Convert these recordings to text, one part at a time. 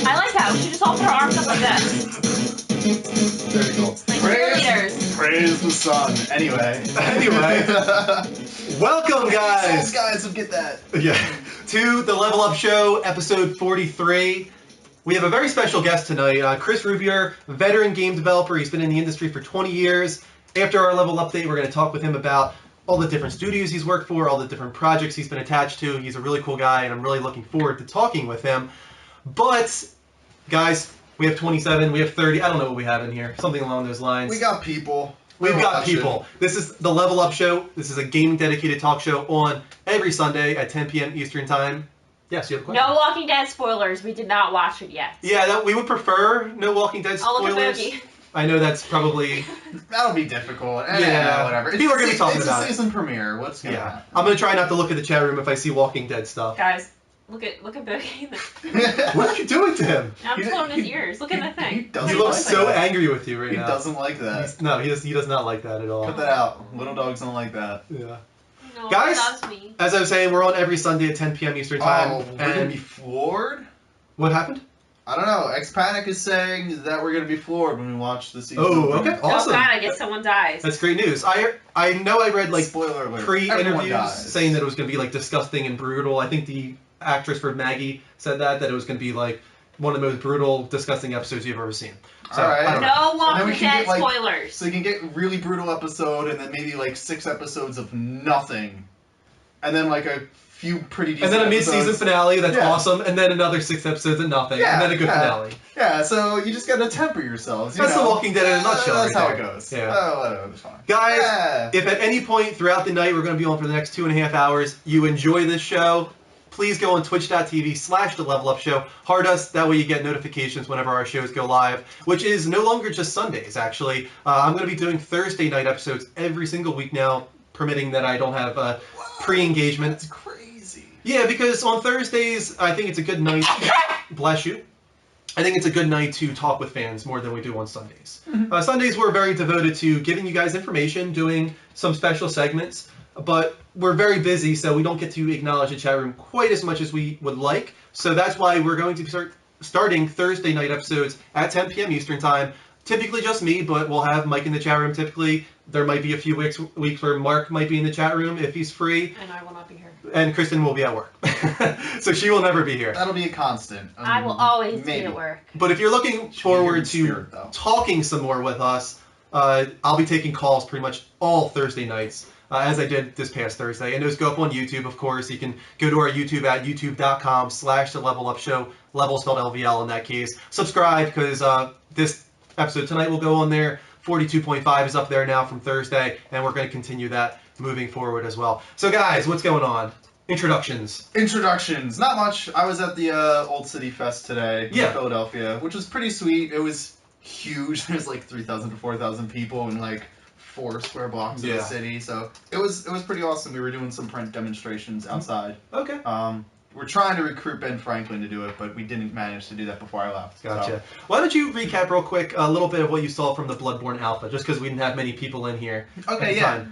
I like that. We should just all put our arms up like this. Very cool. Like cheerleaders. Praise the sun. Anyway. Welcome, guys. Those guys will get that. Yeah, to the Level Up Show, episode 43. We have a very special guest tonight, Chris Rubyor, veteran game developer. He's been in the industry for 20 years. After our Level Update, we're going to talk with him about all the different studios he's worked for, all the different projects he's been attached to. He's a really cool guy, and I'm really looking forward to talking with him. But, guys, we have 27, we have 30. I don't know what we have in here. Something along those lines. We got people. We've got people. This is the Level Up Show. This is a gaming-dedicated talk show on every Sunday at 10 p.m. Eastern Time. Yes, you have a question? No Walking Dead spoilers. We did not watch it yet. Yeah, we would prefer no Walking Dead spoilers. I'll look at Bogey. I know that's probably... That'll be difficult. Yeah, whatever. People are going to be talking about it. It's a season premiere. What's going to happen? I'm going to try not to look at the chat room if I see Walking Dead stuff. Guys, look at Bogey. What are you doing to him? I'm pulling his ears. Look at the thing. He looks so angry with you right now. He doesn't like that. He does not like that at all. Cut that out. Little dogs don't like that. Yeah. No, Guys, he loves me. As I was saying, we're on every Sunday at 10 p.m. Eastern Time. Oh, we're going to be floored? What happened? I don't know. X-Panic is saying that we're going to be floored when we watch the season. Oh, okay. Awesome. Oh god, I guess someone dies. That's great news. I know I read like Spoiler alert. pre-interviews saying that it was going to be like disgusting and brutal. I think the actress for Maggie said that it was going to be like one of the most brutal, disgusting episodes you've ever seen. So, all right. No Walking can Dead get, like, spoilers. So you can get really brutal episode and then maybe like 6 episodes of nothing. And then like a few pretty decent and then a mid-season episodes. finale that's awesome, and then another 6 episodes of nothing, and then a good finale. Yeah, so you just gotta temper yourselves. That's The Walking Dead in a nutshell. That's right how there. it goes. Yeah. Oh, whatever, it's fine. Guys, if at any point throughout the night we're going to be on for the next 2.5 hours, you enjoy this show, please go on twitch.tv/TheLevelUpShow. Heart us, that way you get notifications whenever our shows go live, which is no longer just Sundays, actually. I'm going to be doing Thursday night episodes every single week now, permitting that I don't have pre-engagement. That's crazy. Yeah, because on Thursdays, I think it's a good night. Bless you. I think it's a good night to talk with fans more than we do on Sundays. Mm-hmm. Sundays we're very devoted to giving you guys information, doing some special segments, but we're very busy, so we don't get to acknowledge the chat room quite as much as we would like. So that's why we're going to starting Thursday night episodes at 10 p.m. Eastern Time. Typically just me, but we'll have Mike in the chat room. Typically, there might be a few weeks where Mark might be in the chat room if he's free. And I will not be here. And Kristen will be at work. So she will never be here. That'll be a constant. I will always be at work. But if you're looking forward to talking some more with us, I'll be taking calls pretty much all Thursday nights, as I did this past Thursday. And those go up on YouTube, of course. You can go to our YouTube at youtube.com/TheLevelUpShow, level spelled LVL in that case. Subscribe, because this episode tonight will go on there. 42.5 is up there now from Thursday, and we're going to continue that moving forward as well. So guys, what's going on? Introductions. Not much. I was at the Old City Fest today in Philadelphia, which was pretty sweet. It was huge. There's like 3,000 to 4,000 people in like 4 square blocks of the city, so it was pretty awesome. We were doing some print demonstrations outside. Okay. We're trying to recruit Ben Franklin to do it, but we didn't manage to do that before I left. Gotcha. So. Why don't you recap real quick a little bit of what you saw from the Bloodborne Alpha, just because we didn't have many people in here. Okay, yeah.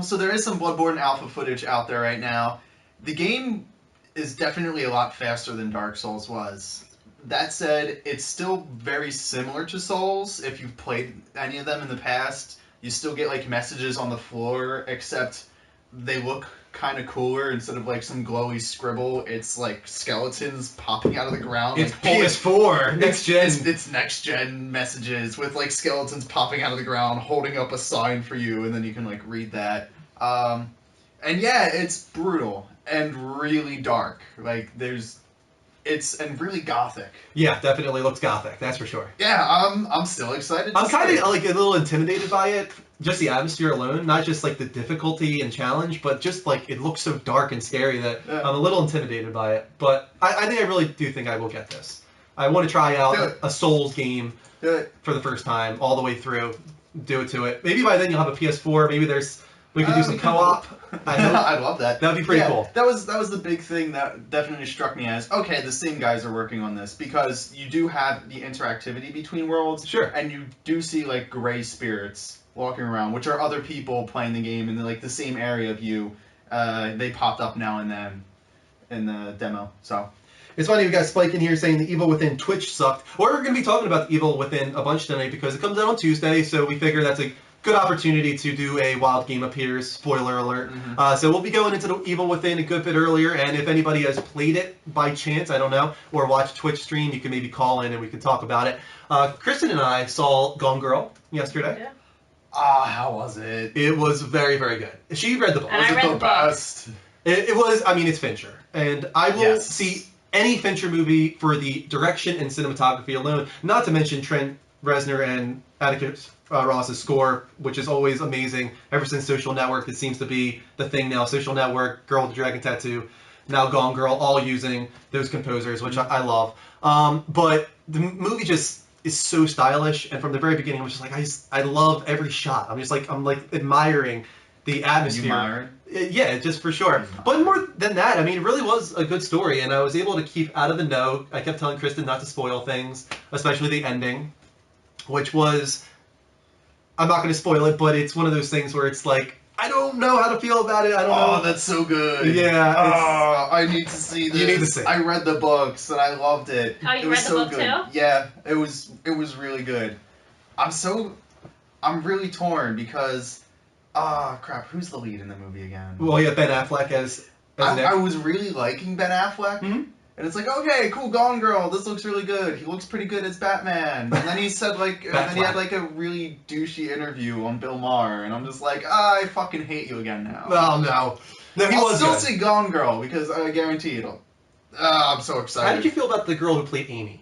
So there is some Bloodborne Alpha footage out there right now. The game is definitely a lot faster than Dark Souls was. That said, it's still very similar to Souls. If you've played any of them in the past, you still get like messages on the floor, except they look kind of cooler. Instead of like some glowy scribble, it's like skeletons popping out of the ground. It's like, PS4 next gen. It's next gen messages with like skeletons popping out of the ground, holding up a sign for you, and then you can like read that. And yeah, it's brutal and really dark. Like and really gothic. Yeah, definitely looks gothic. That's for sure. Yeah, I'm still excited. I'm kind of like a little intimidated by it. Just the atmosphere alone, not just like the difficulty and challenge, but just like it looks so dark and scary that I'm a little intimidated by it. But I really do think I will get this. I want to try out a Souls game for the first time, all the way through. Do it to it. Maybe by then you'll have a PS4. Maybe we could do some co-op. I'd love that. That'd be pretty cool. That was the big thing that definitely struck me as, okay, the same guys are working on this, because you do have the interactivity between worlds. Sure. And you do see like gray spirits walking around, which are other people playing the game in like the same area of you. They popped up now and then in the demo. So It's funny, we got Spike in here saying the Evil Within Twitch sucked. We're going to be talking about the Evil Within a bunch tonight because it comes out on Tuesday, so we figure that's a good opportunity to do a Wild Game Appears, spoiler alert. So we'll be going into the Evil Within a good bit earlier, and if anybody has played it by chance, I don't know, or watched Twitch stream, you can maybe call in and we can talk about it. Kristen and I saw Gone Girl yesterday. Yeah. How was it? It was very, very good. She read the book. And I read the book. Best? It was, I mean, it's Fincher. And I will see any Fincher movie for the direction and cinematography alone, not to mention Trent Reznor and Atticus Ross's score, which is always amazing. Ever since Social Network, it seems to be the thing now. Social Network, Girl with the Dragon Tattoo, now Gone Girl, all using those composers, which I love. But the movie just is so stylish, and from the very beginning, I was just like, I love every shot. I'm like admiring the atmosphere. Yeah, just for sure. But more than that, I mean, it really was a good story, and I was able to keep out of the know. I kept telling Kristen not to spoil things, especially the ending, which was, I'm not going to spoil it, but it's one of those things where it's like, I don't know how to feel about it. I don't know. Oh, that's so good. Yeah. I need to see this. You need to see it. I read the books and I loved it. Oh, you it was read the so book good. too? Yeah, it was really good. I'm really torn because, crap, who's the lead in the movie again? Well, yeah, Ben Affleck as I was really liking Ben Affleck. Mm-hmm. And it's like, okay, cool, Gone Girl. This looks really good. He looks pretty good as Batman. And then he said and then he had like a really douchey interview on Bill Maher, and I'm just like, I fucking hate you again now. Oh no, he I'll was still good. say Gone Girl because I guarantee it'll. I'm so excited. How did you feel about the girl who played Amy?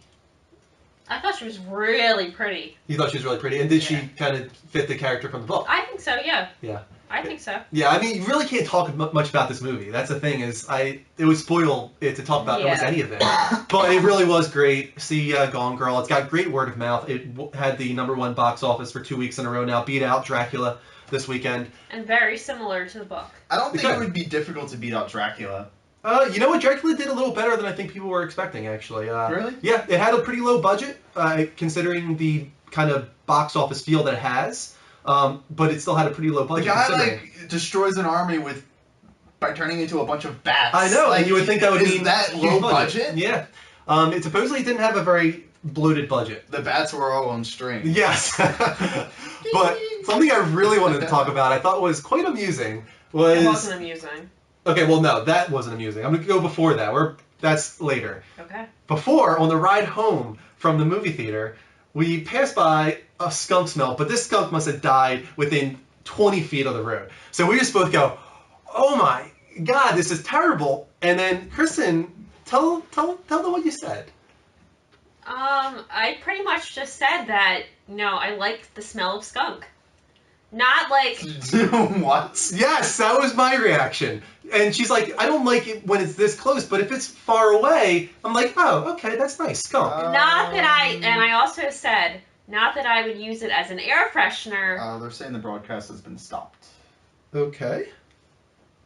I thought she was really pretty. You thought she was really pretty, and did she Yeah. kind of fit the character from the book? I think so, yeah. Yeah. I think so. Yeah, I mean, you really can't talk much about this movie. That's the thing it would spoil it to talk about almost any of it. But it really was great. See Gone Girl. It's got great word of mouth. It had the #1 box office for 2 weeks in a row now. Beat out Dracula this weekend. And very similar to the book. I don't think it would be difficult to beat out Dracula. You know what? Dracula did a little better than I think people were expecting, actually. Really? Yeah, it had a pretty low budget, considering the kind of box office feel that it has. But it still had a pretty low The budget. guy destroys an army by turning into a bunch of bats. I know, and you would think that would mean that huge low budget? Yeah. It supposedly didn't have a very bloated budget. The bats were all on string. Yes. But something I really wanted to talk about, I thought was quite amusing, was... It wasn't amusing. Okay, well, no, that wasn't amusing. I'm going to go before that. That's later. Okay. Before, on the ride home from the movie theater, we passed by a skunk smell, but this skunk must have died within 20 feet of the road. So we just both go, oh my God, this is terrible. And then, Kristen, tell them what you said. I pretty much just said that, I like the smell of skunk. Not like... What? Yes, that was my reaction. And she's like, I don't like it when it's this close, but if it's far away, I'm like, oh, okay, that's nice, skunk. Not that and I also said, not that I would use it as an air freshener. They're saying the broadcast has been stopped. Okay.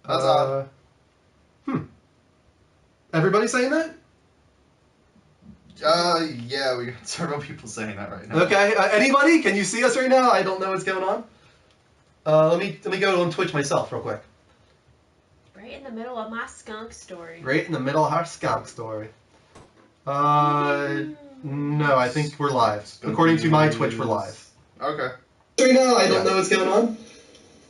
That's odd. Everybody saying that? Yeah, we got several people saying that right now. Okay. Anybody? Can you see us right now? I don't know what's going on. Let me go on Twitch myself real quick. Right in the middle of my skunk story. Right in the middle of our skunk story. No, I think we're live. According to my Twitch, we're live. Okay. Right now, I don't know what's going on.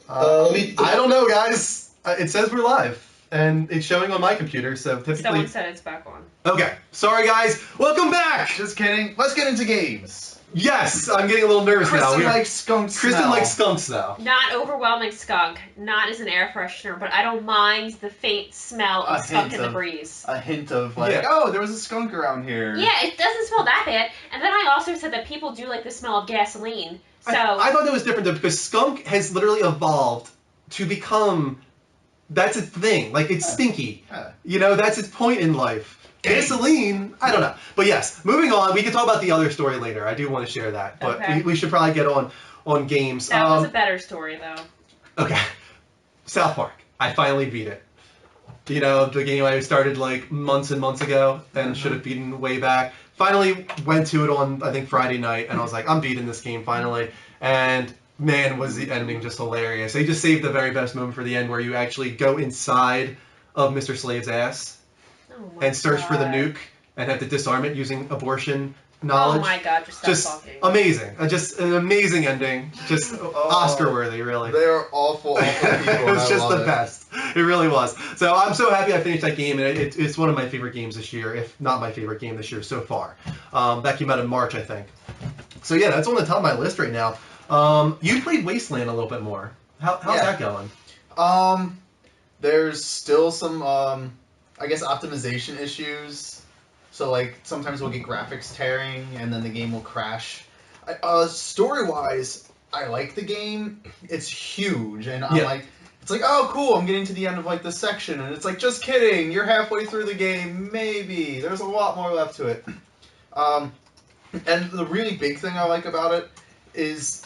I don't know, guys. It says we're live, and it's showing on my computer, so typically... Someone said it's back on. Okay. Sorry, guys. Welcome back! Just kidding. Let's get into games. Yes, I'm getting a little nervous now. Kristen likes skunks. Kristen likes skunks, though. Not overwhelming skunk, not as an air freshener, but I don't mind the faint smell of skunk in the breeze. A hint of there was a skunk around here. Yeah, it doesn't smell that bad. And then I also said that people do like the smell of gasoline. So I thought that was different, though, because skunk has literally evolved to become... That's its thing. Like, it's stinky. That's its point in life. Gasoline, I don't know. But yes, moving on. We can talk about the other story later. I do want to share that. But we should probably get on games. That was a better story, though. Okay. South Park. I finally beat it. The game I started like months and months ago and should have beaten way back. Finally went to it on, I think, Friday night, and I was like, I'm beating this game finally. And man, was the ending just hilarious. They just saved the very best moment for the end where you actually go inside of Mr. Slade's ass. Oh, and search for the God. nuke and have to disarm it using abortion knowledge. Oh my God, just stop talking. Amazing. Just an amazing ending. Just Oscar worthy, really. They are awful people. It was just the best. It really was. So I'm so happy I finished that game, and it's one of my favorite games this year, if not my favorite game this year so far. That came out in March, I think. So yeah, that's on the top of my list right now. You played Wasteland a little bit more. How's that going? There's still some, I guess, optimization issues. So, like, sometimes we'll get graphics tearing, and then the game will crash. Story-wise, I like the game. It's huge, and I'm like, it's like, oh, cool, I'm getting to the end of, like, the section, and it's like, just kidding, you're halfway through the game, maybe. There's a lot more left to it. And the really big thing I like about it is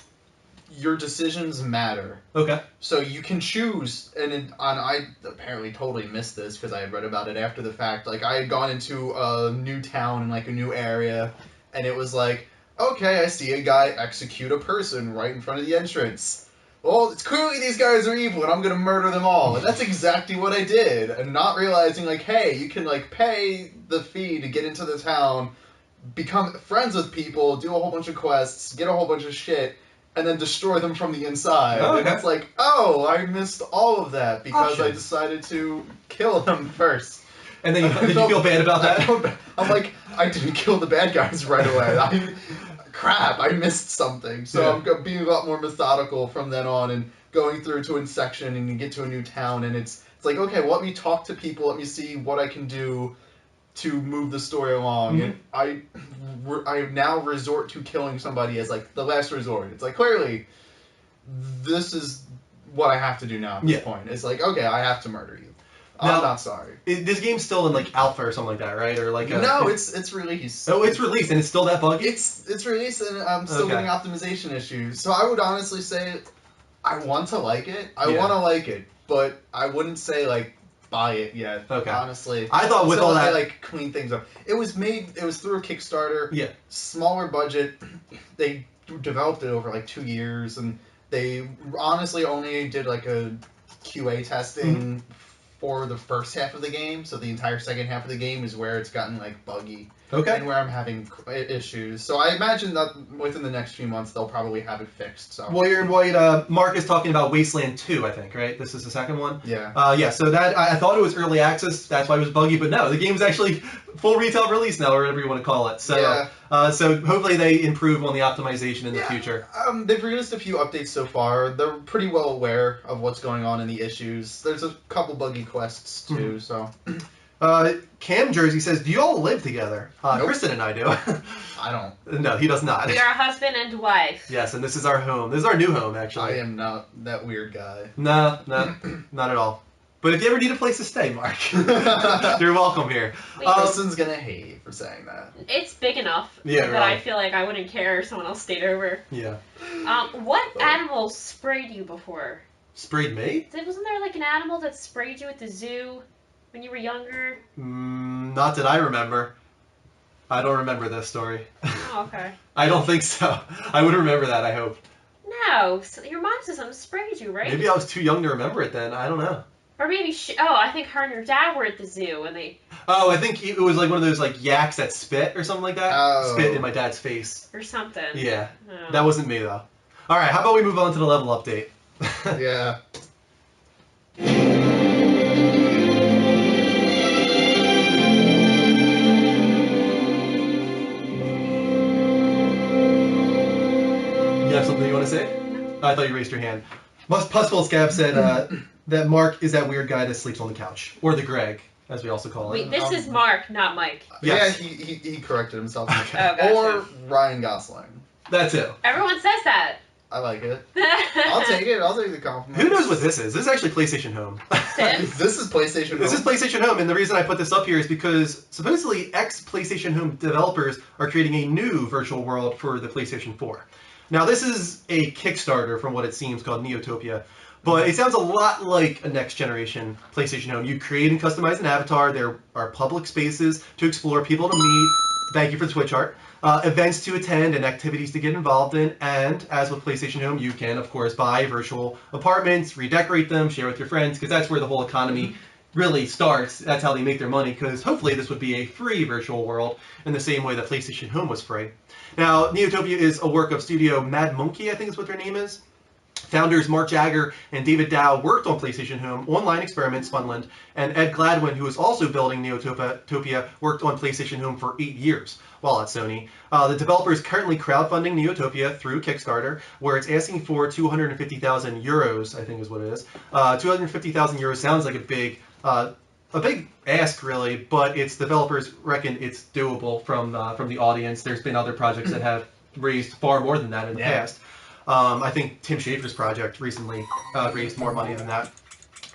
your decisions matter. Okay. So you can choose, and I apparently totally missed this because I had read about it after the fact. Like, I had gone into a new town in, like, a new area, and it was like, okay, I see a guy execute a person right in front of the entrance. Well, it's clearly these guys are evil, and I'm gonna murder them all. And that's exactly what I did, and not realizing, like, hey, you can, like, pay the fee to get into the town, become friends with people, do a whole bunch of quests, get a whole bunch of shit, and then destroy them from the inside. Oh, okay. And it's like, oh, I missed all of that because I decided to kill them first. And then did you feel bad about that? I'm like, I didn't kill the bad guys right away. Crap, I missed something. So I'm being a lot more methodical from then on and going through to a section and you get to a new town and it's like, okay, well, let me talk to people, let me see what I can do to move the story along. And I now resort to killing somebody as, like, the last resort. It's like, clearly, this is what I have to do now at this point. It's like, okay, I have to murder you. I'm not sorry. This game's still in, like, alpha or something like that, right? Or like no, it's released. Oh, it's released and it's still that buggy? It's released and I'm still getting optimization issues. So I would honestly say I want to like it. I want to like it, but I wouldn't say, like, buy it yet. Okay. Honestly, I thought with all that, I, like, clean things up. It was through a Kickstarter. Yeah. Smaller budget. They developed it over, like, 2 years, and they honestly only did, like, a QA testing for the first half of the game. So the entire second half of the game is where it's gotten, like, buggy. Okay. And where I'm having issues. So I imagine that within the next few months they'll probably have it fixed. So. Well, Mark is talking about Wasteland 2, I think, right? This is the second one? Yeah. So that I thought it was early access, that's why it was buggy, but no, the game's actually full retail release now, or whatever you want to call it. So, so hopefully they improve on the optimization in the future. They've released a few updates so far. They're pretty well aware of what's going on in the issues. There's a couple buggy quests too, so... Cam Jersey says, do you all live together? Nope. Kristen and I do. I don't. No, he does not. We are a husband and wife. Yes, and this is our home. This is our new home, actually. I am not that weird guy. No, not at all. But if you ever need a place to stay, Mark, you're welcome here. Kristen's gonna hate you for saying that. It's big enough that I feel like I wouldn't care if someone else stayed over. Yeah. What animal sprayed you before? Sprayed me? Wasn't there, like, an animal that sprayed you at the zoo? When you were younger? Not that I remember. I don't remember this story. Oh, okay. I don't think so. I would remember that, I hope. No. So your mom said something sprayed you, right? Maybe I was too young to remember it then. I don't know. Or maybe I think her and your dad were at the zoo and they... Oh, I think it was like one of those, like, yaks that spit or something like that. Oh. Spit in my dad's face. Or something. Yeah. Oh. That wasn't me, though. All right, how about we move on to the level update? Yeah. You have something you want to say? Oh, I thought you raised your hand. Puzzle Scab said that Mark is that weird guy that sleeps on the couch. Or the Greg, as we also call it. Wait, this is Mark, not Mike. Yes. Yeah, he corrected himself. Gotcha. Or Ryan Gosling. That's it. Everyone says that. I like it. I'll take it. I'll take the compliment. Who knows what this is? This is actually PlayStation Home. This is PlayStation Home. This is PlayStation Home, and the reason I put this up here is because supposedly ex-PlayStation Home developers are creating a new virtual world for the PlayStation 4. Now, this is a Kickstarter from what it seems called Neotopia, but it sounds a lot like a next-generation PlayStation Home. You create and customize an avatar. There are public spaces to explore, people to meet. Thank you for the Twitch art. Events to attend and activities to get involved in, and as with PlayStation Home, you can, of course, buy virtual apartments, redecorate them, share with your friends, because that's where the whole economy really starts. That's how they make their money, because hopefully this would be a free virtual world in the same way that PlayStation Home was free. Now, Neotopia is a work of studio Mad Monkey, I think is what their name is. Founders Mark Jagger and David Dow worked on PlayStation Home, Online Experiments, Funland, and Ed Gladwin, who is also building Neotopia, worked on PlayStation Home for 8 years while at Sony. The developer is currently crowdfunding Neotopia through Kickstarter, where it's asking for 250,000 euros, I think is what it is. 250,000 euros sounds like a big ask, really, but its developers reckon it's doable from the audience. There's been other projects that have raised far more than that in the past. I think Tim Schafer's project recently raised more money than that.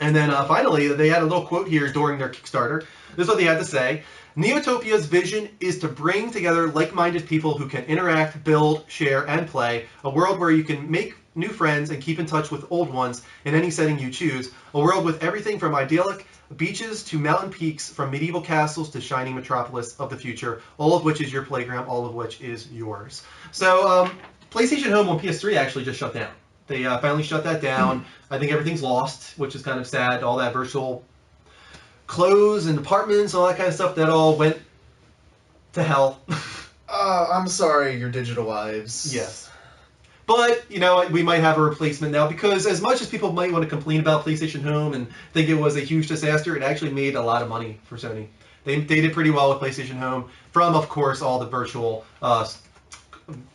And then finally, they had a little quote here during their Kickstarter. This is what they had to say. Neotopia's vision is to bring together like-minded people who can interact, build, share, and play. A world where you can make new friends and keep in touch with old ones in any setting you choose. A world with everything from idyllic beaches to mountain peaks, from medieval castles to shining metropolis of the future, all of which is your playground, all of which is yours. So, PlayStation Home on PS3 actually just shut down. They finally shut that down. I think everything's lost, which is kind of sad. All that virtual clothes and apartments, all that kind of stuff, that all went to hell. I'm sorry, your digital lives. Yes. But, you know, we might have a replacement now, because as much as people might want to complain about PlayStation Home and think it was a huge disaster, it actually made a lot of money for Sony. They did pretty well with PlayStation Home, from, of course, all the virtual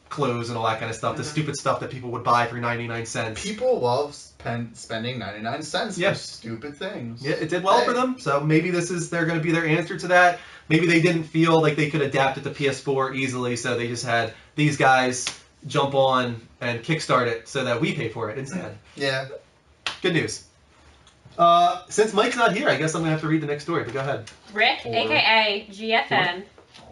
clothes and all that kind of stuff, the stupid stuff that people would buy for 99 cents. People love spending 99 cents for stupid things. Yeah, it did well for them, so maybe they're going to be their answer to that. Maybe they didn't feel like they could adapt it to PS4 easily, so they just had these guys jump on and kickstart it so that we pay for it instead. Yeah. Good news. Since Mike's not here, I guess I'm going to have to read the next story, but go ahead. Rick, a.k.a. GFN,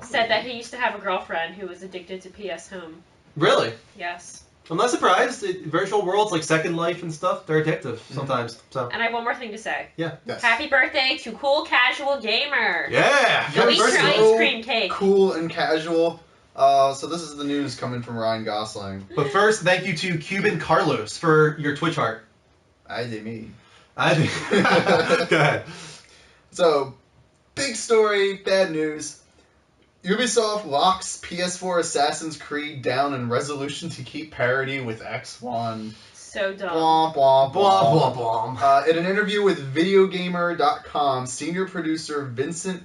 said that he used to have a girlfriend who was addicted to PS Home. Really? Yes. I'm not surprised. Virtual worlds like Second Life and stuff, they're addictive sometimes. So. And I have one more thing to say. Yeah. Yes. Happy birthday to Cool Casual Gamer. Yeah. Go eat your ice cream cake. Cool and casual. So this is the news coming from Ryan Gosling. But first, thank you to Cuban Carlos for your Twitch heart. I did me. Go ahead. So, big story, bad news. Ubisoft locks PS4 Assassin's Creed down in resolution to keep parity with X1. So dumb. Blah, blah, blah. Blah, blah, blah. In an interview with Videogamer.com, senior producer Vincent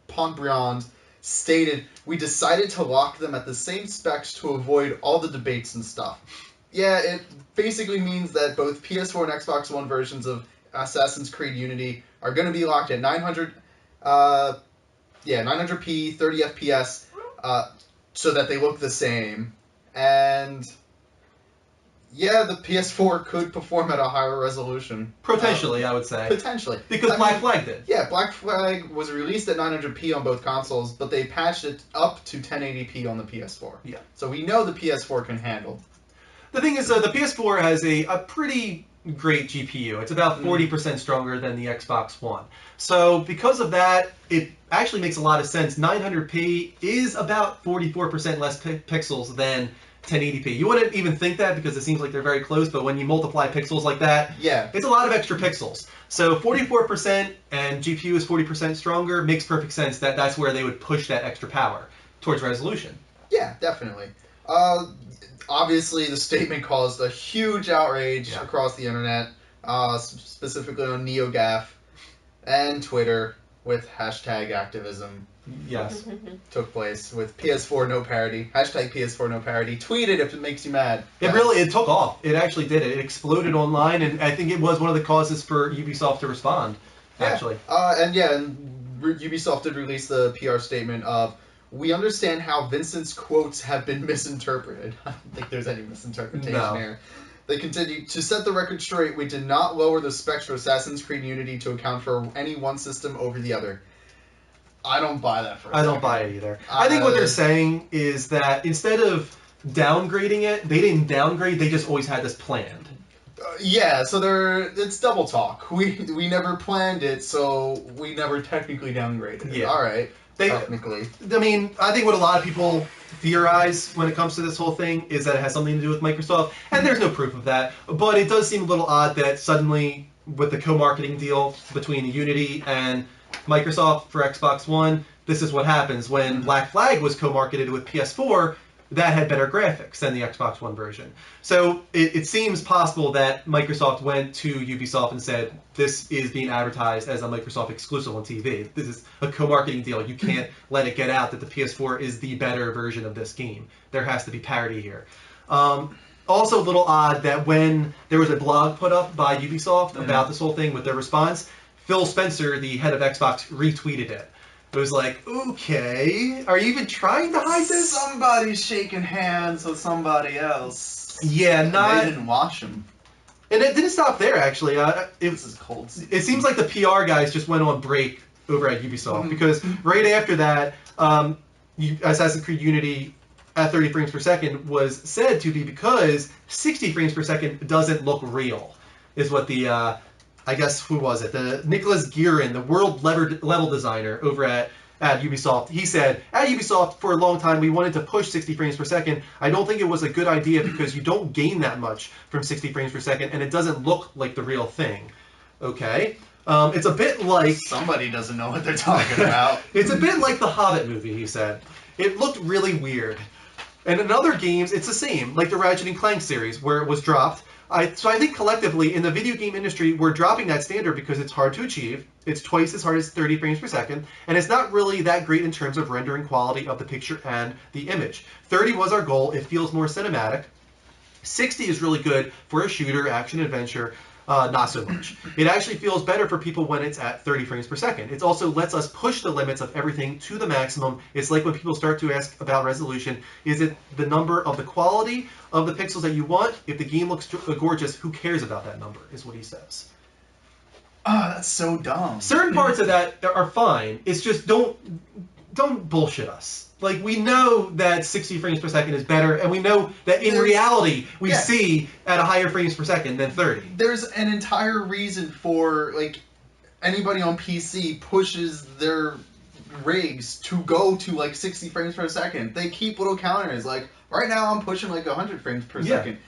Pontbriand stated, "We decided to lock them at the same specs to avoid all the debates and stuff." Yeah, it basically means that both PS4 and Xbox One versions of Assassin's Creed Unity are going to be locked at 900p, 30 FPS, so that they look the same. And yeah, the PS4 could perform at a higher resolution. Potentially, I would say. Potentially. Because Black Flag did. Yeah, Black Flag was released at 900p on both consoles, but they patched it up to 1080p on the PS4. Yeah. So we know the PS4 can handle. The thing is, the PS4 has a pretty great GPU. It's about 40% stronger than the Xbox One. So because of that, it actually makes a lot of sense. 900p is about 44% less pixels than 1080p. You wouldn't even think that because it seems like they're very close, but when you multiply pixels like that, it's a lot of extra pixels. So 44% and GPU is 40% stronger makes perfect sense that that's where they would push that extra power towards resolution. Yeah, definitely. Obviously, the statement caused a huge outrage across the internet, specifically on NeoGAF and Twitter, with hashtag activism. Yes. Took place with PS4 no parity. Hashtag PS4 no parity. Tweet it if it makes you mad. It took off. It actually did. It exploded online, and I think it was one of the causes for Ubisoft to respond, actually. And Ubisoft did release the PR statement of, "We understand how Vincent's quotes have been misinterpreted." I don't think there's any misinterpretation here. They continued, "To set the record straight, we did not lower the specs for Assassin's Creed Unity to account for any one system over the other." I don't buy that for a second. I don't buy it either. I think what they're saying is that instead of downgrading it, they didn't downgrade, they just always had this planned. So it's double talk. We never planned it, so we never technically downgraded it. Yeah. All right. Technically. I mean, I think what a lot of people theorize when it comes to this whole thing is that it has something to do with Microsoft, and there's no proof of that. But it does seem a little odd that suddenly with the co-marketing deal between Unity and Microsoft for Xbox One, this is what happens. When Black Flag was co-marketed with PS4, that had better graphics than the Xbox One version. So it seems possible that Microsoft went to Ubisoft and said, this is being advertised as a Microsoft exclusive on TV. This is a co-marketing deal. You can't let it get out that the PS4 is the better version of this game. There has to be parity here. Also a little odd that when there was a blog put up by Ubisoft about this whole thing with their response, Phil Spencer, the head of Xbox, retweeted it. It was like, okay, are you even trying to hide this? Somebody's shaking hands with somebody else. Yeah, not... They didn't watch him. And it didn't stop there, actually. This is cold. It seems like the PR guys just went on break over at Ubisoft, because right after that, Assassin's Creed Unity at 30 frames per second was said to be because 60 frames per second doesn't look real, is what the... I guess, who was it? The Nicholas Guerin, the world level designer over at Ubisoft. He said, at Ubisoft, for a long time, we wanted to push 60 frames per second. I don't think it was a good idea because you don't gain that much from 60 frames per second, and it doesn't look like the real thing. Okay. It's a bit like... Somebody doesn't know what they're talking about. It's a bit like the Hobbit movie, he said. It looked really weird. And in other games, it's the same, like the Ratchet & Clank series, where it was dropped. So I think collectively in the video game industry, we're dropping that standard because it's hard to achieve. It's twice as hard as 30 frames per second, and it's not really that great in terms of rendering quality of the picture and the image. 30 was our goal. It feels more cinematic. 60 is really good for a shooter, action, adventure. Not so much. It actually feels better for people when it's at 30 frames per second. It also lets us push the limits of everything to the maximum. It's like when people start to ask about resolution, is it the number of the quality of the pixels that you want? If the game looks gorgeous, who cares about that number, is what he says. Oh, that's so dumb. Certain parts of that are fine. It's just don't bullshit us. Like, we know that 60 frames per second is better, and we know that in reality, we see at a higher frames per second than 30. There's an entire reason for, like, anybody on PC pushes their rigs to go to, like, 60 frames per second. They keep little counters. Like, right now I'm pushing, like, 100 frames per second.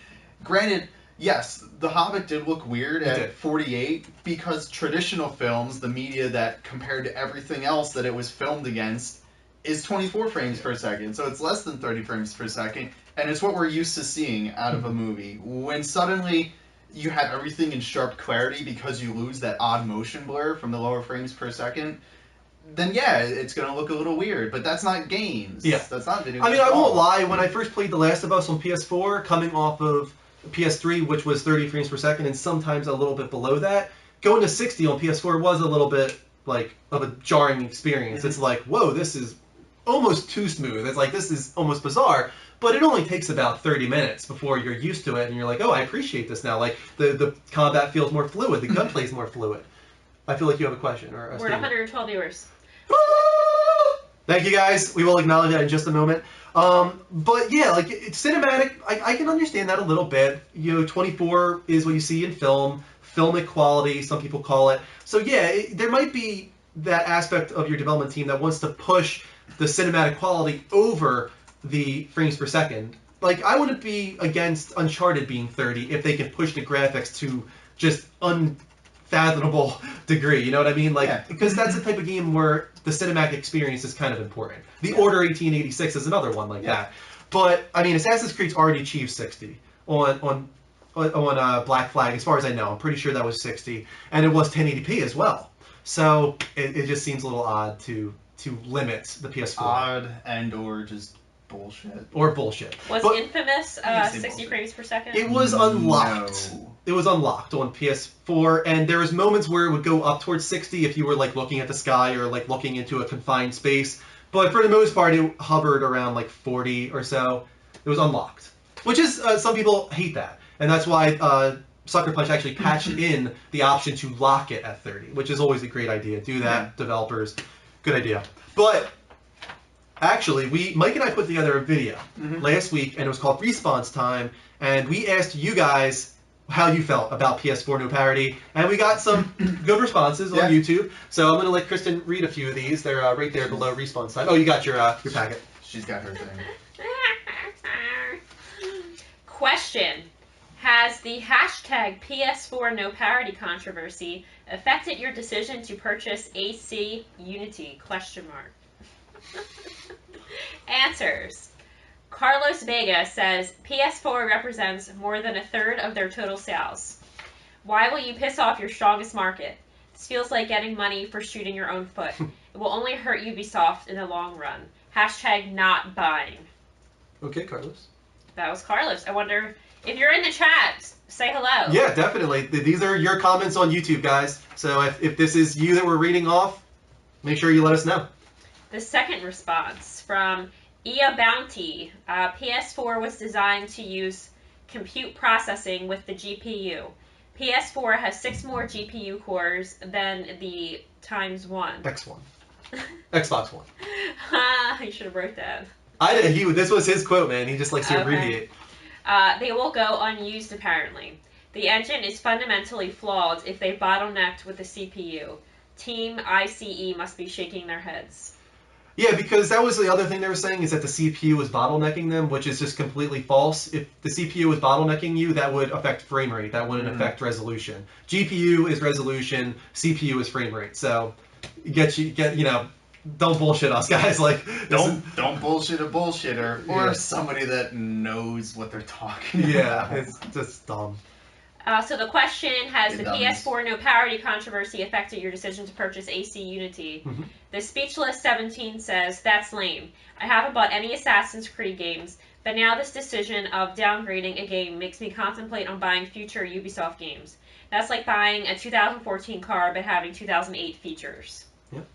Granted, yes, The Hobbit did look weird at 48 because traditional films, the media that compared to everything else that it was filmed against, is 24 frames per second, so it's less than 30 frames per second, and it's what we're used to seeing out of a movie. When suddenly you have everything in sharp clarity because you lose that odd motion blur from the lower frames per second, then yeah, it's going to look a little weird, but that's not games. Yeah. That's not video games. I mean, I won't lie, when I first played The Last of Us on PS4, coming off of PS3, which was 30 frames per second, and sometimes a little bit below that, going to 60 on PS4 was a little bit, like, of a jarring experience. It's like, whoa, this is almost too smooth. It's like, this is almost bizarre, but it only takes about 30 minutes before you're used to it and you're like, oh, I appreciate this now. Like, the combat feels more fluid, the gunplay is more fluid. I feel like you have a question or a We're at 112 viewers. Thank you, guys. We will acknowledge that in just a moment. But yeah, like, it's cinematic. I can understand that a little bit. You know, 24 is what you see in film, filmic quality, some people call it. So yeah, there might be that aspect of your development team that wants to push the cinematic quality over the frames per second. Like, I wouldn't be against Uncharted being 30 if they can push the graphics to just unfathomable degree, you know what I mean? Like, because that's the type of game where the cinematic experience is kind of important. The Order 1886 is another one like that. But, I mean, Assassin's Creed's already achieved 60 on Black Flag, as far as I know. I'm pretty sure that was 60. And it was 1080p as well. So, it just seems a little odd to limit the PS4. Odd and or just bullshit. Or bullshit. Was Infamous 60 frames per second? It was unlocked. No. It was unlocked on PS4, and there was moments where it would go up towards 60 if you were, like, looking at the sky or, like, looking into a confined space. But for the most part, it hovered around, like, 40 or so. It was unlocked. Which is, some people hate that. And that's why Sucker Punch actually patched in the option to lock it at 30, which is always a great idea. Do that, developers. Good idea. But actually, Mike and I put together a video last week, and it was called Response Time, and we asked you guys how you felt about PS4 no parity, and we got some good responses on YouTube. So I'm going to let Kristen read a few of these. They're right there below Response Time. Oh, you got your packet. She's got her thing. Question. Has Has the hashtag PS4 no parity controversy affected your decision to purchase AC Unity? ? Answers. Carlos Vega says PS4 represents more than a third of their total sales. Why will you piss off your strongest market? This feels like getting money for shooting your own foot. It will only hurt Ubisoft in the long run. Hashtag not buying. Okay, Carlos. That was Carlos. I wonder if you're in the chat, say hello. Yeah, definitely. These are your comments on YouTube, guys. So if this is you that we're reading off, make sure you let us know. The second response from Ia Bounty. PS4 was designed to use compute processing with the GPU. PS4 has 6 more GPU cores than the times 1. X1. Xbox One. You should have wrote that. I did. This was his quote, man. He just likes to abbreviate. They will go unused, apparently. The engine is fundamentally flawed if they bottlenecked with the CPU. Team ICE must be shaking their heads. Yeah, because that was the other thing they were saying, is that the CPU was bottlenecking them, which is just completely false. If the CPU was bottlenecking you, that would affect frame rate. That wouldn't affect resolution. GPU is resolution, CPU is frame rate. So, don't bullshit us, guys. Like, don't bullshit a bullshitter or somebody that knows what they're talking about. Yeah, it's just dumb. So the question, has the PS4 no parity controversy affected your decision to purchase AC Unity? Mm-hmm. The Speechless 17 says, that's lame. I haven't bought any Assassin's Creed games, but now this decision of downgrading a game makes me contemplate on buying future Ubisoft games. That's like buying a 2014 car but having 2008 features. Yep.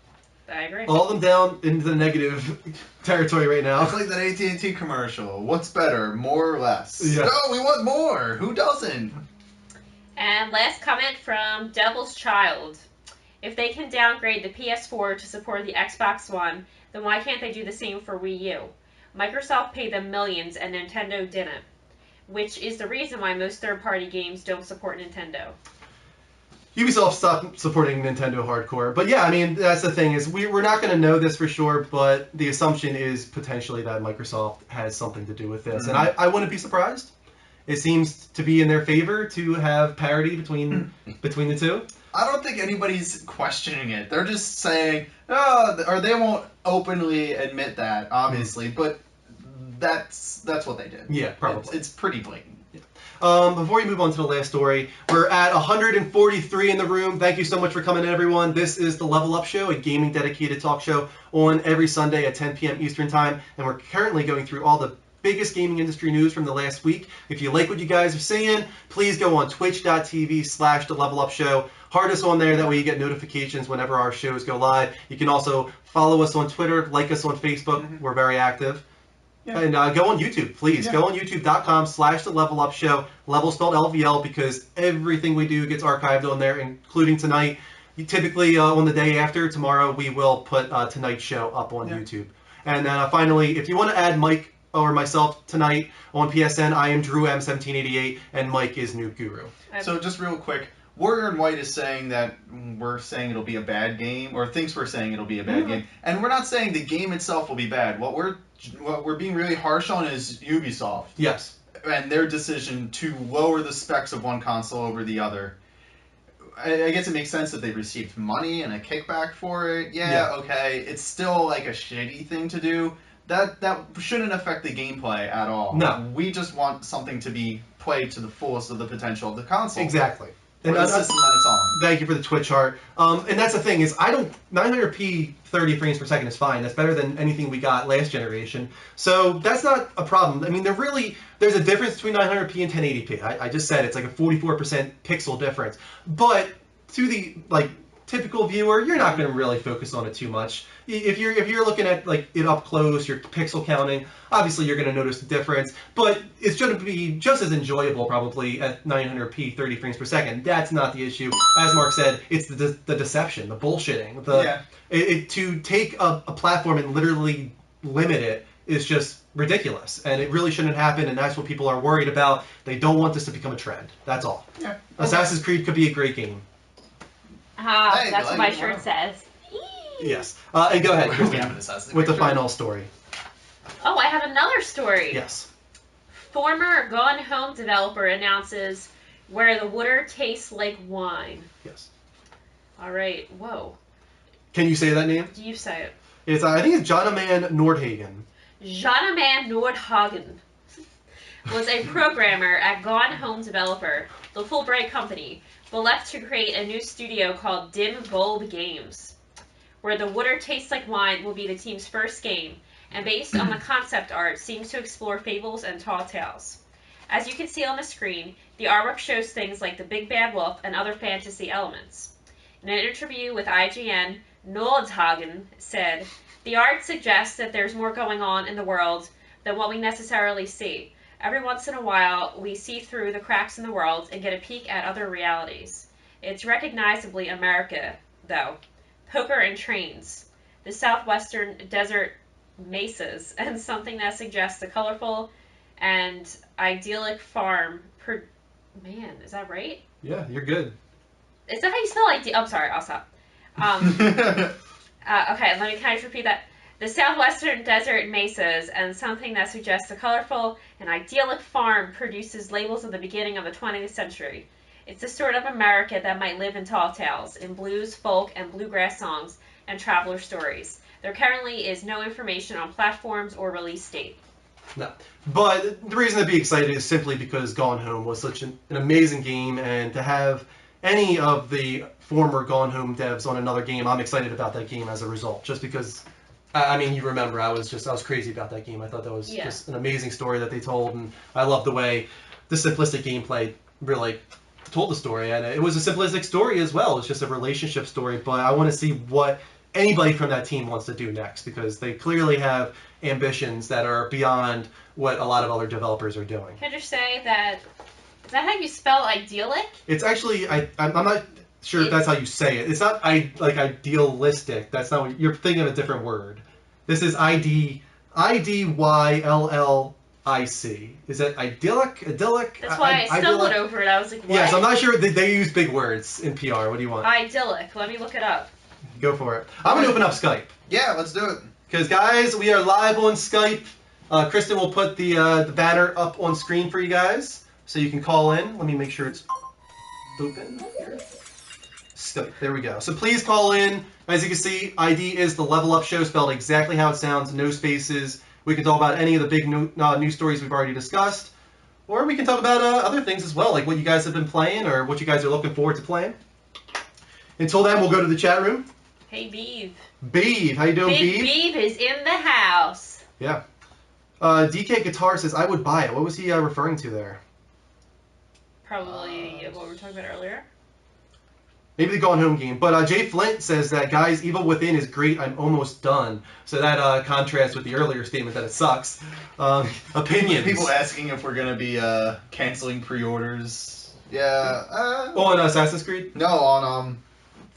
I agree. All of them down into the negative territory right now. It's like that AT&T commercial. What's better, more or less? Yeah. No, we want more. Who doesn't? And last comment from Devil's Child. If they can downgrade the PS4 to support the Xbox One, then why can't they do the same for Wii U? Microsoft paid them millions and Nintendo didn't, which is the reason why most third-party games don't support Nintendo. Ubisoft stopped supporting Nintendo hardcore. But yeah, I mean, that's the thing, is we're not going to know this for sure, but the assumption is potentially that Microsoft has something to do with this. And I wouldn't be surprised. It seems to be in their favor to have parity between the two. I don't think anybody's questioning it. They're just saying, or they won't openly admit that, obviously, but that's what they did. Yeah, probably. It's pretty blatant. Before we move on to the last story, we're at 143 in the room. Thank you so much for coming in, everyone. This is the Level Up Show, a gaming dedicated talk show on every Sunday at 10 p.m. Eastern Time, and we're currently going through all the biggest gaming industry news from the last week. If you like what you guys are seeing, please go on twitch.tv/The Level Up Show. Heart us on there, that way you get notifications whenever our shows go live. You can also follow us on Twitter, like us on Facebook. We're very active. Yeah. And go on YouTube, please. Yeah. Go on youtube.com/The Level Up Show. Level spelled LVL, because everything we do gets archived on there, including tonight. Typically on the day after, tomorrow, we will put tonight's show up on YouTube. And finally, if you want to add Mike or myself tonight on PSN, I am Drew M1788, and Mike is Noob Guru. So just real quick, Warrior in White is saying that we're saying it'll be a bad game, or thinks we're saying it'll be a bad game, and we're not saying the game itself will be bad. What we're being really harsh on is Ubisoft. Yes. And their decision to lower the specs of one console over the other. I guess it makes sense that they received money and a kickback for it. Yeah, okay. It's still like a shitty thing to do. That shouldn't affect the gameplay at all. No. We just want something to be played to the fullest of the potential of the console. Exactly. And the system that it's on. Thank you for the Twitch heart. And that's the thing, is 900p 30 frames per second is fine. That's better than anything we got last generation. So that's not a problem. I mean, there's a difference between 900p and 1080p. I just said it's like a 44% pixel difference. But to the typical viewer, you're not going to really focus on it too much. If you're looking at it up close, you're pixel counting, obviously you're going to notice the difference, but it's going to be just as enjoyable probably at 900p 30 frames per second. That's not the issue. As Mark said, it's the deception, the bullshitting. To take a platform and literally limit it is just ridiculous, and it really shouldn't happen, and that's what people are worried about. They don't want this to become a trend. That's all. Yeah. Okay. Assassin's Creed could be a great game. That's what my shirt says. Yes. And go ahead, Christine, with the final story. Oh, I have another story. Yes. Former Gone Home developer announces where the water tastes like wine. Yes. All right. Whoa. Can you say that name? Do you say it? It's I think it's Jonaman Nordhagen. Jonaman Nordhagen was a programmer at Gone Home Developer, the Fulbright company, but left to create a new studio called Dim Bulb Games, where the water tastes like wine will be the team's first game, and based on the concept art, seems to explore fables and tall tales. As you can see on the screen, the artwork shows things like the Big Bad Wolf and other fantasy elements. In an interview with IGN, Nordhagen said, "The art suggests that there's more going on in the world than what we necessarily see. Every once in a while, we see through the cracks in the world and get a peek at other realities. It's recognizably America, though. Poker and trains, the southwestern desert mesas, and something that suggests a colorful and idyllic farm. Man, is that right? Yeah, you're good. Is that how you spell idea? I'm sorry, I'll stop. Okay, can I just repeat that? The southwestern desert mesas and something that suggests a colorful and idyllic farm produces labels of the beginning of the 20th century. It's the sort of America that might live in tall tales, in blues, folk, and bluegrass songs, and traveler stories. There currently is no information on platforms or release date." No. But the reason to be excited is simply because Gone Home was such an amazing game, and to have any of the former Gone Home devs on another game, I'm excited about that game as a result. Just because, I mean, you remember, I was crazy about that game. I thought that was just an amazing story that they told, and I love the way the simplistic gameplay really told the story. And it was a simplistic story as well. It's just a relationship story, but I want to see what anybody from that team wants to do next, because they clearly have ambitions that are beyond what a lot of other developers are doing. Can I just say that, is that how you spell idyllic? It's actually, I'm not sure if that's how you say it. It's not like idealistic. That's not what, you're thinking of a different word. This is IDYLLIC. Is that idyllic? Idyllic? That's why I stumbled over it. I was like, what? Yes, I'm not sure. They use big words in PR. What do you want? Idyllic. Let me look it up. Go for it. I'm going to open up Skype. Yeah, let's do it. Because, guys, we are live on Skype. Kristen will put the banner up on screen for you guys, so you can call in. Let me make sure it's open here. Skype. There we go. So please call in. As you can see, ID is the Level Up Show, spelled exactly how it sounds, no spaces. We can talk about any of the big news stories we've already discussed, or we can talk about other things as well, like what you guys have been playing or what you guys are looking forward to playing. Until then, we'll go to the chat room. Hey, Beeve. Beeve, how you doing, Big Beeve? Beeve is in the house. Yeah. DK Guitar says, I would buy it. What was he referring to there? Probably what we were talking about earlier. Maybe the Gone Home game. But Jay Flint says that, guys, Evil Within is great. I'm almost done. So that contrasts with the earlier statement that it sucks. Opinions. People asking if we're going to be canceling pre-orders. Yeah. On Assassin's Creed? No, on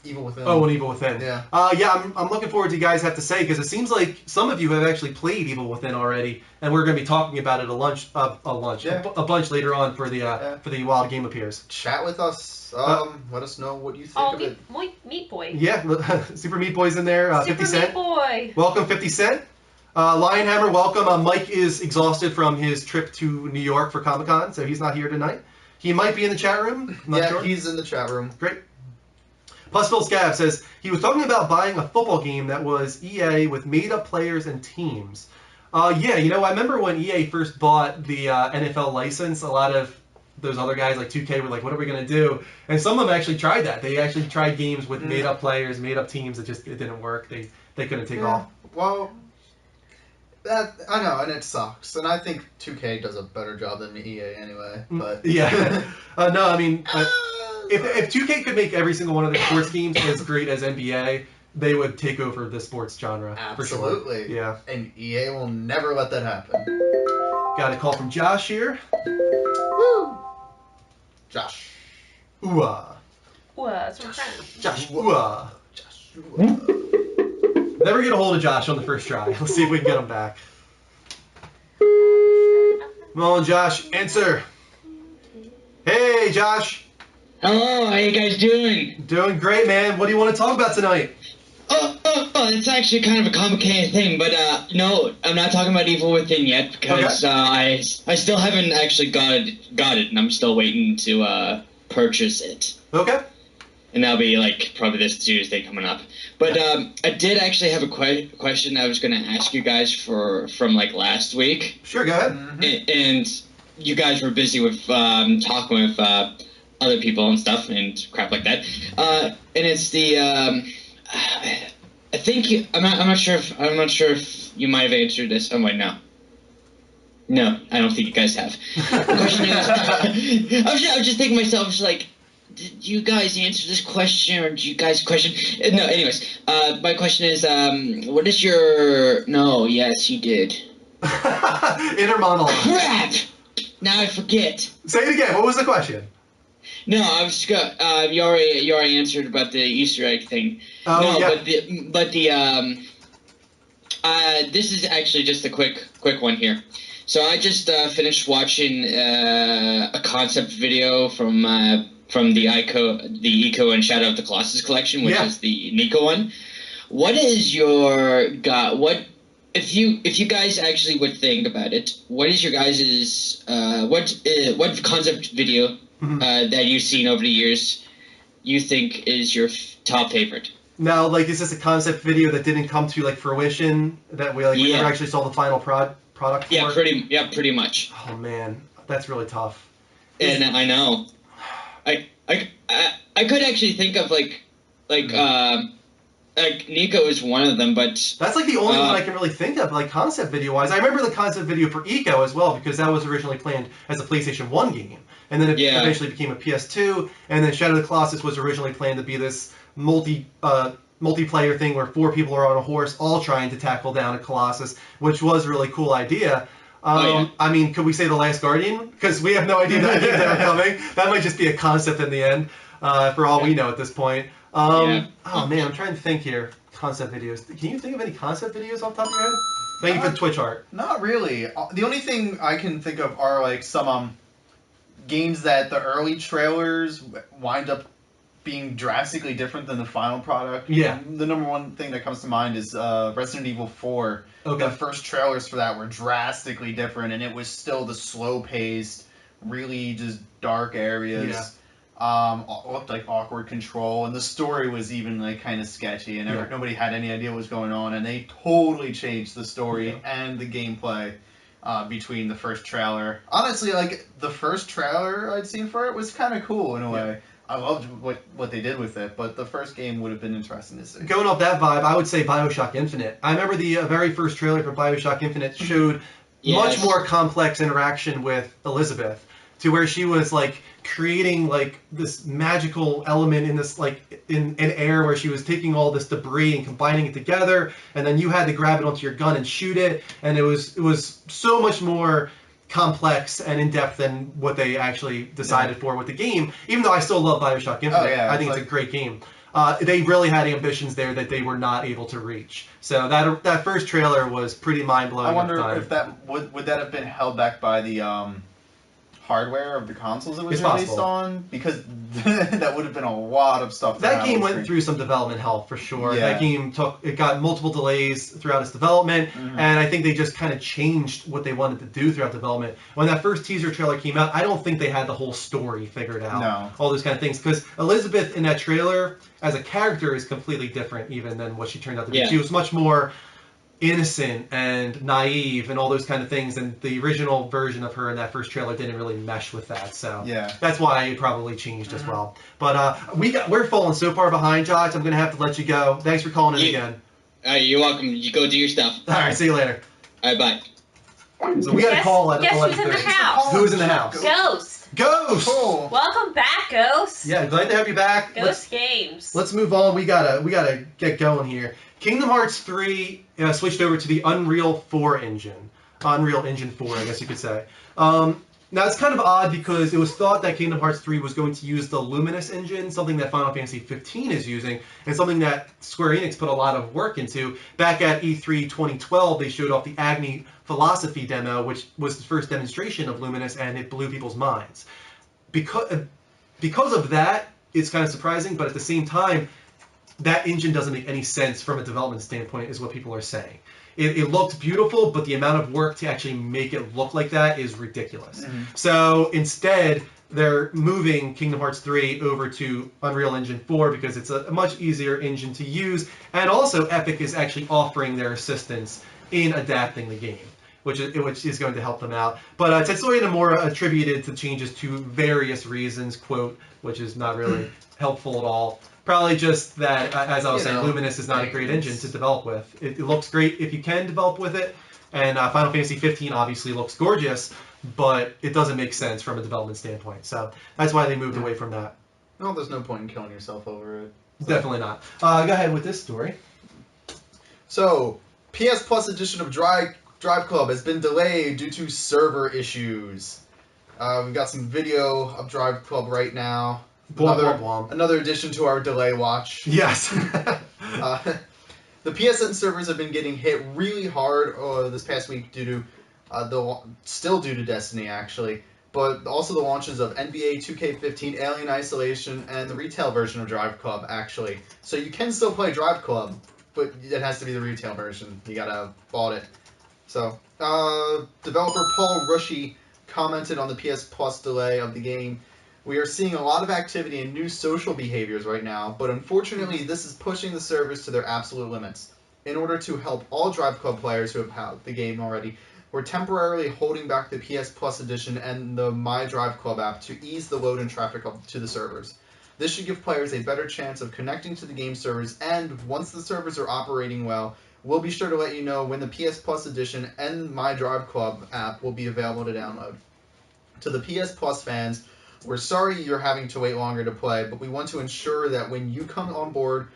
Evil Within. Oh, on Evil Within. Yeah. I'm looking forward to you guys have to say, because it seems like some of you have actually played Evil Within already, and we're going to be talking about it a bunch later on for the Wild Game Appears. Chat with us. Let us know what you think of it. Meat Boy. Yeah, Super Meat Boy's in there. Super 50 Cent. Meat Boy. Welcome, 50 Cent. Lionhammer, welcome. Mike is exhausted from his trip to New York for Comic-Con, so he's not here tonight. He might be in the chat room. I'm not sure. He's in the chat room. Great. Pussville Scav says, he was talking about buying a football game that was EA with made-up players and teams. Yeah, I remember when EA first bought the NFL license, a lot of those other guys like 2K were like, what are we going to do? And some of them actually tried that. They actually tried games with made-up players, made-up teams. It didn't work. They couldn't take off. Well, I know, and it sucks. And I think 2K does a better job than EA anyway. But yeah. No, I mean... If 2K could make every single one of their sports games as great as NBA, they would take over the sports genre. Absolutely. For sure. Yeah. And EA will never let that happen. Got a call from Josh here. Woo! Josh. Ooh-ah. That's my friend. Josh. Ooh-ah. Josh. Ooh-ah. Never get a hold of Josh on the first try. Let's see if we can get him back. Come on, Josh. Answer. Hey, Josh. Hello, how you guys doing? Doing great, man. What do you want to talk about tonight? Well, it's actually kind of a complicated thing, but no, I'm not talking about Evil Within yet because I still haven't actually got it, and I'm still waiting to purchase it. Okay. And that'll be like probably this Tuesday coming up. But I did actually have a question I was going to ask you guys from like last week. Sure, go ahead. And you guys were busy with talking with other people and stuff and crap like that. And it's the I think I'm not sure if you might have answered this. Oh wait, no. No, I don't think you guys have. The question is, I was just thinking to myself, it's like, did you guys answer this question, or did you guys question? No, anyways, my question is, what is your? No, yes, you did. Inner monologue. Crap! Now I forget. Say it again. What was the question? No, I was you already answered about the Easter egg thing. Oh, no, yeah. but the this is actually just a quick one here. So I just finished watching a concept video from the Eco and Shadow of the Colossus collection, which is the Nico one. What is your what if you guys actually would think about it? What is your guys's what concept video that you've seen over the years you think is your top favorite? Now, like, is this a concept video that didn't come to like fruition that we never actually saw the final product for? Yeah, pretty much. Oh man, that's really tough. And I know, I could actually think of like Nico is one of them, but that's like the only one I can really think of, like concept video wise. I remember the concept video for Eco as well, because that was originally planned as a PlayStation 1 game, and then it eventually became a PS2, and then Shadow of the Colossus was originally planned to be this multiplayer thing where 4 people are on a horse all trying to tackle down a Colossus, which was a really cool idea. I mean, could we say The Last Guardian? Because we have no idea that game's ever coming. That might just be a concept in the end, for all we know at this point. Oh man, I'm trying to think here. Concept videos. Can you think of any concept videos off the top of your head? Thank you for the Twitch art. Not really. The only thing I can think of are like some games that the early trailers wind up being drastically different than the final product. Yeah. The number one thing that comes to mind is Resident Evil 4. Okay. The first trailers for that were drastically different, and it was still the slow-paced, really just dark areas. Yeah. Looked like awkward control, and the story was even like kind of sketchy, and nobody had any idea what was going on, and they totally changed the story and the gameplay between the first trailer. Honestly, like the first trailer I'd seen for it was kind of cool in a way. I loved what they did with it, but the first game would have been interesting to see. Going off that vibe, I would say BioShock Infinite. I remember the very first trailer for BioShock Infinite showed much more complex interaction with Elizabeth, to where she was like creating like this magical element in this like in air, where she was taking all this debris and combining it together, and then you had to grab it onto your gun and shoot it, and it was so much more complex and in-depth than what they actually decided for with the game, even though I still love BioShock Infinite. I think it's a great game. They really had ambitions there that they were not able to reach. So that first trailer was pretty mind-blowing. I wonder if that would that have been held back by the hardware of the consoles it was released on, because that would have been a lot of stuff. That game went through some development hell for sure. Yeah. That game got multiple delays throughout its development, and I think they just kind of changed what they wanted to do throughout development. When that first teaser trailer came out, I don't think they had the whole story figured out. No. All those kind of things, because Elizabeth in that trailer as a character is completely different even than what she turned out to be. She was much more innocent and naive and all those kind of things, and the original version of her in that first trailer didn't really mesh with that, so that's why it probably changed as well. But we're falling so far behind, Josh. I'm gonna have to let you go. Thanks for calling in again. You're welcome. You go do your stuff. All right, see you later. All right, bye. So we got a call at 11:30. Guess who's in the house? Who's in the house? Ghost. Cool. Welcome back, Ghost. Yeah, glad to have you back. Ghost Games. Let's move on. We gotta get going here. Kingdom Hearts 3 switched over to the Unreal 4 engine. Unreal Engine 4, I guess you could say. Now, it's kind of odd because it was thought that Kingdom Hearts 3 was going to use the Luminous engine, something that Final Fantasy 15 is using, and something that Square Enix put a lot of work into. Back at E3 2012, they showed off the Agni Philosophy demo, which was the first demonstration of Luminous, and it blew people's minds. Because of that, it's kind of surprising, but at the same time, that engine doesn't make any sense from a development standpoint, is what people are saying. It looked beautiful, but the amount of work to actually make it look like that is ridiculous. Mm-hmm. So instead, they're moving Kingdom Hearts 3 over to Unreal Engine 4 because it's a much easier engine to use, and also Epic is actually offering their assistance in adapting the game, which is going to help them out. But Tetsuya Nomura attributed the changes to various reasons, quote, which is not really helpful at all. Probably just that, as I was saying, Luminous is not a great engine to develop with. It looks great if you can develop with it, and Final Fantasy 15 obviously looks gorgeous, but it doesn't make sense from a development standpoint. So that's why they moved away from that. Well, there's no point in killing yourself over it. So. Definitely not. Go ahead with this story. So, PS Plus edition of Drive Club has been delayed due to server issues. We've got some video of Drive Club right now. Another addition to our delay watch. Yes. The PSN servers have been getting hit really hard this past week due to Destiny actually, but also the launches of NBA 2K15, Alien Isolation, and the retail version of Drive Club actually. So you can still play Drive Club, but it has to be the retail version. You gotta bought it. So developer Paul Rushy commented on the PS Plus delay of the game. We are seeing a lot of activity and new social behaviors right now, but unfortunately this is pushing the servers to their absolute limits. In order to help all Drive Club players who have had the game already, we're temporarily holding back the PS Plus edition and the My Drive Club app to ease the load and traffic up to the servers. This should give players a better chance of connecting to the game servers, and once the servers are operating well, we'll be sure to let you know when the PS Plus edition and My Drive Club app will be available to download. To the PS Plus fans, we're sorry you're having to wait longer to play, but we want to ensure that when you come on board,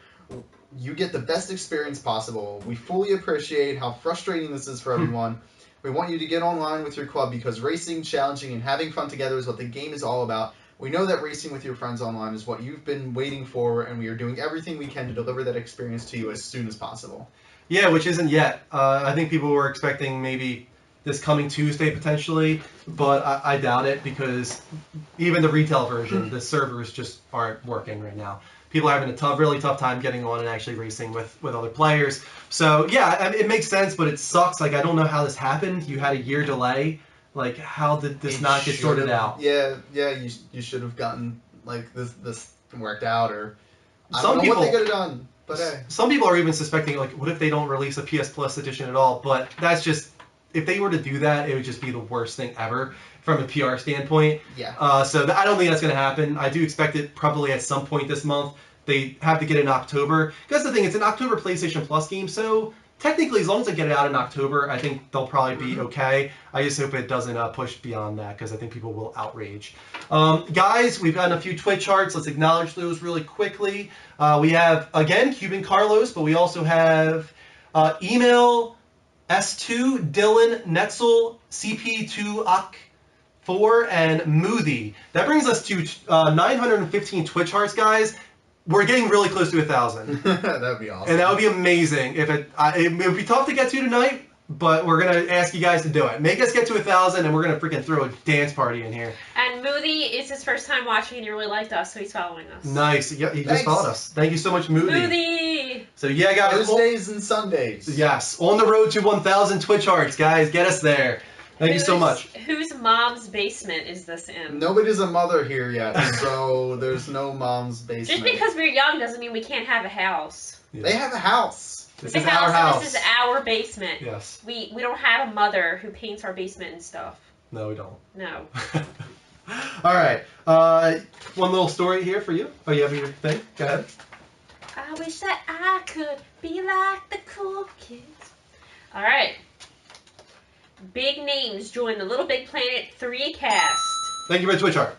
you get the best experience possible. We fully appreciate how frustrating this is for everyone. We want you to get online with your club because racing, challenging, and having fun together is what the game is all about. We know that racing with your friends online is what you've been waiting for, and we are doing everything we can to deliver that experience to you as soon as possible. Yeah, which isn't yet. I think people were expecting maybe this coming Tuesday potentially, but I doubt it because even the retail version, the servers just aren't working right now. People are having a really tough time getting on and actually racing with other players. So yeah, I mean, it makes sense, but it sucks. Like, I don't know how this happened. You had a year delay. Like, how did this not get sorted out? Yeah, you should have gotten like this worked out, or I don't know what they could have done. But hey. Some people are even suspecting, like, what if they don't release a PS Plus edition at all? But that's just, if they were to do that, it would just be the worst thing ever from a PR standpoint. Yeah. So I don't think that's going to happen. I do expect it probably at some point this month. They have to get it in October. Because the thing, it's an October PlayStation Plus game, so technically, as long as they get it out in October, I think they'll probably be okay. I just hope it doesn't push beyond that, because I think people will outrage. Guys, we've gotten a few Twitch charts. Let's acknowledge those really quickly. We have, again, Cuban Carlos, but we also have Email, S2, Dylan, Netzel, CP2Ak4, and Moothy. That brings us to 915 Twitch hearts, guys. We're getting really close to 1,000. That'd be awesome. And that would be amazing. It would be tough to get to tonight, but we're going to ask you guys to do it. Make us get to 1,000, and we're going to freaking throw a dance party in here. And Moothy is his first time watching, and he really liked us, so he's following us. Nice. Yeah, he just followed us. Thank you so much, Moothy. Moothy! So, yeah, guys. Thursdays and Sundays. Yes. On the road to 1,000 Twitch hearts, guys. Get us there. Thank you so much. Whose mom's basement is this in? Nobody's a mother here yet, so there's no mom's basement. Just because we're young doesn't mean we can't have a house. Yeah. They have a house. This is our house. This is our basement. Yes. We don't have a mother who paints our basement and stuff. No, we don't. No. All right. One little story here for you. Oh, you have your thing? Go ahead. I wish that I could be like the cool kids. All right. Big names join the Little Big Planet 3 cast. Thank you for the Twitch art.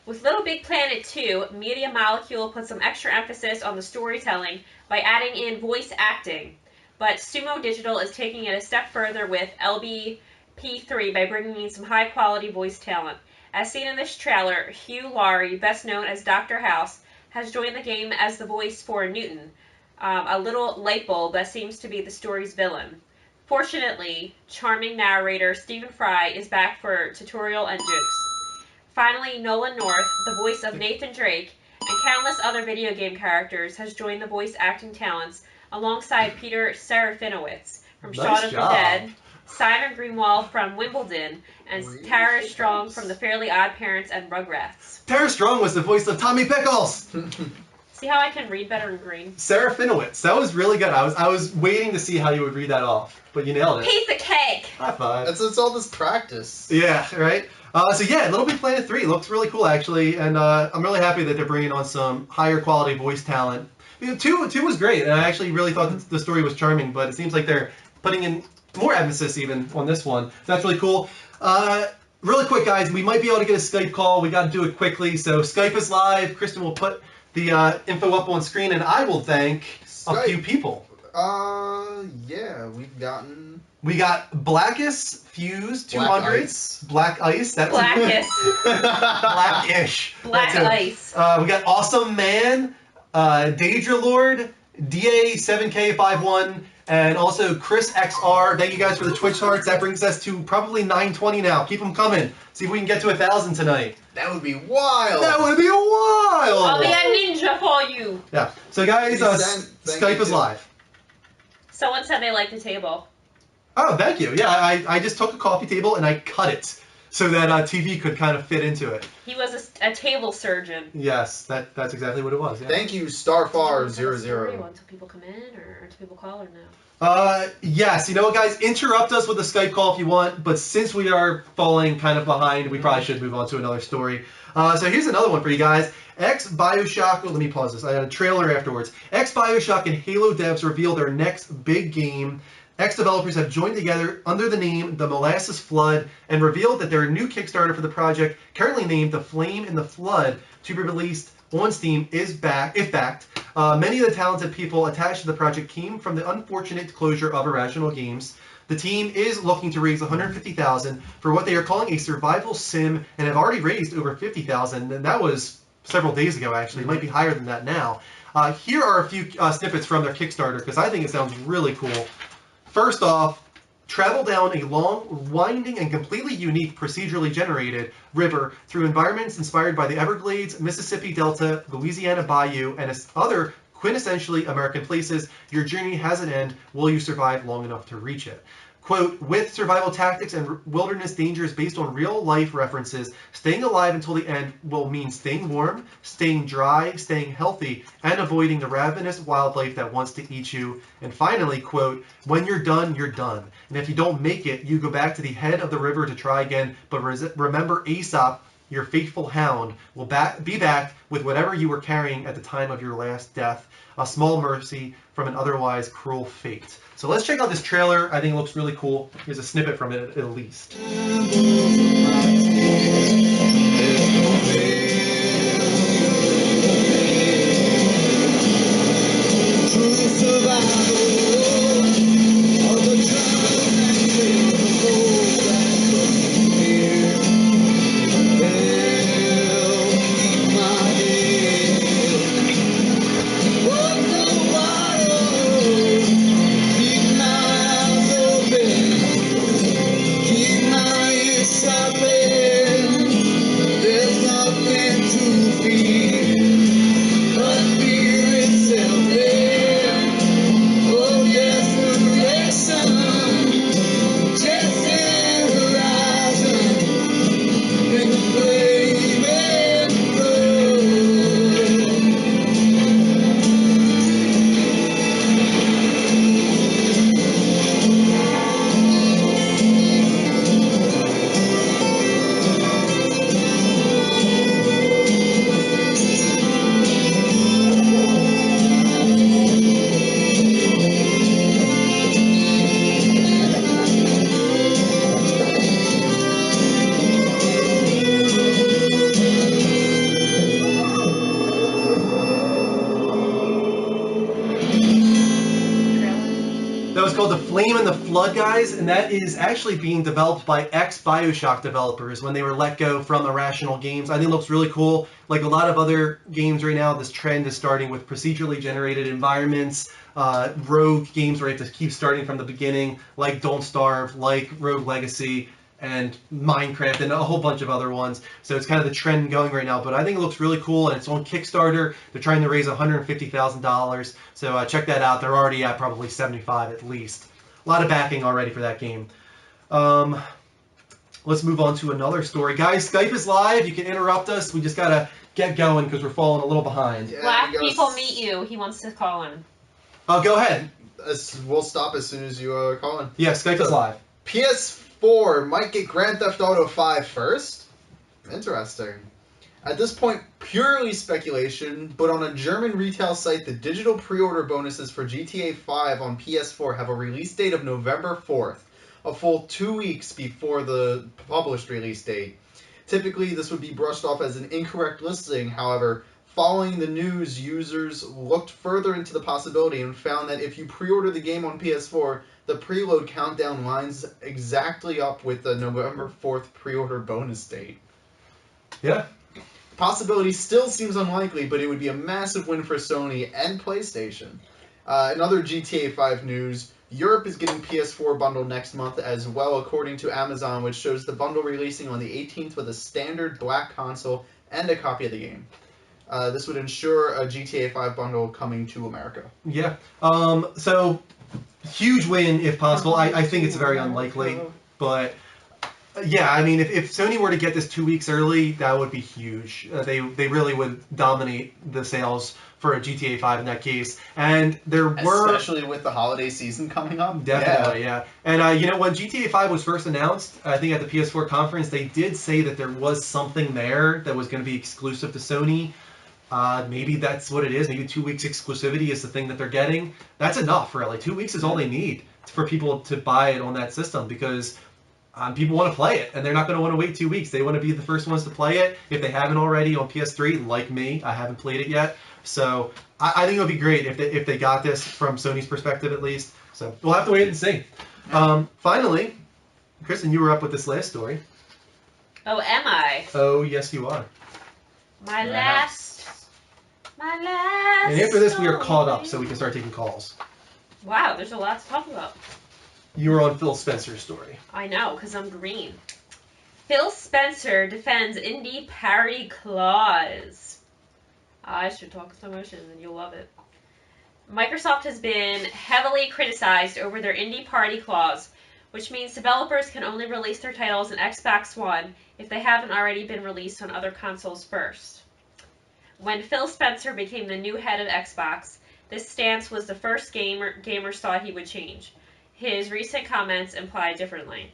With Little Big Planet 2, Media Molecule put some extra emphasis on the storytelling by adding in voice acting. But Sumo Digital is taking it a step further with LBP3 by bringing in some high-quality voice talent. As seen in this trailer, Hugh Laurie, best known as Dr. House, has joined the game as the voice for Newton, a little light bulb that seems to be the story's villain. Fortunately, charming narrator Stephen Fry is back for tutorial and jokes. Finally, Nolan North, the voice of Nathan Drake, and countless other video game characters, has joined the voice acting talents alongside Peter Serafinowicz from Nice Shaun of job. the Dead, Simon Greenwald from Wimbledon, and Tara Strong from The Fairly Odd Parents and Rugrats. Tara Strong was the voice of Tommy Pickles. See how I can read better in green? Serafinowicz. That was really good. I was waiting to see how you would read that off, but you nailed it. Piece of cake! High five. It's all this practice. Yeah, right? So yeah, Little Big Planet 3 looks really cool, actually, and I'm really happy that they're bringing on some higher quality voice talent. You know, 2 was great, and I actually really thought that the story was charming, but it seems like they're putting in more emphasis even on this one. So that's really cool. Really quick, guys, we might be able to get a Skype call. We got to do it quickly. So Skype is live. Kristen will put the info up on screen, and I will thank a few people. Yeah, We got Blackish Fuse 200. Black Ice. That's Blackish. Blackish. Black That's it. Ice. We got Awesome Man, Daedra Lord, DA7K51, and also Chris XR. Thank you guys for the Twitch hearts. That brings us to probably 920 now. Keep them coming. See if we can get to 1,000 tonight. That would be wild. That would be wild. I'll be a ninja for you. Yeah. So guys, Skype is live. Someone said they liked the table. Oh, thank you. Yeah, I just took a coffee table and I cut it so that TV could kind of fit into it. He was a table surgeon. Yes, that's exactly what it was. Yeah. Thank you, Starfar00. Until people come in or until people call or no? Yes. You know what, guys? Interrupt us with a Skype call if you want, but since we are falling kind of behind, we probably should move on to another story. So here's another one for you guys. Ex-Bioshock, let me pause this. I had a trailer afterwards. Ex-Bioshock and Halo devs reveal their next big game. Ex-developers have joined together under the name The Molasses Flood and revealed that their new Kickstarter for the project, currently named The Flame in the Flood, to be released on Steam, is back. If backed. Many of the talented people attached to the project came from the unfortunate closure of Irrational Games. The team is looking to raise $150,000 for what they are calling a survival sim and have already raised over $50,000, and that was several days ago, actually. It might be higher than that now. Here are a few snippets from their Kickstarter, because I think it sounds really cool. First off, travel down a long, winding, and completely unique procedurally generated river through environments inspired by the Everglades, Mississippi Delta, Louisiana Bayou, and other quintessentially American places. Your journey has an end. Will you survive long enough to reach it? Quote, with survival tactics and wilderness dangers based on real-life references, staying alive until the end will mean staying warm, staying dry, staying healthy, and avoiding the ravenous wildlife that wants to eat you. And finally, quote, when you're done, you're done. And if you don't make it, you go back to the head of the river to try again. But remember Aesop, your faithful hound, will be back with whatever you were carrying at the time of your last death. A small mercy from an otherwise cruel fate. So let's check out this trailer. I think it looks really cool. Here's a snippet from it, at least. Called The Flame and the Flood, guys, and that is actually being developed by ex-Bioshock developers when they were let go from Irrational Games. I think it looks really cool. Like a lot of other games right now, this trend is starting with procedurally generated environments, rogue games where you have to keep starting from the beginning, like Don't Starve, like Rogue Legacy. and Minecraft and a whole bunch of other ones. So it's kind of the trend going right now. But I think it looks really cool, and it's on Kickstarter. They're trying to raise $150,000. So check that out. They're already at probably 75 at least. A lot of backing already for that game. Let's move on to another story. Guys, Skype is live. You can interrupt us. We just got to get going because we're falling a little behind. Yeah, Black we gotta people meet you. He wants to call in. Oh, go ahead. We'll stop as soon as you call in. Yeah, Skype is live. PS4 might get Grand Theft Auto 5 first? Interesting. At this point, purely speculation, but on a German retail site, the digital pre-order bonuses for GTA 5 on PS4 have a release date of November 4th, a full 2 weeks before the published release date. Typically, this would be brushed off as an incorrect listing. However, following the news, users looked further into the possibility and found that if you pre-order the game on PS4, the preload countdown lines exactly up with the November 4th pre-order bonus date. Yeah. Possibility still seems unlikely, but it would be a massive win for Sony and PlayStation. In other GTA 5 news, Europe is getting PS4 bundle next month as well, according to Amazon, which shows the bundle releasing on the 18th with a standard black console and a copy of the game. This would ensure a GTA 5 bundle coming to America. Yeah. So, huge win if possible. I think it's very unlikely, but yeah, I mean, if Sony were to get this 2 weeks early, that would be huge. They really would dominate the sales for a GTA 5 in that case. And there were... Especially with the holiday season coming up. Definitely, yeah. And, when GTA 5 was first announced, I think at the PS4 conference, they did say that there was something there that was going to be exclusive to Sony. Maybe that's what it is. Maybe 2 weeks exclusivity is the thing that they're getting. That's enough, really. 2 weeks is all they need for people to buy it on that system because... people want to play it, and they're not going to want to wait 2 weeks. They want to be the first ones to play it if they haven't already on PS3, like me. I haven't played it yet. So I think it would be great if they got this from Sony's perspective at least. So we'll have to wait and see. Finally, Kristen, you were up with this last story. Oh, am I? Oh, yes, you are. My last. And after this, we are caught up, so we can start taking calls. Wow, there's a lot to talk about. You were on Phil Spencer's story. I know, because I'm green. Phil Spencer defends indie parody clause. I should talk slow motion and you'll love it. Microsoft has been heavily criticized over their indie party clause, which means developers can only release their titles in Xbox One if they haven't already been released on other consoles first. When Phil Spencer became the new head of Xbox, this stance was the first gamers thought he would change. His recent comments imply differently.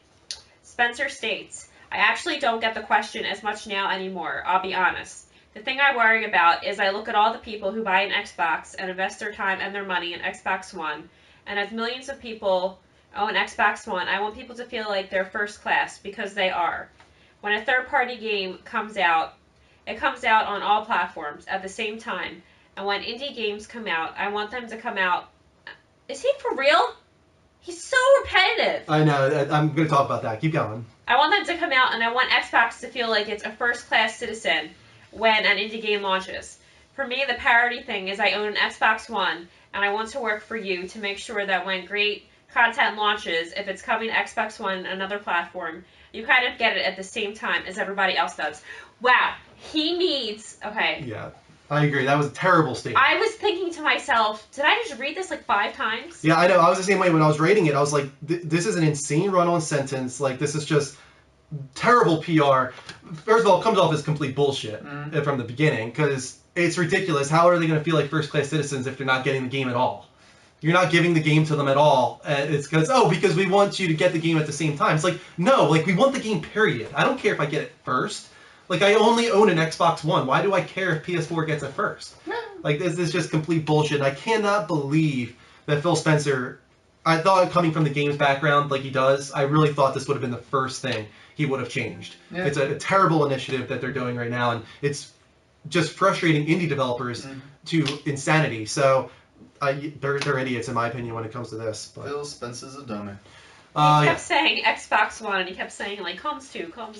Spencer states, "I actually don't get the question as much now anymore, I'll be honest. The thing I worry about is I look at all the people who buy an Xbox and invest their time and their money in Xbox One, and as millions of people own Xbox One, I want people to feel like they're first class, because they are. When a third-party game comes out, it comes out on all platforms at the same time, and when indie games come out, I want them to come out..." Is he for real? He's so repetitive. I know. I'm going to talk about that. Keep going. I want them to come out, and I want Xbox to feel like it's a first-class citizen when an indie game launches. For me, the parity thing is I own an Xbox One, and I want to work for you to make sure that when great content launches, if it's coming to Xbox One and another platform, you kind of get it at the same time as everybody else does. Wow. He needs... Okay. Yeah. I agree. That was a terrible statement. I was thinking to myself, did I just read this like 5 times? Yeah, I know. I was the same way when I was writing it. I was like, this is an insane run-on sentence. Like, this is just terrible PR. First of all, it comes off as complete bullshit from the beginning because it's ridiculous. How are they going to feel like first-class citizens if they're not getting the game at all? You're not giving the game to them at all. It's because we want you to get the game at the same time. It's like, no, like, we want the game, period. I don't care if I get it first. Like, I only own an Xbox One. Why do I care if PS4 gets it first? Like, this is just complete bullshit. And I cannot believe that Phil Spencer, I thought coming from the games background like he does, I really thought this would have been the first thing he would have changed. Yeah. It's a terrible initiative that they're doing right now, and it's just frustrating indie developers to insanity. So they're idiots, in my opinion, when it comes to this. But. Phil Spencer's a dummy. He kept saying Xbox One, and he kept saying, like, comes.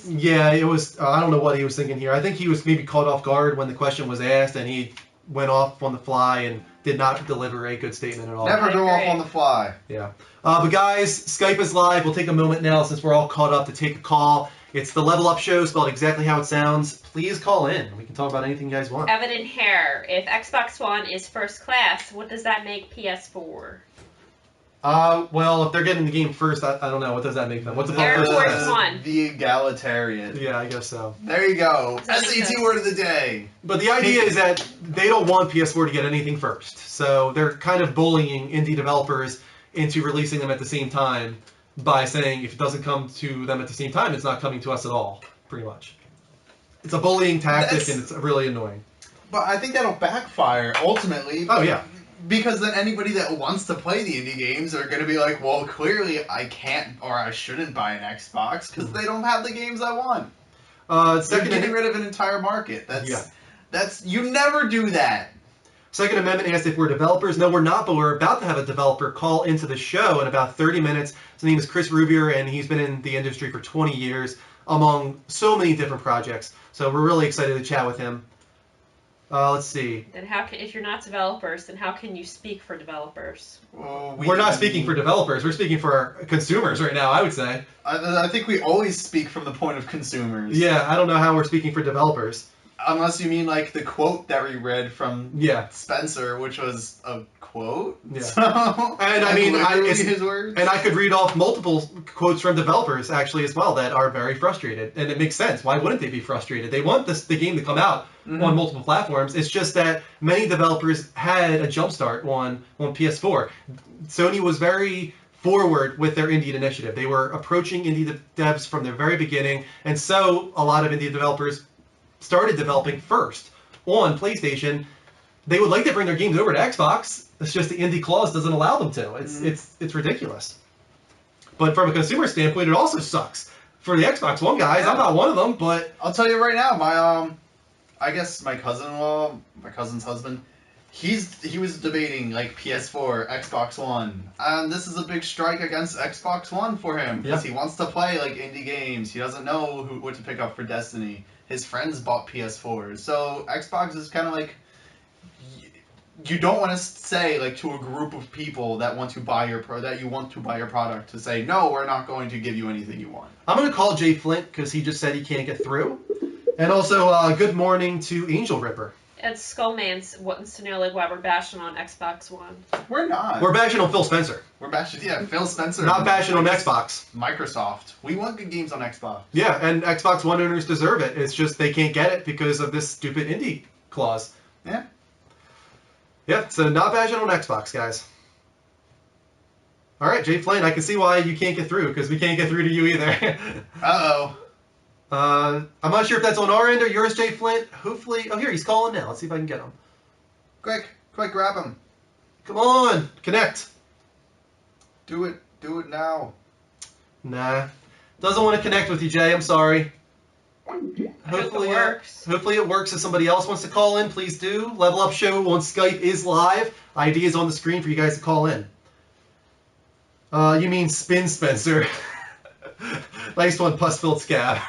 Yeah, it was, I don't know what he was thinking here. I think he was maybe caught off guard when the question was asked, and he went off on the fly and did not deliver a good statement at all. Never I go off agree. on the fly. Yeah. But guys, Skype is live. We'll take a moment now since we're all caught up to take a call. It's the Level Up Show, spelled exactly how it sounds. Please call in. We can talk about anything you guys want. Evident Hair. If Xbox One is first class, what does that make PS4? Well, if they're getting the game first, I don't know. What does that make them? What's above Air first Force class? One. The egalitarian. Yeah, I guess so. There you go. Does that make SAT sense? word of the day. But the idea is that they don't want PS4 to get anything first. So they're kind of bullying indie developers into releasing them at the same time by saying if it doesn't come to them at the same time, it's not coming to us at all, pretty much. It's a bullying tactic, and it's really annoying. But I think that'll backfire ultimately. Oh, yeah. Because then anybody that wants to play the indie games are going to be like, well, clearly I can't or I shouldn't buy an Xbox because they don't have the games I want. They're Second, getting rid of an entire market. That's you never do that. Second Amendment asked if we're developers. No, we're not, but we're about to have a developer call into the show in about 30 minutes. His name is Chris Rubyor, and he's been in the industry for 20 years among so many different projects. So we're really excited to chat with him. Let's see. Then if you're not developers, then how can you speak for developers? Well, We're not speaking for developers. We're speaking for consumers right now, I would say. I think we always speak from the point of consumers. Yeah, I don't know how we're speaking for developers. Unless you mean like the quote that we read from Yeah. Spencer, which was a quote. Yeah. So, And I mean, literally his words. And I could read off multiple quotes from developers actually as well that are very frustrated, and it makes sense. Why wouldn't they be frustrated? They want the game to come out on multiple platforms. It's just that many developers had a jumpstart on PS4. Sony was very forward with their indie initiative. They were approaching indie devs from the very beginning, and so a lot of indie developers started developing first on PlayStation. They would like to bring their games over to Xbox. It's just the indie clause doesn't allow them to. It's ridiculous. But from a consumer standpoint, it also sucks. For the Xbox One guys, I'm not one of them, but I'll tell you right now, my I guess my cousin-in-law, my cousin's husband, he was debating like PS4, Xbox One, and this is a big strike against Xbox One for him because he wants to play like indie games. He doesn't know what to pick up for Destiny. His friends bought PS4s, so Xbox is kind of like you don't want to say like to a group of people that want to buy your product to say no, we're not going to give you anything you want. I'm going to call Jay Flint because he just said he can't get through. And also, good morning to Angel Ripper. Ed Skullman wants to know like why we're bashing on Xbox One. We're not. We're bashing on Phil Spencer. We're bashing, Phil Spencer. Not bashing on Xbox. Microsoft. We want good games on Xbox. Yeah, and Xbox One owners deserve it. It's just they can't get it because of this stupid indie clause. Yeah. Yeah, so not bashing on Xbox, guys. All right, Jay Flynn, I can see why you can't get through, because we can't get through to you either. Uh-oh. I'm not sure if that's on our end or yours, Jay Flint. Hopefully... Oh, here, he's calling now. Let's see if I can get him. Quick, grab him. Come on, connect. Do it now. Nah. Doesn't want to connect with you, Jay. I'm sorry. Hopefully it works. Hopefully it works. If somebody else wants to call in, please do. Level Up Show on Skype is live. ID is on the screen for you guys to call in. You mean Spin Spencer. Nice one, Pus-Filled Scab.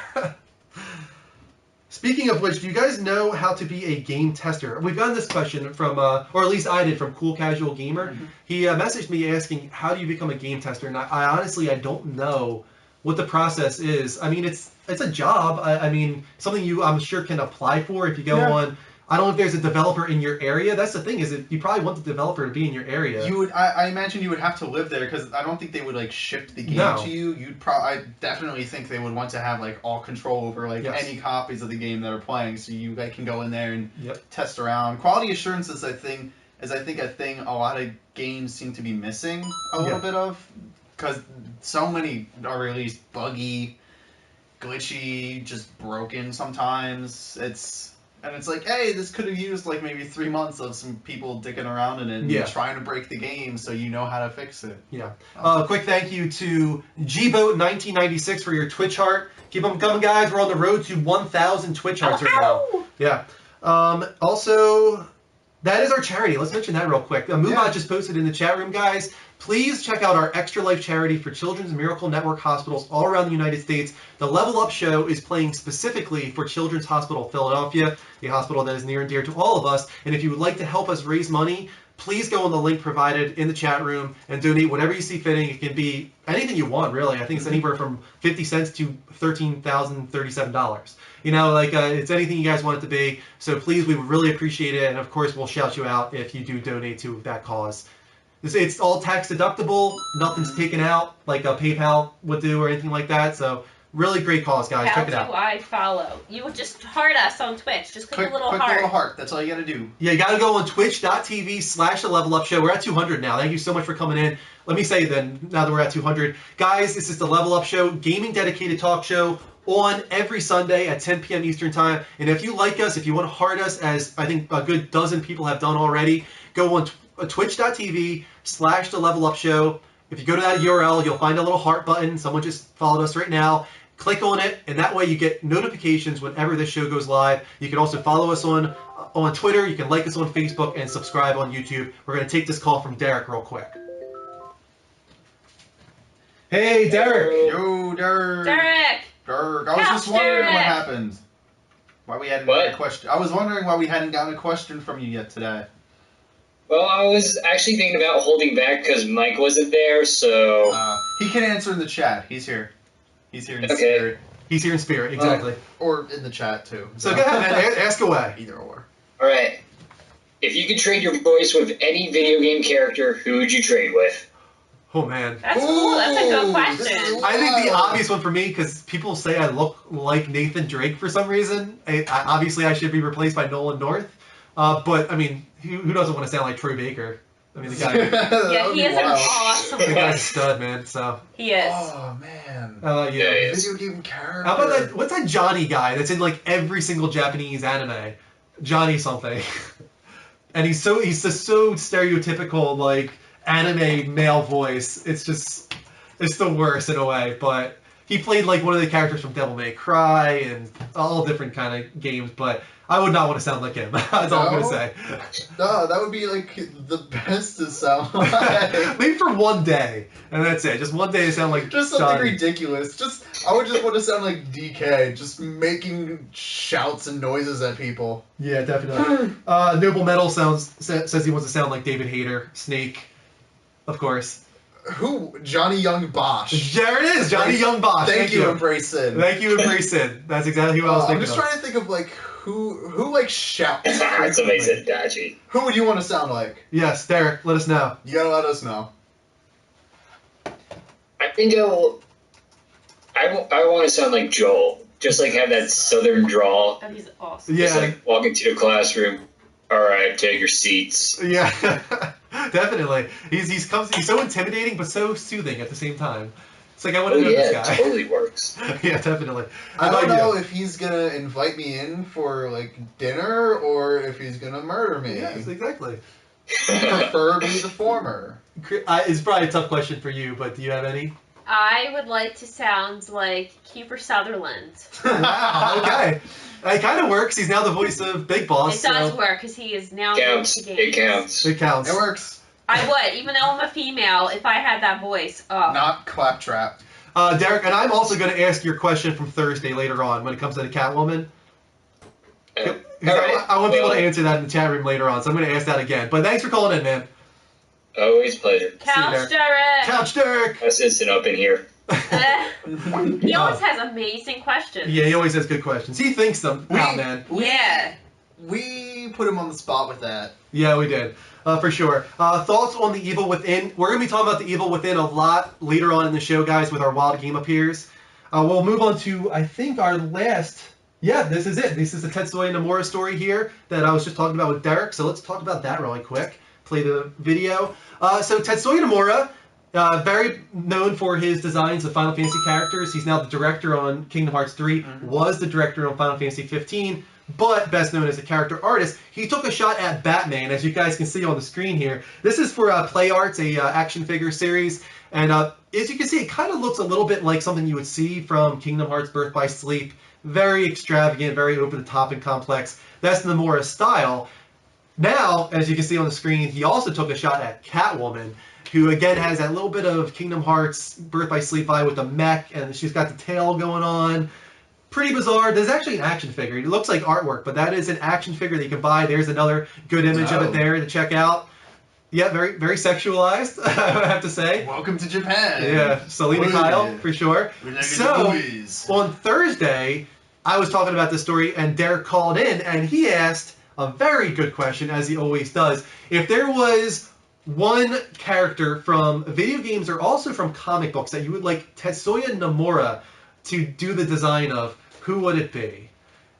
Speaking of which, do you guys know how to be a game tester? We've gotten this question from, or at least I did, from Cool Casual Gamer. Mm-hmm. He messaged me asking, how do you become a game tester? And I honestly, I don't know what the process is. I mean, it's a job. I mean, something I'm sure can apply for if you go on. I don't know if there's a developer in your area. That's the thing, is that you probably want the developer to be in your area. You would, I imagine you would have to live there, because I don't think they would like ship the game to you. I definitely think they would want to have like all control over like any copies of the game that are playing, so you can go in there and test around. Quality assurance is I think a thing a lot of games seem to be missing a little bit of, because so many are released buggy, glitchy, just broken sometimes. And it's like, hey, this could have used like maybe 3 months of some people digging around in it and trying to break the game, so you know how to fix it. Yeah. Quick thank you to Gboat1996 for your Twitch heart. Keep them coming, guys. We're on the road to 1,000 Twitch hearts right now. Yeah. Also, That is our charity. Let's mention that real quick. Moobot just posted in the chat room, guys. Please check out our Extra Life charity for Children's Miracle Network hospitals all around the United States. The Level Up show is playing specifically for Children's Hospital of Philadelphia, the hospital that is near and dear to all of us. And if you would like to help us raise money, please go on the link provided in the chat room and donate whatever you see fitting. It can be anything you want, really. I think it's anywhere from 50 cents to $13,037. You know, like it's anything you guys want it to be. So please, we would really appreciate it. And of course, we'll shout you out if you do donate to that cause. It's all tax deductible. Nothing's taken out like a PayPal would do or anything like that. So really great cause, guys. How Check it out. do I follow? You would just heart us on Twitch. Just click the little click heart. the little heart. That's all you got to do. Yeah, you got to go on twitch.tv/The Level Up Show. We're at 200 now. Thank you so much for coming in. Let me say then, now that we're at 200, guys, this is The Level Up Show, gaming dedicated talk show on every Sunday at 10 p.m. Eastern Time. And if you like us, if you want to heart us, as I think a good dozen people have done already, go on twitch.tv/The Level Up Show. If you go to that URL, you'll find a little heart button. Someone just followed us right now. Click on it, and that way you get notifications whenever this show goes live. You can also follow us on Twitter. You can like us on Facebook and subscribe on YouTube. We're going to take this call from Derek real quick. Hey, Derek. Yo, Derek. Derek. Derek. I was just wondering Derek. what happened. Why we hadn't gotten a question. I was wondering why we hadn't gotten a question from you yet today. Well, I was actually thinking about holding back because Mike wasn't there, so... He can answer in the chat. He's here. He's here in Okay. spirit. He's here in spirit, exactly. Or in the chat, too. So go ahead, man. Ask away. Either or. Alright. If you could trade your voice with any video game character, who would you trade with? Oh, man. That's cool. That's a good Ooh, question. this is I think the wild. obvious one for me, because people say I look like Nathan Drake for some reason. Obviously, I should be replaced by Nolan North. But, I mean, who doesn't want to sound like Troy Baker? I mean, the guy... Yeah, he is an awesome The voice. guy's a stud, man. So, He is. Oh, man. how about you? Yeah, yeah. Video game character. How about that? What's that Johnny guy that's in like every single Japanese anime? Johnny something. And he's just so stereotypical, like anime male voice. It's the worst in a way. But he played like one of the characters from Devil May Cry and all different kind of games. But I would not want to sound like him. That's all I'm gonna say. No, that would be like the best to sound like. Maybe for one day, and that's it. Just one day to sound like Just something Johnny. ridiculous. I would just want to sound like DK, just making shouts and noises at people. Yeah, definitely. Noble Metal says he wants to sound like David Hayter, Snake, of course. Who? Johnny Young Bosch. There it is, Johnny Young Bosch. Thank you, Embrace Sid. Thank you, Embrace Sid. That's exactly who I was I'm thinking just of. trying to think of like who like shouts. That's amazing, Dachi. Who would you want to sound like? Yes, Derek, let us know. You gotta let us know. I think I want to sound like Joel. Just like have that southern drawl. Oh, he's awesome. Just Yeah, like walk into the classroom. Alright, take your seats. yeah, definitely. He's so intimidating but so soothing at the same time. It's like I want Oh to know yeah, this it guy. totally works. Yeah, definitely. I How don't about know you? if he's gonna invite me in for like dinner or if he's gonna murder me. Yes, exactly. Preferably the former. It's probably a tough question for you, but do you have any? I would like to sound like Kiefer Sutherland. Wow, okay. It kind of works. He's now the voice of Big Boss. It does so work because he is now Counts. into games. It counts. It counts. It works. I would, even though I'm a female, if I had that voice. Oh. Not claptrap. Derek, and I'm also going to ask your question from Thursday later on when it comes to the Catwoman. Alright. I want people to answer that in the chat room later on, so I'm going to ask that again. But thanks for calling in, man. Always a pleasure. Couch there. Derek! Couch Derek! Assistant up in here. He always has amazing questions. Yeah, he always has good questions. He thinks them out, man. Yeah. We put him on the spot with that. Yeah, we did. For sure. Thoughts on the Evil Within? We're going to be talking about the Evil Within a lot later on in the show, guys, with our Wild Game Appears. We'll move on to, I think, our last... Yeah, this is it. This is the Tetsuya Nomura story here that I was just talking about with Derek. So let's talk about that really quick. Play the video. So Tetsuya Nomura, very known for his designs of Final Fantasy characters. He's now the director on Kingdom Hearts 3, was the director on Final Fantasy 15, but best known as a character artist. He took a shot at Batman, as you guys can see on the screen here. This is for Play Arts, a action figure series. And as you can see, it kind of looks a little bit like something you would see from Kingdom Hearts Birth by Sleep. Very extravagant, very over the top and complex. That's Nomura's style. Now, as you can see on the screen, he also took a shot at Catwoman, who again has that little bit of Kingdom Hearts Birth by Sleep vibe with the mech, and she's got the tail going on. Pretty bizarre. There's actually an action figure. It looks like artwork, but that is an action figure that you can buy. There's another good image of it there to check out. Yeah, very very sexualized, I have to say. Welcome to Japan. Yeah, Selena Kyle, for sure. So, on Thursday, I was talking about this story, and Derek called in, and he asked a very good question, as he always does. If there was one character from video games or also from comic books that you would like Tetsuya Nomura to do the design of, who would it be?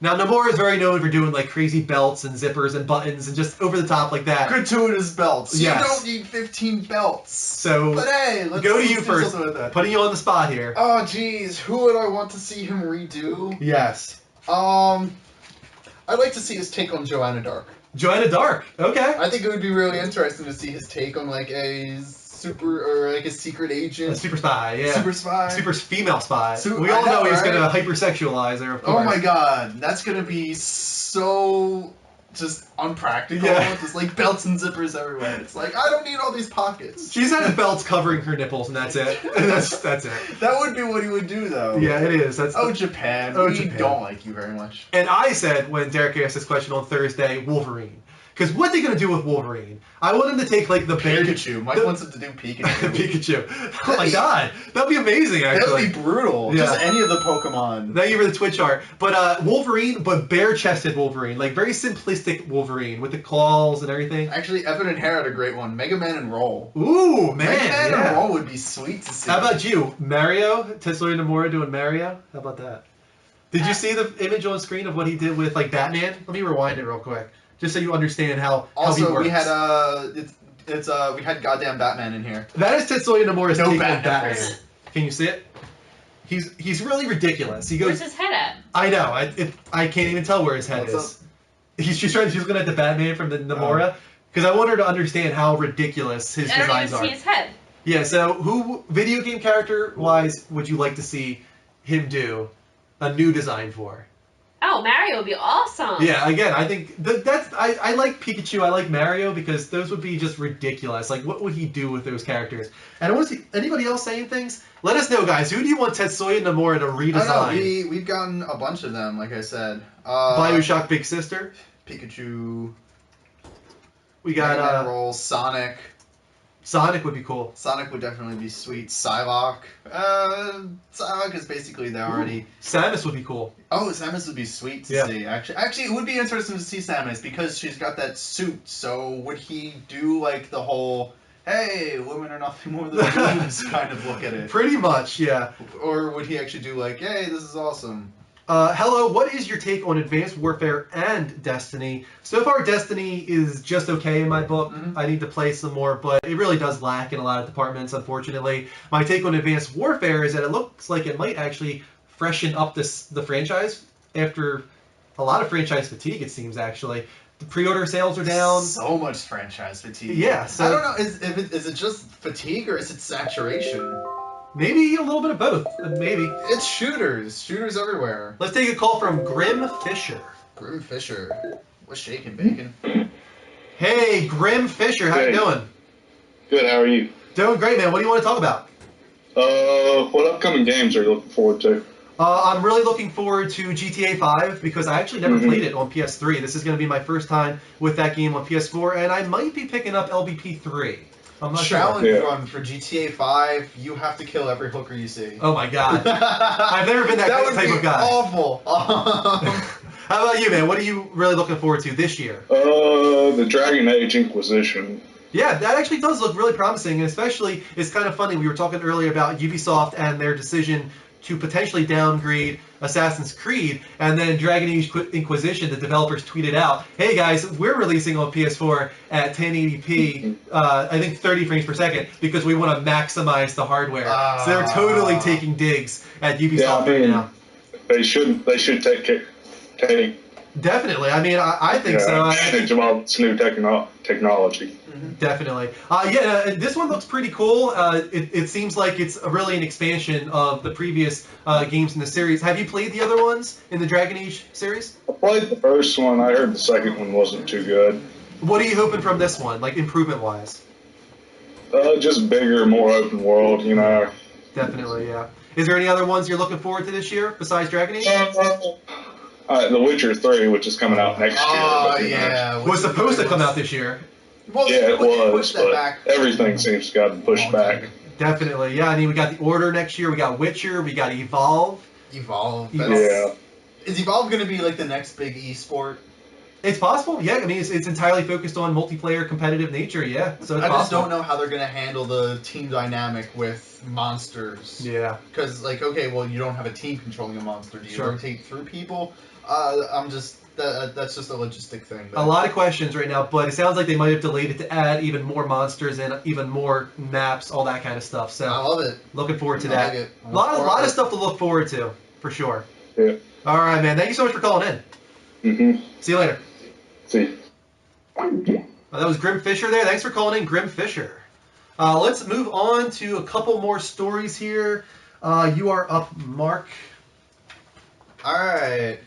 Now, Nomura is very known for doing like crazy belts and zippers and buttons and just over the top like that. Gratuitous belts. Yes. You don't need 15 belts. So, but hey, let's go to you do first. something with that. Putting you on the spot here. Oh, jeez. Who would I want to see him redo? Yes. I'd like to see his take on Joanna Dark. Joanna Dark. Okay. I think it would be really interesting to see his take on like a a secret agent. A super spy, yeah. Super spy. Super female spy. Super, we all know he's right? going to hypersexualize her, of course. Oh my god. That's going to be so just unpractical. Yeah. Just like belts and zippers everywhere. It's like, I don't need all these pockets. She's has belts covering her nipples, and that's it. That's it. That would be what he would do, though. Yeah, it is. That's Japan. Oh, we Japan. don't like you very much. And I said, when Derek asked this question on Thursday, Wolverine. Because what they going to do with Wolverine? I want him to take, like, the bear... Pikachu. Mike wants him to do Pikachu. Pikachu. Oh, my God. That would be amazing, actually. That would be brutal. Yeah. Just any of the Pokemon. Thank you for the Twitch art. But Wolverine, but bare-chested Wolverine. Like, very simplistic Wolverine with the claws and everything. Actually, Evan and Hare had a great one. Mega Man and Roll. Ooh, man. Mega Man yeah. and Roll would be sweet to see. How about you? Mario? Tetsuya Nomura doing Mario? How about that? Did you see the image on screen of what he did with, like, Batman? Let me rewind it real quick. Just so you understand how he works. We had we had goddamn Batman in here. That is Tetsuya Nomura's take on Batman. Batman. Can you see it? He's really ridiculous. He goes. Where's his head at? I know. I can't even tell where his head What's is. She's looking at the Batman from the Nomura because I want her to understand how ridiculous his designs I don't even are. see his head. Yeah. So, who video game character wise would you like to see him do a new design for? Oh, Mario would be awesome. Yeah, again, I think I like Pikachu, I like Mario because those would be just ridiculous. Like, what would he do with those characters? And I want to see anybody else saying things. Let us know, guys. Who do you want Tetsuya Nomura to redesign? I don't know. We've gotten a bunch of them, like I said. Bioshock Big Sister. Pikachu. We got Mega Man Roll, Sonic. Sonic would be cool. Sonic would definitely be sweet. Psylocke. Psylocke is basically there already. Samus would be cool. Oh, Samus would be sweet to see. Actually, it would be interesting to see Samus because she's got that suit. So would he do like the whole, hey, women are nothing more than boobs kind of look at it? Pretty much, yeah. Or would he actually do like, hey, this is awesome? Hello, what is your take on Advanced Warfare and Destiny? So far, Destiny is just okay in my book. Mm-hmm. I need to play some more, but it really does lack in a lot of departments, unfortunately. My take on Advanced Warfare is that it looks like it might actually freshen up the franchise after a lot of franchise fatigue, it seems, actually. The pre-order sales are down. So much franchise fatigue. Yeah, so... I don't know, is it just fatigue or is it saturation? Maybe a little bit of both. Maybe. It's shooters. Shooters everywhere. Let's take a call from Grim Fisher. Grim Fisher. What's shaking, bacon? Hey, Grim Fisher. How you doing? Good, how are you? Doing great, man. What do you want to talk about? What upcoming games are you looking forward to? I'm really looking forward to GTA 5 because I actually never played it on PS3. This is going to be my first time with that game on PS4, and I might be picking up LBP 3. I'm not Challenge sure. run for GTA 5, you have to kill every hooker you see. Oh my god. I've never been that type of guy. Awful. How about you, man? What are you really looking forward to this year? The Dragon Age Inquisition. Yeah, that actually does look really promising, and especially, it's kind of funny, we were talking earlier about Ubisoft and their decision to potentially downgrade Assassin's Creed, and then Dragon Age Inquisition, the developers tweeted out, hey guys, we're releasing on PS4 at 1080p, I think 30 frames per second, because we want to maximize the hardware. So they're totally taking digs at Ubisoft right now. They should take Definitely. I mean, I think so. Advantage of all this new technology. Definitely. This one looks pretty cool. It seems like it's really an expansion of the previous games in the series. Have you played the other ones in the Dragon Age series? I played the first one. I heard the second one wasn't too good. What are you hoping from this one, like improvement-wise? Just bigger, more open world, you know. Definitely, yeah. Is there any other ones you're looking forward to this year besides Dragon Age? The Witcher 3, which is coming out next year. Oh, but, you know, yeah. Was supposed to come out this year. Well, Yeah, it they was, pushed that but back. everything seems to have gotten pushed back. Definitely, yeah. I mean, we got The Order next year. We got Witcher. We got Evolve. Evolve. Yeah. Is Evolve going to be like the next big esport? It's possible, yeah. I mean, it's entirely focused on multiplayer competitive nature, yeah. So it's I just possible. don't know how they're going to handle the team dynamic with monsters. Yeah. Because, like, okay, well, you don't have a team controlling a monster. Do you Sure. rotate through people? That's just a logistic thing. A lot of questions right now, but it sounds like they might have delayed it to add even more monsters and even more maps, all that kind of stuff. So I love it. looking forward to I that. like it. A lot of stuff to look forward to, for sure. Yeah. All right, man. Thank you so much for calling in. Mm-hmm. See you later. See. That was Grim Fisher there. Thanks for calling in, Grim Fisher. Let's move on to a couple more stories here. You are up, Mark. All right.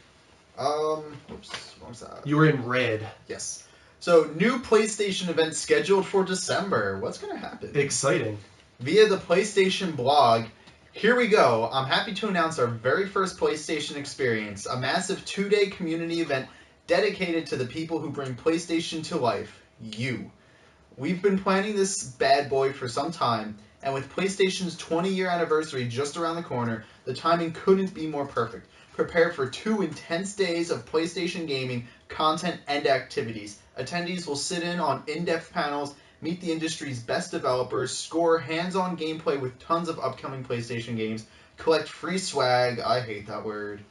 Oops, wrong side. You were in red. Yes. So, new PlayStation event scheduled for December. What's going to happen? Exciting. Via the PlayStation blog, here we go. I'm happy to announce our very first PlayStation experience, a massive 2-day community event dedicated to the people who bring PlayStation to life, you. We've been planning this bad boy for some time, and with PlayStation's 20-year anniversary just around the corner, the timing couldn't be more perfect. Prepare for 2 intense days of PlayStation gaming, content, and activities. Attendees will sit in on in-depth panels, meet the industry's best developers, score hands-on gameplay with tons of upcoming PlayStation games, collect free swag, I hate that word,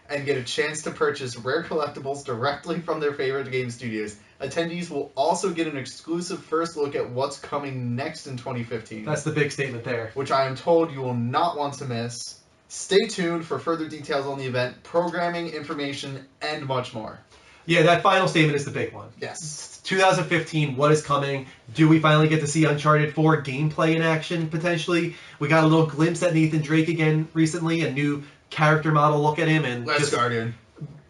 and get a chance to purchase rare collectibles directly from their favorite game studios. Attendees will also get an exclusive first look at what's coming next in 2015. That's the big statement there. Which I am told you will not want to miss. Stay tuned for further details on the event, programming, information, and much more. Yeah, that final statement is the big one. Yes. 2015, what is coming? Do we finally get to see Uncharted 4 gameplay in action, potentially? We got a little glimpse at Nathan Drake again recently, a new character model look at him. And Last Guardian.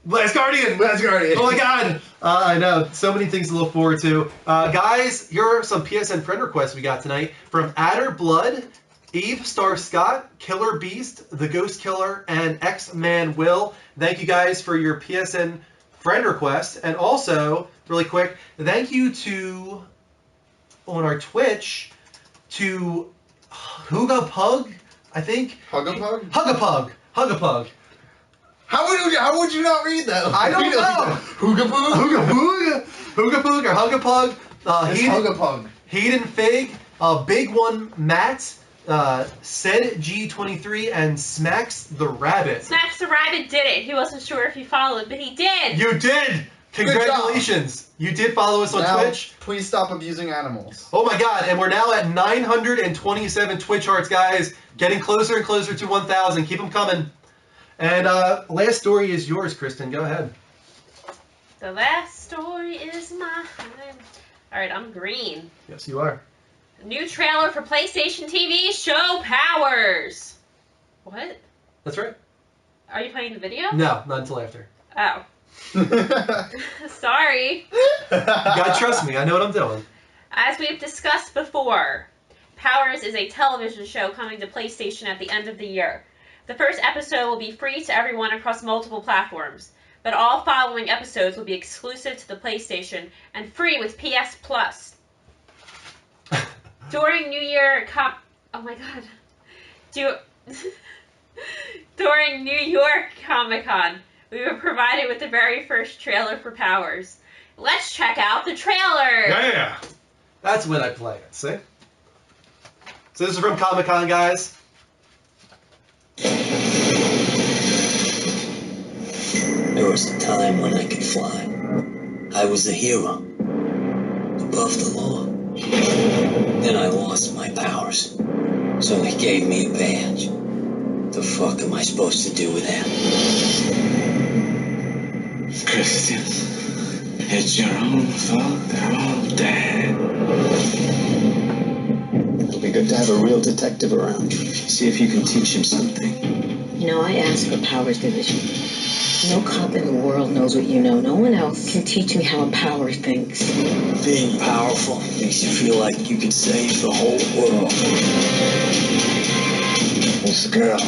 Last Guardian! Last Guardian. Oh my god! I know, so many things to look forward to. Guys, here are some PSN friend requests we got tonight from Adder Blood, Eve Star Scott, Killer Beast, The Ghost Killer, and X-Man Will. Thank you guys for your PSN friend requests. And also, really quick, thank you to, on our Twitch, to Hooga Pug, I think. Hugapug? Hugapug. Hugapug. How would you not read that? I don't know. Hugapug? Hugapug. Hugapug or Hugapug. It's Hugapug. Hayden Fig, Big One Matt, Said G23, and Smacks the Rabbit. Smacks the Rabbit did it. He wasn't sure if he followed, but he did. You did! Congratulations! You did follow us on Now, Twitch. please stop abusing animals. Oh my god, and we're now at 927 Twitch hearts, guys. Getting closer and closer to 1,000. Keep them coming. And last story is yours, Kristen. Go ahead. The last story is mine. Alright, I'm green. Yes, you are. New trailer for PlayStation TV show Powers. What? That's right. Are you playing the video? No, not until after. Oh. Sorry. You gotta trust me. I know what I'm doing. As we've discussed before, Powers is a television show coming to PlayStation at the end of the year. The first episode will be free to everyone across multiple platforms, but all following episodes will be exclusive to the PlayStation and free with PS Plus. During New Year During New York Comic-Con, we were provided with the very first trailer for Powers. Let's check out the trailer! Yeah! That's when I play it, see? So this is from Comic-Con, guys. There was a time when I could fly. I was a hero. Above the law. Then I lost my powers. So he gave me a badge. The fuck am I supposed to do with that? Christian, it's your own fault. They're all dead. It'll be good to have a real detective around. See if you can teach him something. You know, I asked for Powers Division. No cop in the world knows what you know. No one else can teach me how a power thinks. Being powerful makes you feel like you could save the whole world. What's the girl I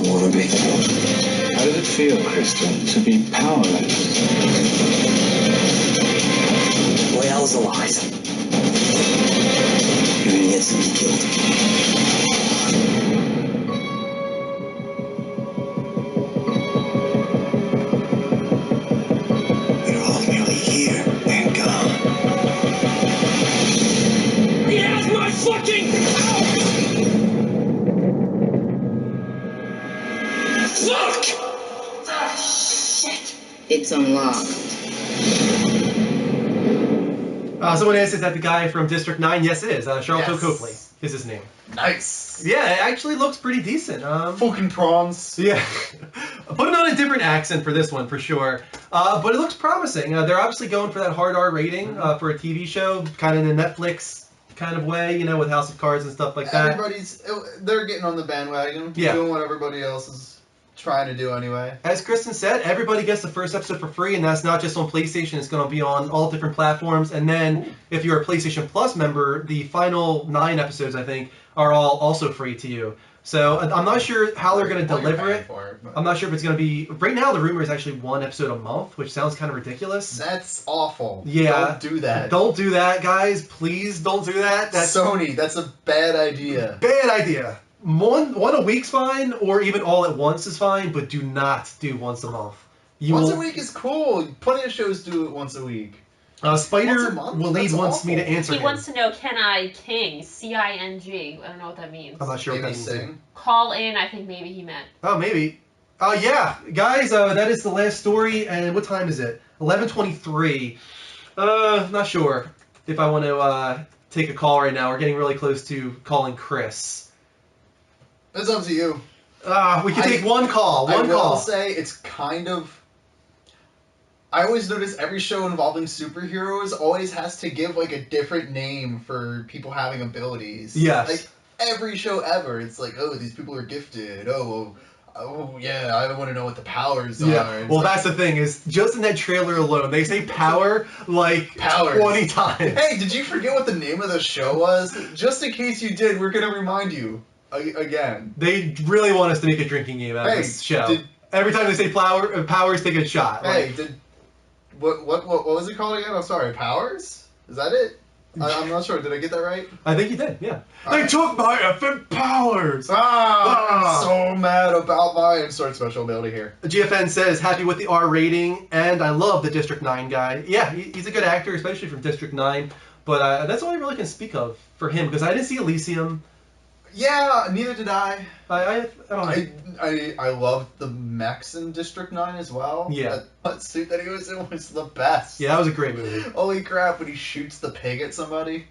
want to be? How does it feel, Crystal, to be powerless? Well, it's alive. You're gonna get somebody killed. You're all nearly here and gone. He has my fucking power! Fuck! Ah, shit. It's unlocked. Someone asked, is that the guy from District 9? Yes, it is. Charlton Yes. Copley is his name. Nice. Yeah, it actually looks pretty decent. Fucking prawns. Yeah. Putting on a different accent for this one, for sure. But it looks promising. They're obviously going for that hard R rating for a TV show, kind of in a Netflix kind of way, with House of Cards and stuff like that. They're getting on the bandwagon. Yeah. Doing what everybody else is trying to do anyway. As Kristen said, everybody gets the first episode for free, and that's not just on PlayStation. It's going to be on all different platforms. And then, if you're a PlayStation Plus member, the final 9 episodes, I think, are all also free to you. So I'm not sure how they're going to deliver it. I'm not sure if it's going to be... Right now, the rumor is actually 1 episode a month, which sounds kind of ridiculous. That's awful. Yeah. Don't do that. Don't do that, guys. Please don't do that. That's Sony, that's a bad idea. bad idea. One a week's fine, or even all at once is fine, but do not do once a month. Once a week is cool. Plenty of shows do it once a week. Spider Once a month? Waleed That's wants me to awful. answer He him. wants to know, can I King? C-I-N-G. I don't know what that means. I'm not sure what Maybe that means. sing. Call in, I think maybe he meant. Oh, maybe. Yeah, guys, that is the last story, and what time is it? 11:23. Not sure if I want to take a call right now. We're getting really close to calling Chris. It's up to you. We can take one call. I One will call. say it's kind of... I always notice every show involving superheroes always has to give, like, a different name for people having abilities. Yes. Like, every show ever, it's like, oh, these people are gifted. Oh, yeah, I want to know what the powers are. Yeah. It's Well, like, that's the thing is, just in that trailer alone, they say power like Powers. 20 times. Hey, did you forget what the name of the show was? Just in case you did, we're going to remind you again. They really want us to make a drinking game out of Hey, this show. Every time they say powers, they get a shot. Hey, what was it called again? I'm sorry, Powers? Is that it? I'm not sure. Did I get that right? I think you did, yeah. They took my effing powers! I'm so mad about my insert special ability here. GFN says, happy with the R rating, and I love the District 9 guy. Yeah, he's a good actor, especially from District 9, but that's all I really can speak of for him, because I didn't see Elysium. Yeah, neither did I. I don't know. I loved the mechs in District 9 as well. Yeah. That suit that he was in was the best. Yeah, that was a great movie. Holy crap, when he shoots the pig at somebody.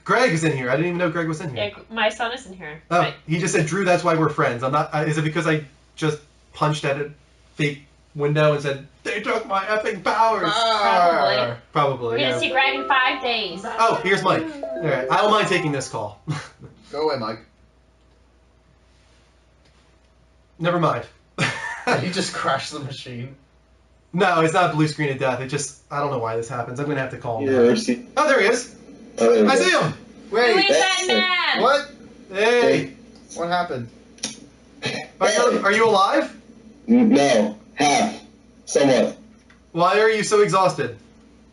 Greg is in here. I didn't even know Greg was in here. Yeah, my son is in here. Oh, Right. he just said, Drew, that's why we're friends. I'm not. Is it because I just punched at a fake window and said, they took my effing powers? Probably. Probably, We're yeah. gonna see Greg in 5 days. Oh, here's Mike. All right, I don't mind taking this call. Go away, Mike. Never mind. He just crashed the machine. No, it's not blue screen of death. It just, I don't know why this happens. I'm going to have to call him. Yeah, back. Oh, there he is. I see him. Wait. Who is that man? What? Hey. What happened? Are you alive? No, half, somewhat. Why are you so exhausted?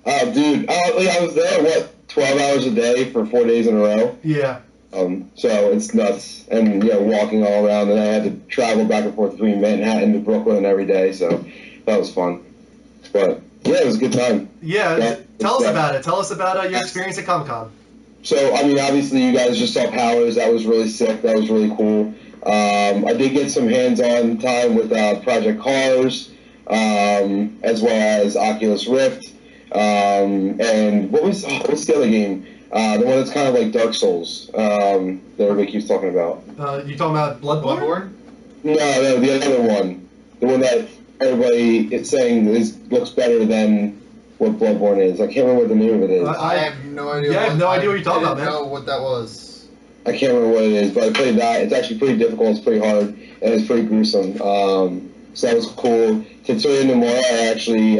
Oh, dude, I was there, 12 hours a day for 4 days in a row? Yeah. So it's nuts. And, walking all around, and I had to travel back and forth between Manhattan to Brooklyn every day, so that was fun. But, yeah, it was a good time. Yeah, tell us about it. Tell us about your experience at Comic-Con. So, obviously you guys just saw Powers. That was really sick. That was really cool. I did get some hands-on time with Project Cars, as well as Oculus Rift. And what's the other game? The one that's kind of like Dark Souls, that everybody keeps talking about. You talking about Bloodborne? No, the other one. The one that everybody is saying looks better than what Bloodborne is. I can't remember what the name of it is. I have no idea. Yeah, I have no idea what you're talking about, man. I didn't know what that was. I can't remember what it is, but I played that. It's actually pretty difficult. It's pretty hard, and it's pretty gruesome. So that was cool. Tetsuya Nomura, I actually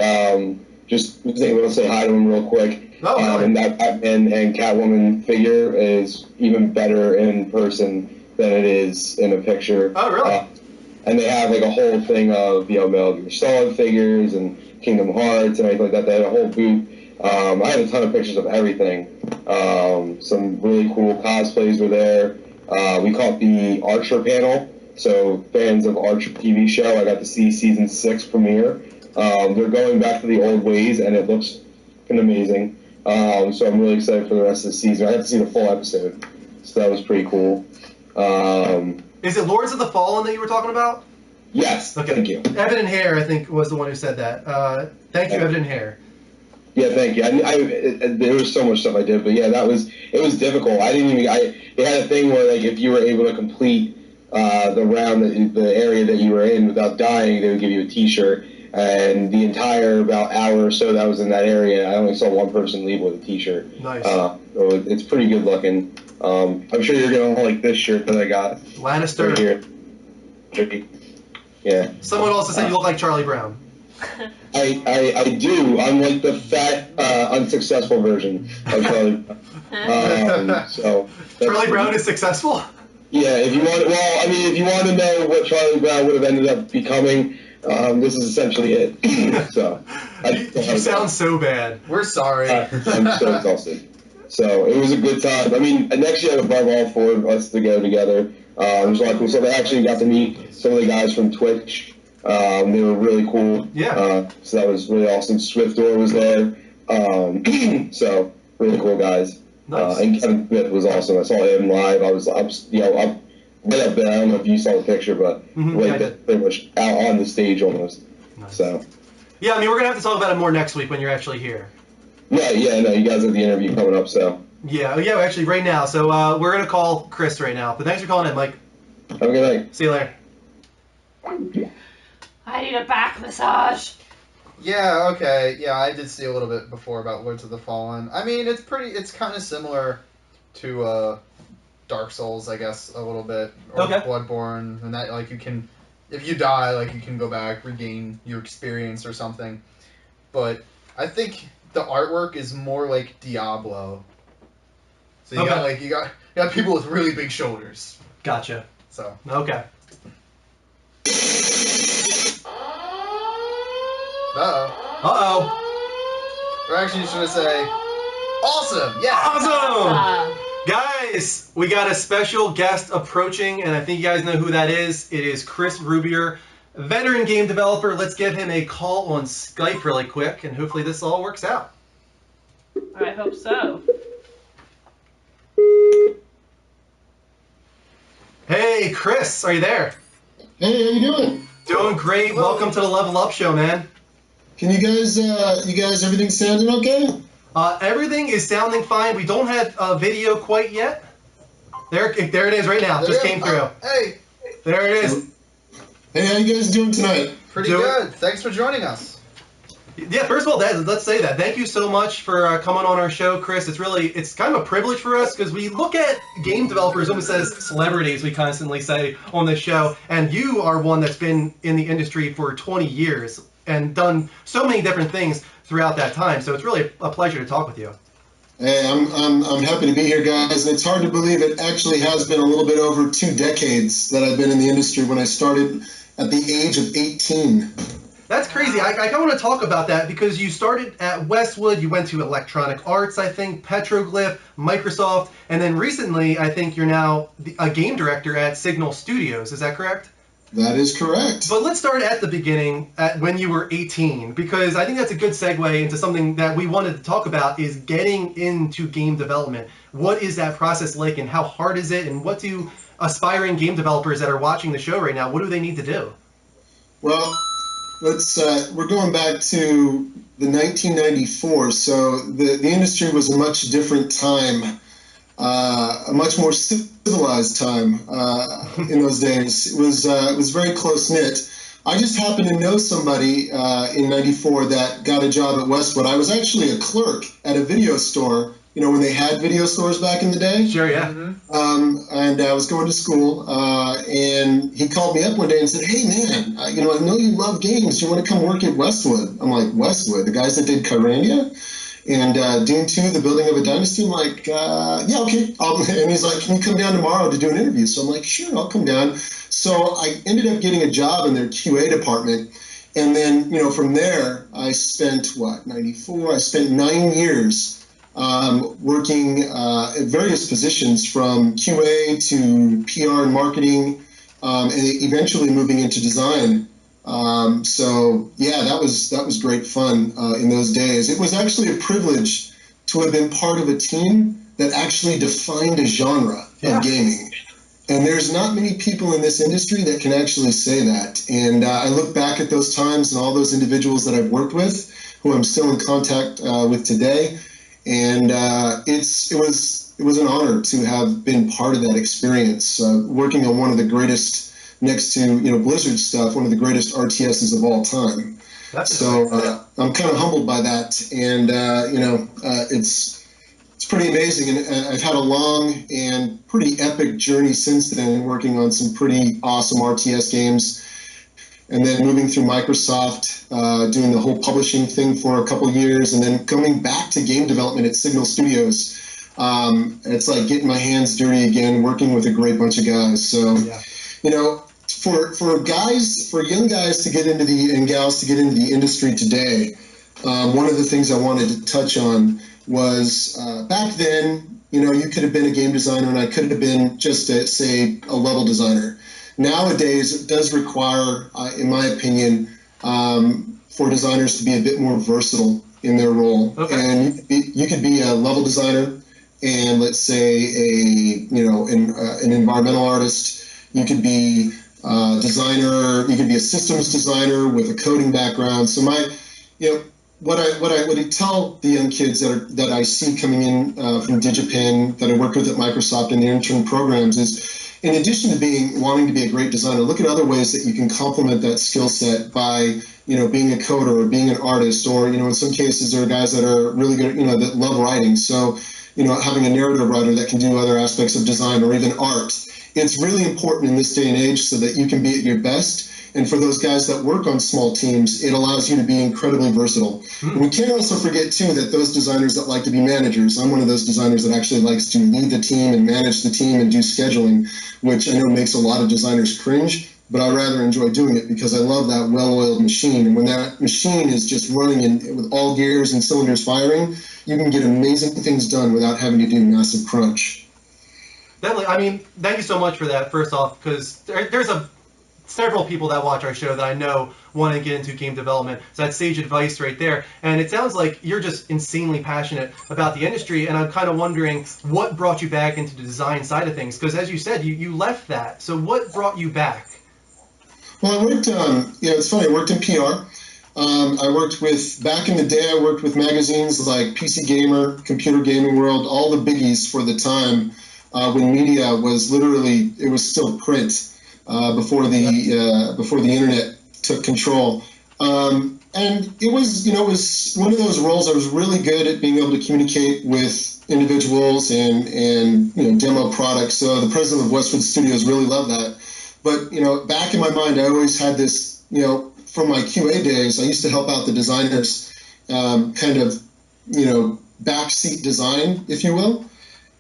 just was able to say hi to him real quick. Oh, really? And that Batman and Catwoman figure is even better in person than it is in a picture. Oh, really? And they have like a whole thing of Metal Gear Solid figures and Kingdom Hearts and everything like that. They had a whole booth. I had a ton of pictures of everything. Some really cool cosplays were there. We caught the Archer panel. So fans of Archer TV show, I got to see season 6 premiere. They're going back to the old ways, and it looks amazing. So I'm really excited for the rest of the season. I got to see the full episode, so that was pretty cool. Is it Lords of the Fallen that you were talking about? Yes. Okay. Thank you. Evan and Hare, I think, was the one who said that. Thank you, Evan and Hare. Yeah, thank you. There was so much stuff I did, but yeah, it was difficult. It had a thing where like if you were able to complete the round, the area that you were in without dying, they would give you a T-shirt. And the entire about hour or so that I was in that area, I only saw one person leave with a T-shirt. Nice. So it's pretty good looking. I'm sure you're gonna like this shirt that I got. Lannister. Right here. Yeah. Someone also said you look like Charlie Brown. I do. I'm like the fat, unsuccessful version of Charlie Brown. Charlie Brown is successful? Yeah, if you want to know what Charlie Brown would have ended up becoming, this is essentially it. So, you sound so bad. We're sorry. I'm so exhausted. So it was a good time. I mean, next year I would love all 4 of us to go together. It was a lot of cool stuff. I actually got to meet some of the guys from Twitch. They were really cool. Yeah. So that was really awesome. Swiftdoor was there. So really cool guys. Nice. And Kevin Smith was awesome. I saw him live. I was up right up there. I don't know if you saw the picture, but pretty much out on the stage almost. Nice. So. Yeah, I mean, we're gonna have to talk about it more next week when you're actually here. Right. Yeah. No, you guys have the interview coming up, so. Yeah. Actually, right now. So we're gonna call Chris right now. But thanks for calling in, Mike. Have a good night. See you later. I need a back massage. Yeah, okay. Yeah, I did see a little bit before about Lords of the Fallen. I mean, it's kind of similar to Dark Souls, I guess, a little bit, or Bloodborne, and that like you can, if you die, like you can go back, regain your experience or something. But I think the artwork is more like Diablo. So you got people with really big shoulders. Gotcha. So okay. Uh-oh. Or actually, should I say, awesome! Yeah! Awesome! Guys, we got a special guest approaching, and I think you guys know who that is. It is Chris Rubyor, veteran game developer. Let's give him a call on Skype really quick, and hopefully this all works out. I hope so. Hey, Chris, are you there? Hey, how you doing? Doing great. Welcome to the Level Up Show, man. Can you guys, everything sounding okay? Everything is sounding fine. We don't have video quite yet. There it is right now. Just came through. Hey. There it is. Hey, how you guys doing tonight? Pretty good. Thanks for joining us. Yeah, first of all, let's say that. Thank you so much for coming on our show, Chris. It's kind of a privilege for us because we look at game developers almost as celebrities, we constantly say on this show. And you are one that's been in the industry for 20 years and done so many different things throughout that time. So it's really a pleasure to talk with you. Hey, I'm happy to be here, guys. And it's hard to believe it actually has been a little bit over 2 decades that I've been in the industry when I started at the age of 18. That's crazy. I kind of want to talk about that because you started at Westwood, you went to Electronic Arts, I think, Petroglyph, Microsoft, and then recently I think you're now a game director at Signal Studios. Is that correct? That is correct. But let's start at the beginning, at when you were 18, because I think that's a good segue into something that we wanted to talk about is getting into game development. What is that process like and how hard is it, and what do aspiring game developers that are watching the show right now, what do they need to do? Well, we're going back to the 1994, so the industry was a much different time, a much more civilized time in those days. It was very close-knit. I just happened to know somebody in 94 that got a job at Westwood. I was actually a clerk at a video store, when they had video stores back in the day. Sure, yeah. And I was going to school, and he called me up one day and said, "Hey, man, I know you love games. Do you want to come work at Westwood?" I'm like, "Westwood? The guys that did Kyrandia and Doom 2, The Building of a Dynasty?" I'm like, "Yeah, okay." And he's like, "Can you come down tomorrow to do an interview?" So I'm like, "Sure, I'll come down." So I ended up getting a job in their QA department. And then, from there, I spent, 94? I spent 9 years working at various positions, from QA to PR and marketing, and eventually moving into design. So yeah, that was great fun in those days. It was actually a privilege to have been part of a team that actually defined a genre of gaming. And there's not many people in this industry that can actually say that. And I look back at those times and all those individuals that I've worked with, who I'm still in contact with today. And it was an honor to have been part of that experience, working on one of the greatest, next to Blizzard stuff, one of the greatest RTSs of all time. I'm kind of humbled by that, and it's pretty amazing. And I've had a long and pretty epic journey since then, working on some pretty awesome RTS games. And then moving through Microsoft, doing the whole publishing thing for a couple of years, and then coming back to game development at Signal Studios. It's like getting my hands dirty again, working with a great bunch of guys. So, for young guys to get into and gals to get into the industry today, one of the things I wanted to touch on was back then, you could have been a game designer, and I could have been just a level designer. Nowadays, it does require, in my opinion, for designers to be a bit more versatile in their role. Okay. And you could be a level designer, and let's say an environmental artist. You could be a designer. You could be a systems designer with a coding background. So what I tell the young kids that I see coming in from DigiPen, that I work with at Microsoft in their intern programs, is, in addition to wanting to be a great designer, look at other ways that you can complement that skill set by, being a coder or being an artist, or, in some cases there are guys that are really good, that love writing. So, having a narrative writer that can do other aspects of design or even art. It's really important in this day and age so that you can be at your best. And for those guys that work on small teams, it allows you to be incredibly versatile. And we can't also forget, too, that those designers that like to be managers, I'm one of those designers that actually likes to lead the team and manage the team and do scheduling, which I know makes a lot of designers cringe, but I rather enjoy doing it because I love that well-oiled machine. And when that machine is just running with all gears and cylinders firing, you can get amazing things done without having to do massive crunch. Definitely. Thank you so much for that, first off, because there's several people that watch our show that I know want to get into game development. So that's sage advice right there. And it sounds like you're just insanely passionate about the industry, and I'm kind of wondering what brought you back into the design side of things, because as you said, you left that. So what brought you back? Well, I worked it's funny, I worked in PR. Back in the day, I worked with magazines like PC Gamer, Computer Gaming World, all the biggies for the time, when media was literally, it was still print. Before the internet took control, and it was one of those roles. I was really good at being able to communicate with individuals and demo products. So the president of Westwood Studios really loved that. But back in my mind, I always had this. From my QA days, I used to help out the designers, backseat design, if you will.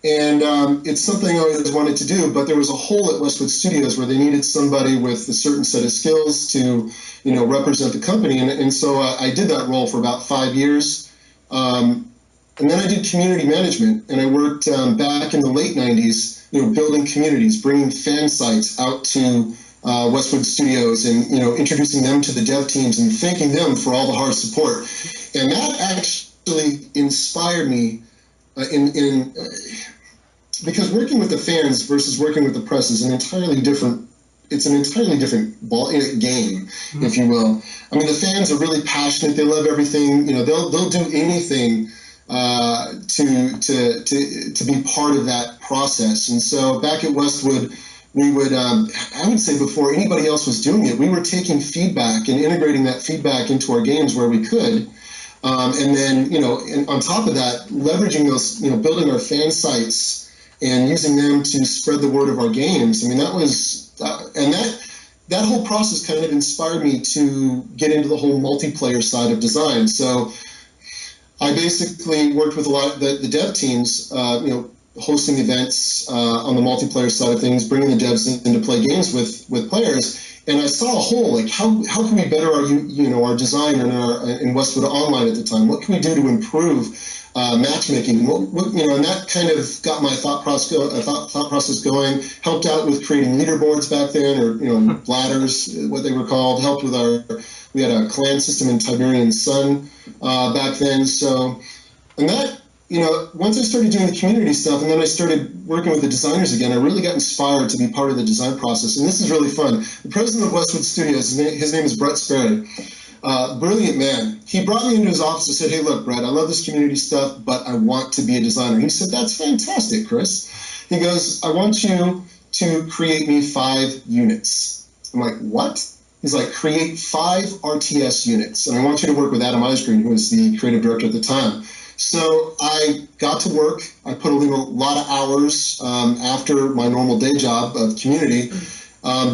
And it's something I always wanted to do, but there was a hole at Westwood Studios where they needed somebody with a certain set of skills to, represent the company. And so I did that role for about 5 years. And then I did community management, and I worked back in the late 90s, building communities, bringing fan sites out to Westwood Studios and, introducing them to the dev teams and thanking them for all the hard support. And that actually inspired me because working with the fans versus working with the press is an entirely different game, if you will. The fans are really passionate. They love everything. They'll do anything to be part of that process. And so back at Westwood, we would, I would say before anybody else was doing it, we were taking feedback and integrating that feedback into our games where we could. And then, on top of that, leveraging those, building our fan sites and using them to spread the word of our games. I mean, that was, and that whole process kind of inspired me to get into the whole multiplayer side of design. So I basically worked with a lot of the dev teams, hosting events on the multiplayer side of things, bringing the devs in to play games with players. And I saw a hole, like how can we better our design in Westwood Online at the time? What can we do to improve matchmaking? And that kind of got my thought process going. Helped out with creating leaderboards back then, or ladders, what they were called. Helped with we had a clan system in Tiberian Sun back then. So, and that. Once I started doing the community stuff and then I started working with the designers again, I really got inspired to be part of the design process. And this is really fun. The president of Westwood Studios, his name is Brett Sperry. Brilliant man. He brought me into his office and said, "Hey, look, Brett, I love this community stuff, but I want to be a designer." He said, "That's fantastic, Chris." He goes, "I want you to create me 5 units." I'm like, "What?" He's like, "Create 5 RTS units. And I want you to work with Adam Eisgreen, who was the creative director at the time." So I got to work. I put a lot of hours after my normal day job of community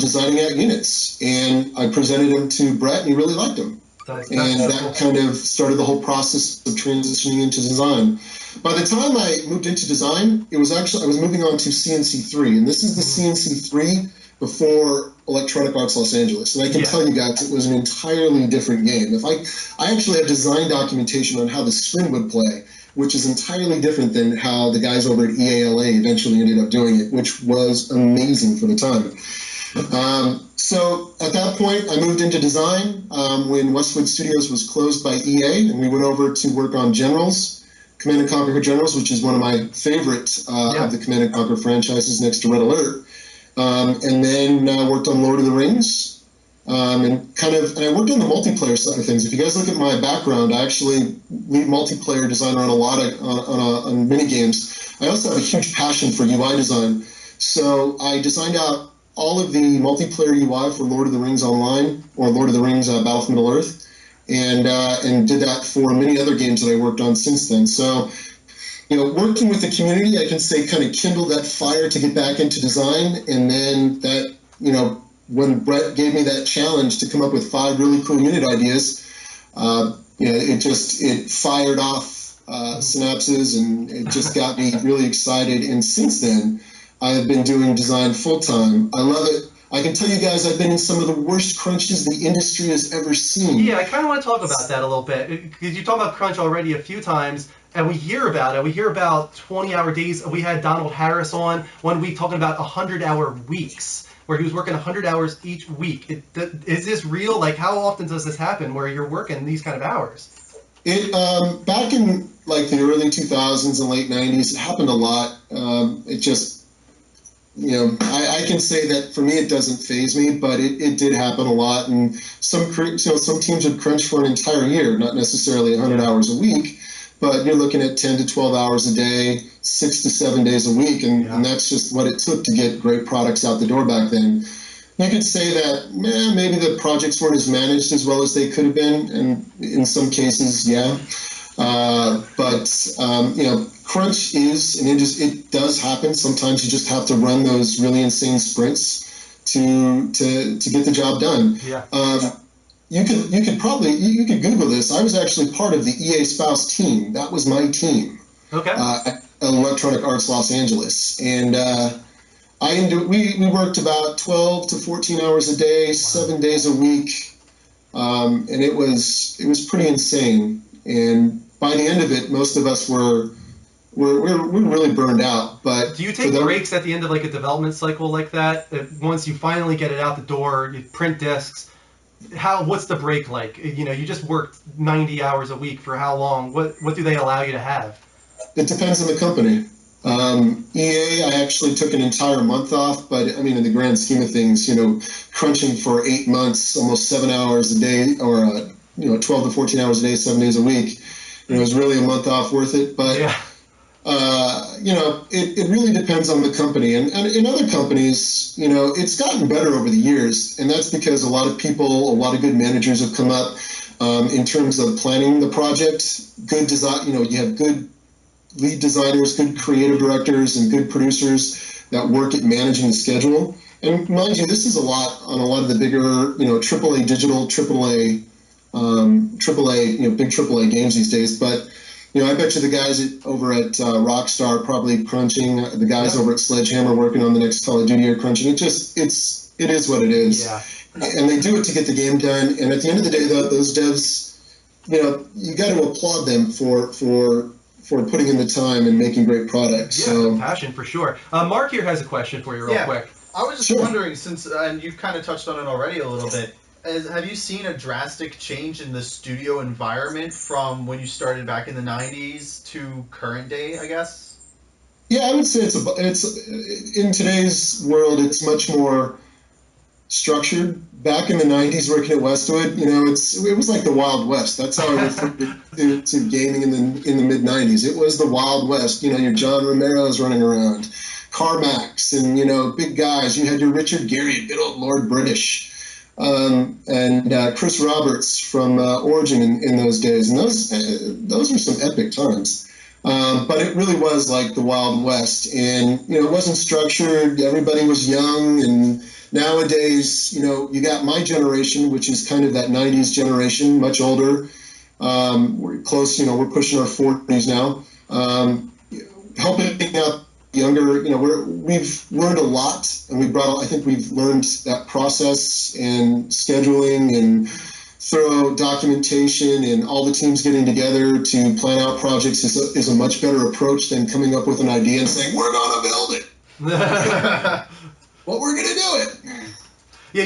designing out units. And I presented them to Brett, and he really liked them. That kind of started the whole process of transitioning into design. By the time I moved into design, I was moving on to CNC3. And this is the CNC3 before Electronic Arts Los Angeles. And I can tell you guys, it was an entirely different game. I actually have design documentation on how the spin would play, which is entirely different than how the guys over at EALA eventually ended up doing it, which was amazing for the time. So at that point, I moved into design when Westwood Studios was closed by EA, and we went over to work on Generals, Command & Conquer Generals, which is one of my favorite of the Command & Conquer franchises next to Red Alert. And then worked on Lord of the Rings, and I worked on the multiplayer side of things. If you guys look at my background, I actually lead multiplayer designer on a lot of on mini games. I also have a huge passion for UI design, so I designed out all of the multiplayer UI for Lord of the Rings Online or Lord of the Rings Battle for Middle Earth, and did that for many other games that I worked on since then. So. Working with the community, I can say kind of kindled that fire to get back into design. And then that, when Brett gave me that challenge to come up with 5 really cool unit ideas, it fired off synapses, and it just got me really excited. And since then, I have been doing design full time. I love it. I can tell you guys, I've been in some of the worst crunches the industry has ever seen. Yeah, I kind of want to talk about that a little bit, because you talked about crunch already a few times, and we hear about it. We hear about 20-hour days. We had Donald Harris on one week talking about 100-hour weeks, where he was working 100 hours each week. Is this real? Like, how often does this happen, where you're working these kind of hours? Back in the early 2000s and late 90s, it happened a lot. It just. I can say that for me it doesn't faze me, but it did happen a lot, and some teams would crunch for an entire year, not necessarily 100 hours a week, but you're looking at 10 to 12 hours a day, 6 to 7 days a week, and that's just what it took to get great products out the door back then. You could say that maybe the projects weren't as managed as well as they could have been, and in some cases, crunch is, and it does happen. Sometimes you just have to run those really insane sprints to get the job done. You could Google this. I was actually part of the EA Spouse team. That was my team. Okay. At Electronic Arts Los Angeles, and we worked about 12 to 14 hours a day, 7 days a week, and it was pretty insane. And by the end of it, most of us were really burned out. But do you take breaks at the end of a development cycle like that? Once you finally get it out the door, you print discs. What's the break like? You just worked 90 hours a week for how long? What do they allow you to have? It depends on the company. EA, I actually took an entire month off, but I mean, in the grand scheme of things, crunching for 8 months, almost 7 hours a day, or 12 to 14 hours a day, 7 days a week. It was really a month off worth it, but it really depends on the company. And in other companies, it's gotten better over the years, and that's because a lot of good managers have come up. in terms of planning the project. Good design, you have good lead designers, good creative directors, and good producers that work at managing the schedule. And mind you, this is a lot on a lot of the bigger, AAA digital, AAA, big AAA games these days. But I bet you the guys over at Rockstar probably crunching. The guys over at Sledgehammer working on the next Call of Duty are crunching. It is what it is. Yeah. And they do it to get the game done. And at the end of the day, those devs, you got to applaud them for putting in the time and making great products. Yeah, so passion for sure. Mark here has a question for you real quick. I was just wondering, since and you've kind of touched on it already a little bit, have you seen a drastic change in the studio environment from when you started back in the 90s to current day, I guess? Yeah, I would say it's in today's world, it's much more structured. Back in the 90s working at Westwood, it was like the Wild West. That's how I referred to gaming in the mid-90s. It was the Wild West. Your John Romero's running around, Carmax, and, big guys. You had your Richard Gere, good old Lord British, and Chris Roberts from Origin in those days. And those were some epic times. But it really was like the Wild West. And, it wasn't structured. Everybody was young. And nowadays, you got my generation, which is kind of that 90s generation, much older. We're close, we're pushing our 40s now. Helping out younger, we've learned a lot, and I think we've learned that process and scheduling and thorough documentation and all the teams getting together to plan out projects is a much better approach than coming up with an idea and saying, we're going to build it. Well, we're going to do it. Yeah,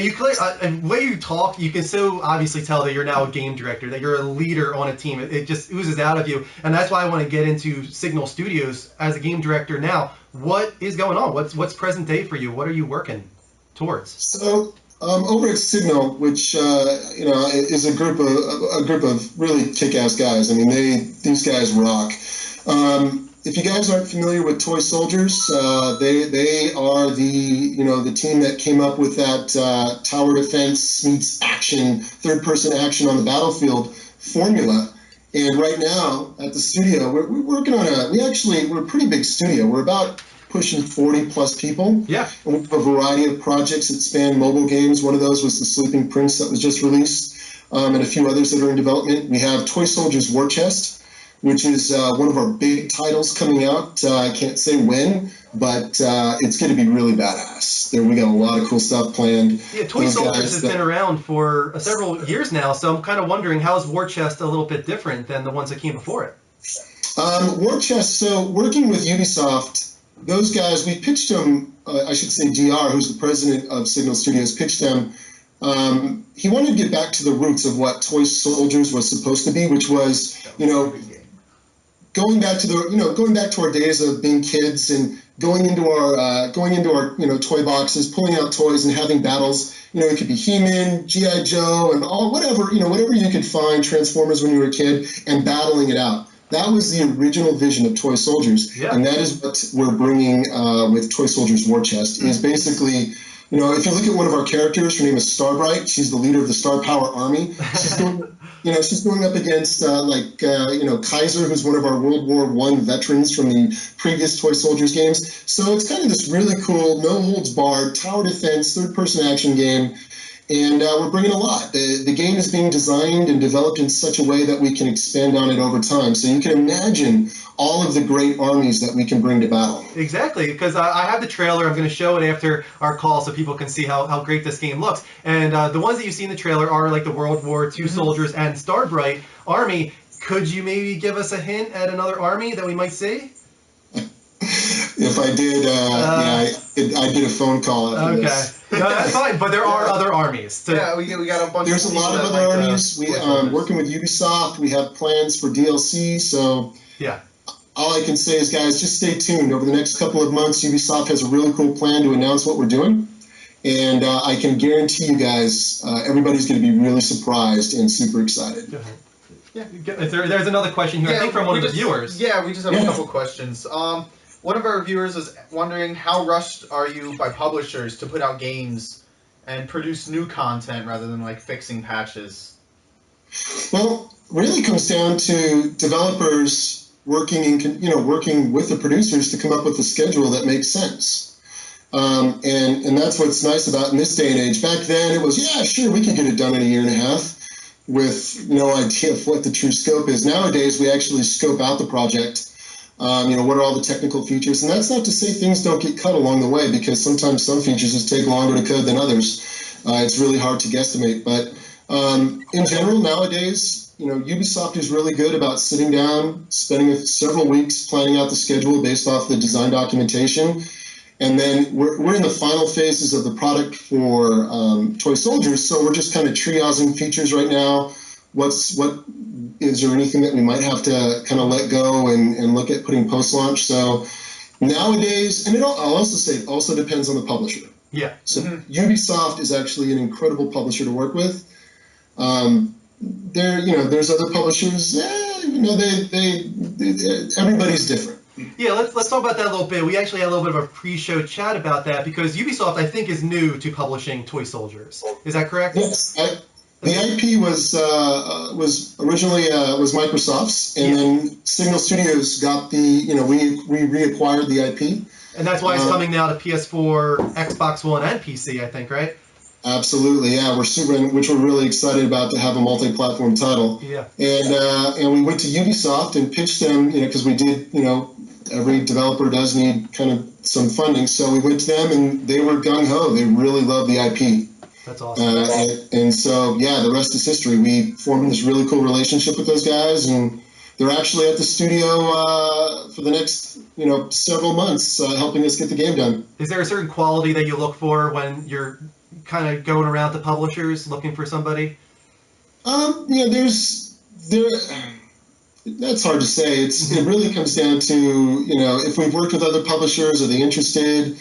and the way you talk, you can so obviously tell that you're now a game director, that you're a leader on a team. It just oozes out of you, and that's why I want to get into Signal Studios as a game director now. What is going on? What's present day for you? What are you working towards? So over at Signal, which is a group of really kick-ass guys. I mean, these guys rock. If you guys aren't familiar with Toy Soldiers, they are the team that came up with that tower defense meets action, third-person action on the battlefield formula. And right now at the studio, we're working on we're a pretty big studio. We're about pushing 40-plus people. Yeah. And we have a variety of projects that span mobile games. One of those was The Sleeping Prince that was just released, and a few others that are in development. We have Toy Soldiers War Chest, which is one of our big titles coming out. I can't say when, but it's going to be really badass. We got a lot of cool stuff planned. Yeah, Toy Soldiers has been around for several years now, so I'm kind of wondering, how is War Chest a little bit different than the ones that came before it? War Chest, so working with Ubisoft, those guys, we pitched them, I should say DR, who's the president of Signal Studios, pitched them. He wanted to get back to the roots of what Toy Soldiers was supposed to be, which was, going back to our days of being kids and going into our toy boxes, pulling out toys and having battles. It could be He-Man, G.I. Joe, and whatever you could find, Transformers when you were a kid, and battling it out. That was the original vision of Toy Soldiers, and that is what we're bringing with Toy Soldiers War Chest. Is basically, if you look at one of our characters, her name is Starbright. She's the leader of the Star Power Army. She's going up against Kaiser, who's one of our World War I veterans from the previous Toy Soldiers games. So it's kind of this really cool, no holds barred tower defense, third-person action game. And we're bringing a lot. The game is being designed and developed in such a way that we can expand on it over time. So you can imagine all of the great armies that we can bring to battle. Exactly, because I have the trailer. I'm going to show it after our call so people can see how great this game looks. And the ones that you see in the trailer are like the World War II soldiers and Starbright Army. Could you maybe give us a hint at another army that we might see? If I did, I did a phone call after this. No, that's fine, but there are other armies. So yeah, we got a bunch. There's a lot of other armies. We working with Ubisoft. We have plans for DLC. So yeah, all I can say is, guys, just stay tuned. Over the next couple of months, Ubisoft has a really cool plan to announce what we're doing, and I can guarantee you guys, everybody's going to be really surprised and super excited. Yeah. There's another question here, I think, from one of the viewers. Yeah, we just have a couple questions. One of our viewers is wondering, how rushed are you by publishers to put out games and produce new content rather than like fixing patches? Well, really comes down to developers working with the producers to come up with a schedule that makes sense. And that's what's nice about in this day and age. Back then, it was, yeah, sure, we could get it done in a year and a half with no idea of what the true scope is. Nowadays, we actually scope out the project. What are all the technical features? And that's not to say things don't get cut along the way, because sometimes some features just take longer to code than others. It's really hard to guesstimate. But in general, nowadays, Ubisoft is really good about sitting down, spending several weeks planning out the schedule based off the design documentation. And then we're in the final phases of the product for Toy Soldiers, so we're just kind of triaging features right now. Is there anything that we might have to kind of let go and look at putting post-launch? So nowadays, and I'll also say it also depends on the publisher. Yeah. So Ubisoft is actually an incredible publisher to work with. There's other publishers. Everybody's different. Yeah, let's talk about that a little bit. We actually had a little bit of a pre-show chat about that, because Ubisoft, I think, is new to publishing Toy Soldiers. Is that correct? Yes. The IP was originally Microsoft's, and then Signal Studios got we reacquired the IP. And that's why it's coming now to PS4, Xbox One, and PC, I think, right? Absolutely, yeah. Which we're really excited about to have a multi-platform title. Yeah. And we went to Ubisoft and pitched them, because we did, every developer does need kind of some funding. So we went to them, and they were gung-ho. They really love the IP. That's awesome. And so, yeah, the rest is history. We formed this really cool relationship with those guys, and they're actually at the studio for the next, several months, helping us get the game done. Is there a certain quality that you look for when you're kind of going around to publishers looking for somebody? That's hard to say. It really comes down to, if we've worked with other publishers, are they interested?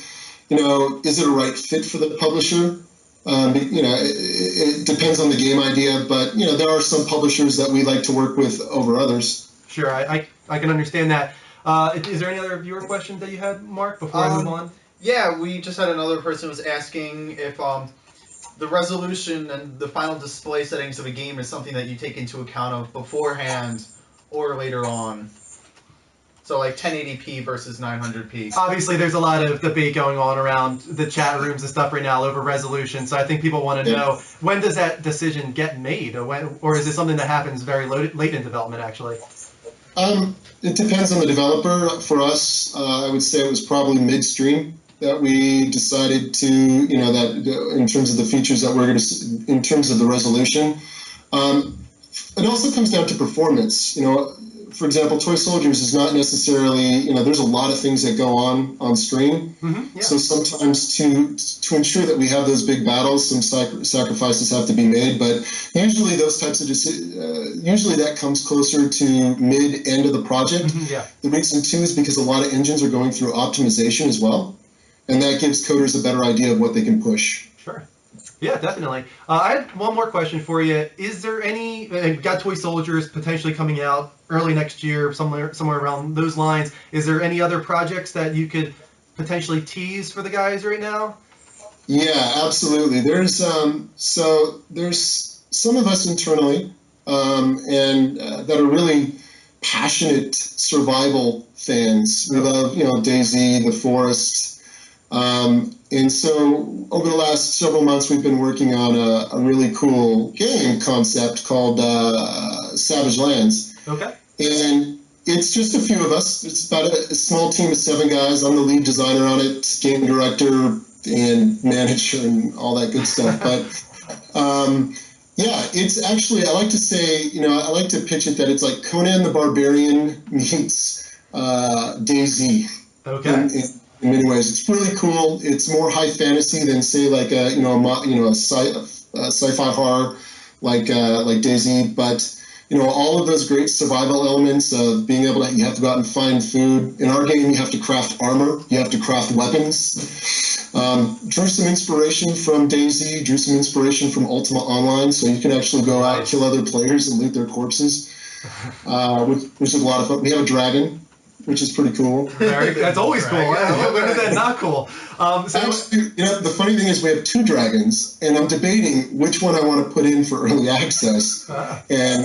Is it a right fit for the publisher? It depends on the game idea, but there are some publishers that we like to work with over others. Sure, I can understand that. Is there any other viewer questions that you had, Mark, before I move on? Yeah, we just had another person was asking if the resolution and the final display settings of a game is something that you take into account of beforehand or later on. So like 1080p versus 900p. Obviously, there's a lot of debate going on around the chat rooms and stuff right now over resolution. So I think people want to know, when does that decision get made, or is it something that happens very late in development, actually? It depends on the developer. For us, I would say it was probably midstream that we decided to, that in terms of the features that we're going to, in terms of the resolution. It also comes down to performance. For example, Toy Soldiers is not necessarily, there's a lot of things that go on screen. Mm-hmm, yeah. So sometimes to ensure that we have those big battles, some sacrifices have to be made. But usually those types of usually that comes closer to mid-end of the project. Mm-hmm, yeah. The reason, too, is because a lot of engines are going through optimization as well. And that gives coders a better idea of what they can push. Sure. Yeah, definitely. I had one more question for you. Is there any, got Toy Soldiers potentially coming out early next year, somewhere around those lines. Is there any other projects that you could potentially tease for the guys right now? Yeah, absolutely. There's some of us internally and that are really passionate survival fans. We love, DayZ, The Forest. And so over the last several months, we've been working on a really cool game concept called Savage Lands. Okay. And it's just a few of us. It's about a small team of 7 guys. I'm the lead designer on it, game director and manager and all that good stuff. But yeah, it's actually, I like to say, I like to pitch it that it's like Conan the Barbarian meets DayZ. Okay. In many ways, it's really cool. It's more high fantasy than say like a sci-fi horror like DayZ, but all of those great survival elements of being able to, you have to go out and find food. In our game, you have to craft armor, you have to craft weapons. Drew some inspiration from DayZ, drew some inspiration from Ultima Online, so you can actually go out, kill other players, and loot their corpses, which is a lot of fun. We have a dragon. which is pretty cool. That's always cool. When is that not cool? Actually, the funny thing is we have 2 dragons, and I'm debating which one I want to put in for early access, and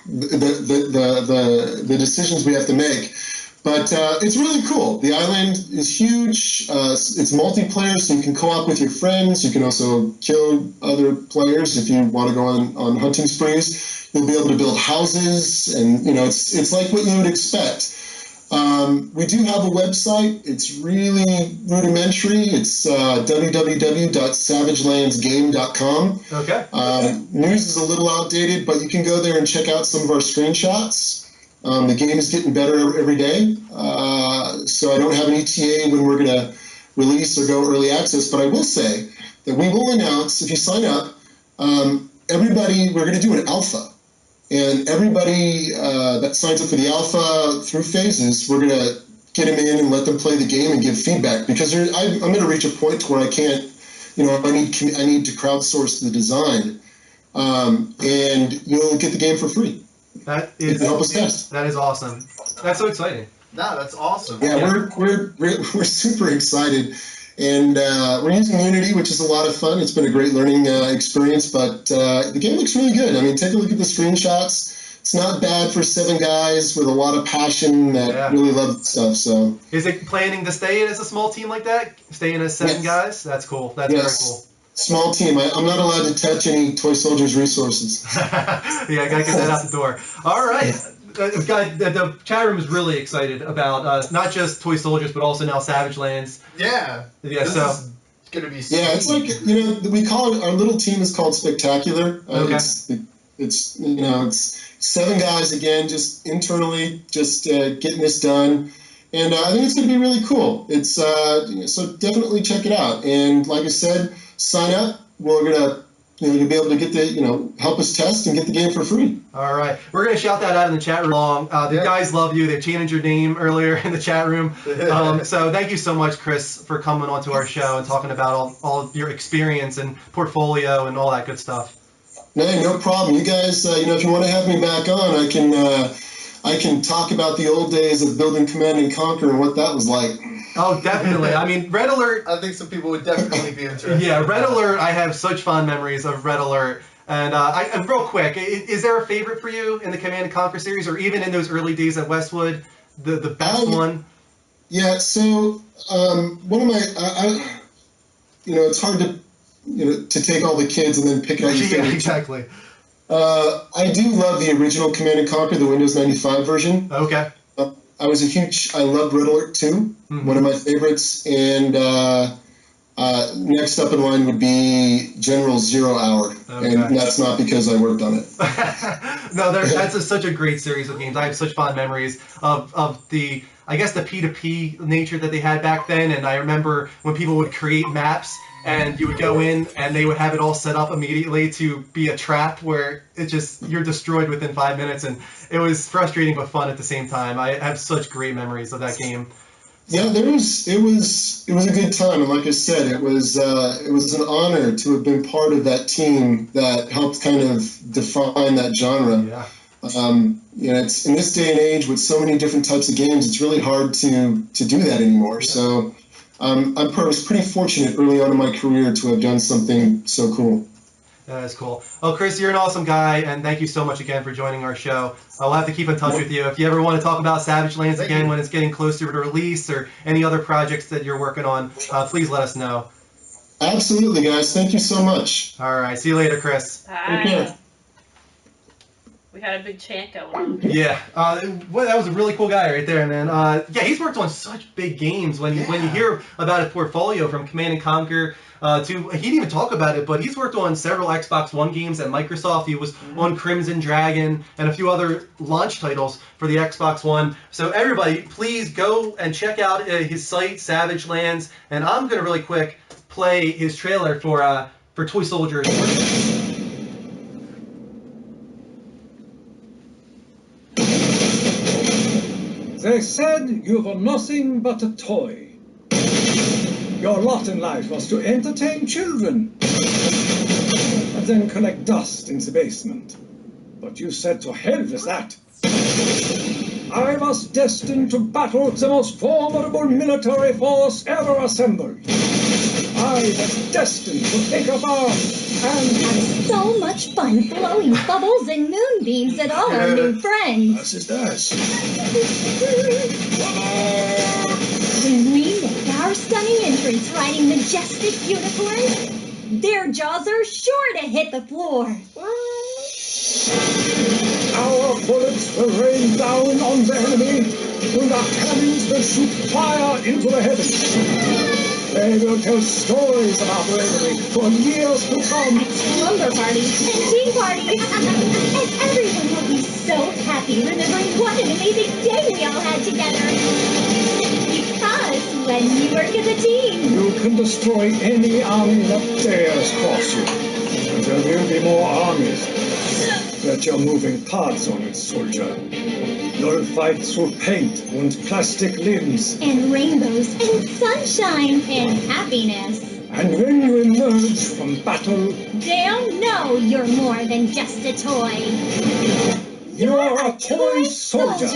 the decisions we have to make. But it's really cool. The island is huge. It's multiplayer, so you can co-op with your friends. You can also kill other players if you want to go on hunting sprees. You'll be able to build houses, and it's like what you would expect. We do have a website. It's really rudimentary. It's www.savagelandsgame.com. Okay. News is a little outdated, but you can go there and check out some of our screenshots. The game is getting better every day, so I don't have an ETA when we're going to release or go early access, but I will say that we will announce, if you sign up, we're going to do an alpha. And everybody that signs up for the alpha through phases, we're going to get them in and let them play the game and give feedback. Because I'm going to reach a point where I can't, I need to crowdsource the design. And you'll get the game for free. That is help us test. That is awesome. That's so exciting. No, that's awesome. Yeah, we're super excited. And we're using Unity, which is a lot of fun. It's been a great learning experience, but the game looks really good. I mean, take a look at the screenshots. It's not bad for 7 guys with a lot of passion that really love the stuff. So, is it planning to stay in as a small team like that? Stay in as 7 guys? That's cool. That's very cool. Small team. I'm not allowed to touch any Toy Soldiers resources. I gotta get that out the door. All right. The chat room is really excited about not just Toy Soldiers, but also now Savage Lands. Yeah. This is gonna be. Yeah, it's like we call it. Our little team is called Spectacular. Okay. It's 7 guys again, just internally, just getting this done, and I think it's gonna be really cool. It's so definitely check it out. And like I said, sign up. We're gonna. You'll be able to get the, help us test and get the game for free. All right. We're going to shout that out in the chat room. The guys love you. They changed your name earlier in the chat room. So thank you so much, Chris, for coming onto our show and talking about all of your experience and portfolio and all that good stuff. No problem. You guys, if you want to have me back on, I can talk about the old days of building Command and Conquer and what that was like. Oh, definitely. I mean, Red Alert. I think some people would definitely be interested. Yeah, Red Alert. I have such fond memories of Red Alert. And real quick, is there a favorite for you in the Command and Conquer series, or even in those early days at Westwood, the best one? Yeah. So one of my, it's hard to take all the kids and then pick out your favorite. Yeah, exactly. I do love the original Command and Conquer, the Windows 95 version. Okay. I loved Red Alert 2, one of my favorites, and next up in line would be General Zero Hour, and that's not because I worked on it. No, that's such a great series of games. I have such fond memories of the P2P nature that they had back then, and I remember when people would create maps, and you would go in and they would have it all set up immediately to be a trap where you're destroyed within 5 minutes, and it was frustrating but fun at the same time. I have such great memories of that game. Yeah, it was a good time, and like I said, it was an honor to have been part of that team that helped kind of define that genre. Yeah. It's in this day and age with so many different types of games, it's really hard to do that anymore. Yeah. So I was pretty fortunate early on in my career to have done something so cool. That is cool. Well, Chris, you're an awesome guy, and thank you so much again for joining our show. We'll have to keep in touch with you. If you ever want to talk about Savage Lands again when it's getting closer to release, or any other projects that you're working on, please let us know. Absolutely, guys. Thank you so much. All right. See you later, Chris. Bye. Take care. We had a big chant going on. Yeah, that was a really cool guy right there, man. He's worked on such big games. When you hear about his portfolio from Command and Conquer he didn't even talk about it, but he's worked on several Xbox One games at Microsoft. He was on Crimson Dragon and a few other launch titles for the Xbox One. So everybody, please go and check out his site, Savage Lands. And I'm gonna really quick play his trailer for Toy Soldiers. They said you were nothing but a toy. Your lot in life was to entertain children and then collect dust in the basement. But you said to hell with that. I was destined to battle the most formidable military force ever assembled. I was destined to take up arms and have so much fun blowing bubbles and moonbeams at all our new friends. Was ist das? When we make our stunning entrance riding majestic unicorns, their jaws are sure to hit the floor. Our bullets will rain down on the enemy, and our cannons will shoot fire into the heavens. They will tell stories about the enemy for years to come. Slumber parties and tea parties. And everyone will be so happy remembering what an amazing day we all had together. Because when you work as a team, you can destroy any army that dares cross you. And there will be more armies. Get your moving parts on it, soldier. You'll fight through paint and plastic limbs. And rainbows and sunshine and happiness. And when you emerge from battle, they'll know you're more than just a toy. You're a toy soldier.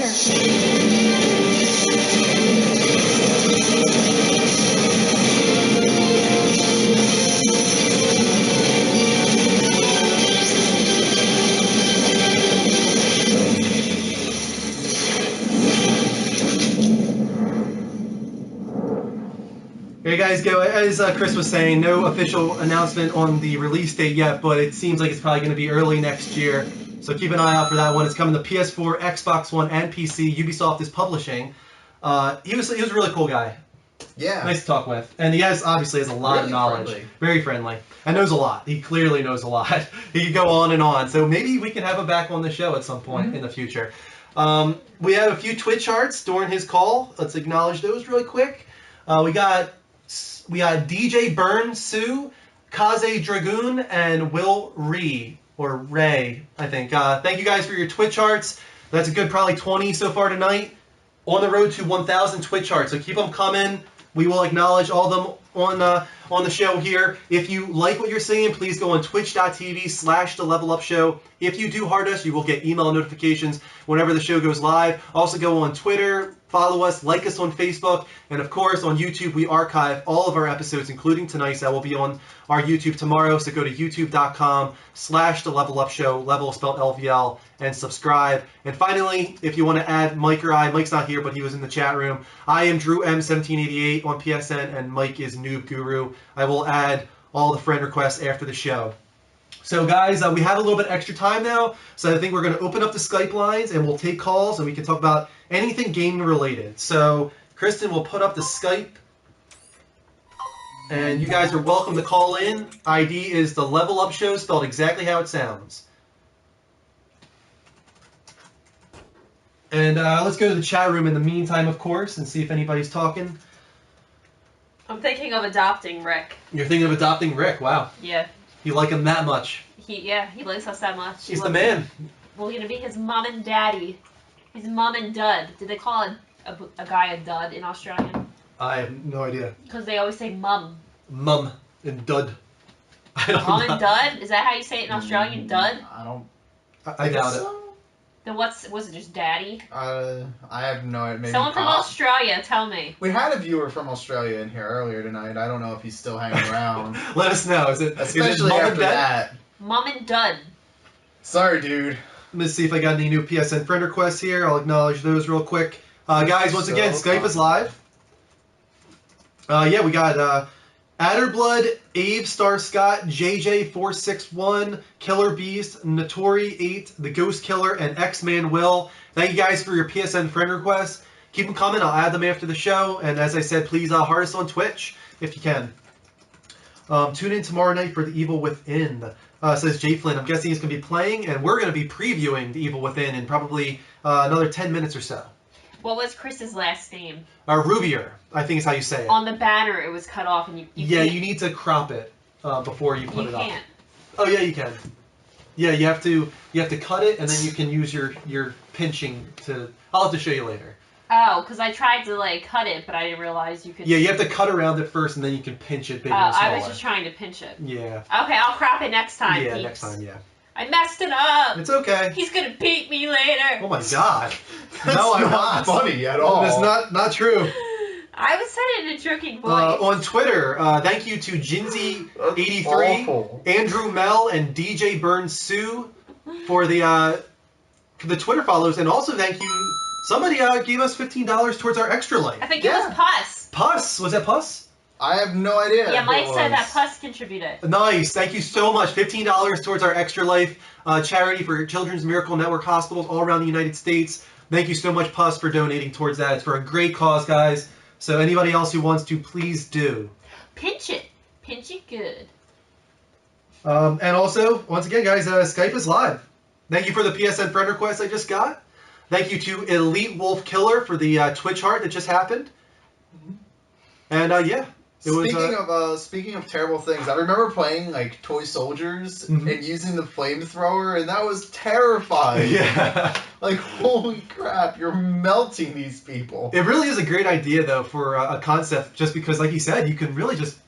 Here you guys go. As Chris was saying, no official announcement on the release date yet, but it seems like it's probably going to be early next year. So keep an eye out for that one. It's coming to PS4, Xbox One, and PC. Ubisoft is publishing. He was a really cool guy. Yeah. Nice to talk with. And he obviously has a lot of knowledge. Friendly. Very friendly. And knows a lot. He clearly knows a lot. He could go on and on. So maybe we can have him back on the show at some point in the future. We have a few Twitch hearts during his call. Let's acknowledge those really quick. We got DJ Burn Sue, Kaze Dragoon, and Will Ray, I think. Thank you guys for your Twitch hearts. That's a good probably 20 so far tonight. On the road to 1,000 Twitch hearts, so keep them coming. We will acknowledge all of them on the show here. If you like what you're seeing, please go on twitch.tv/TheLevelUpShow. If you do heart us, you will get email notifications whenever the show goes live. Also go on Twitter, follow us, like us on Facebook, and of course on YouTube we archive all of our episodes, including tonight's that will be on our YouTube tomorrow. So go to youtube.com/TheLevelUpShow, level spelled LVL, and subscribe. And finally, if you want to add Mike or I, Mike's not here, but he was in the chat room. I am Drew M1788 on PSN, and Mike is Noob Guru. I will add all the friend requests after the show. So guys, we have a little bit extra time now, so I think we're going to open up the Skype lines and we'll take calls and we can talk about anything gaming related. So Kristen will put up the Skype, and you guys are welcome to call in. ID is the Level Up Show, spelled exactly how it sounds. And let's go to the chat room in the meantime, of course, and see if anybody's talking. I'm thinking of adopting Rick. You're thinking of adopting Rick? Wow. Yeah. You like him that much? He likes us that much. He's the man. We're gonna be his mom and daddy. His mom and dud. Did they call a guy a dud in Australian? I have no idea. Because they always say mum. Mum and dud. I don't Mom know. and dud? Is that how you say it in Australian? Dud? I don't. I doubt it. Then was it just daddy? I have no idea. Maybe Someone from Pop? Australia, tell me. We had a viewer from Australia in here earlier tonight. I don't know if he's still hanging around. Let us know. Especially Mum and after Dad? that. Mom and dud. Sorry, dude. Let's see if I got any new PSN friend requests here. I'll acknowledge those real quick. Guys, once again, Skype is live. Yeah, we got Adderblood, Abe Star Scott, JJ461, Killer Beast, Notori8, The Ghost Killer, and X-Man Will. Thank you guys for your PSN friend requests. Keep them coming. I'll add them after the show. And as I said, please heart us on Twitch if you can. Tune in tomorrow night for The Evil Within. Says Jay Flynn. I'm guessing he's going to be playing, and we're going to be previewing The Evil Within in probably another 10 minutes or so. What was Chris's last name? Rubyor, I think is how you say it. On the banner, it was cut off, and you Yeah, can't. you need to crop it before you put it up. You can't. Oh yeah, you can. Yeah, you have to cut it, and then you can use your pinching to. I'll have to show you later. Oh, because I tried to cut it, but I didn't realize you could. Yeah, you have to cut around it first, and then you can pinch it bigger and I smaller. was just trying to pinch it. Yeah. Okay, I'll crop it next time. Yeah, peeps. next time. Yeah. I messed it up. It's okay. He's gonna beat me later. Oh my god. That's No, I'm not not. funny at all. That's not true. I was said it in a joking voice. On Twitter, thank you to Jinsey83, awful. Andrew Mel, and DJ Burns Sue for the Twitter follows, and also thank you. Somebody gave us $15 towards our extra life. I think it was Puss. Puss, was that Puss? I have no idea. Yeah, who Mike it said was. that Puss contributed. Nice, thank you so much. $15 towards our Extra Life charity for Children's Miracle Network hospitals all around the United States. Thank you so much, Puss, for donating towards that. It's for a great cause, guys. So anybody else who wants to, please do. Pinch it. Pinch it good. And also, once again, guys, Skype is live. Thank you for the PSN friend request I just got. Thank you to Elite Wolf Killer for the Twitch heart that just happened. And yeah. Speaking of terrible things, I remember playing like Toy Soldiers and using the flamethrower, and that was terrifying. Yeah. Like, holy crap, you're melting these people. It really is a great idea, though, for a concept, just because, like you said, you can really just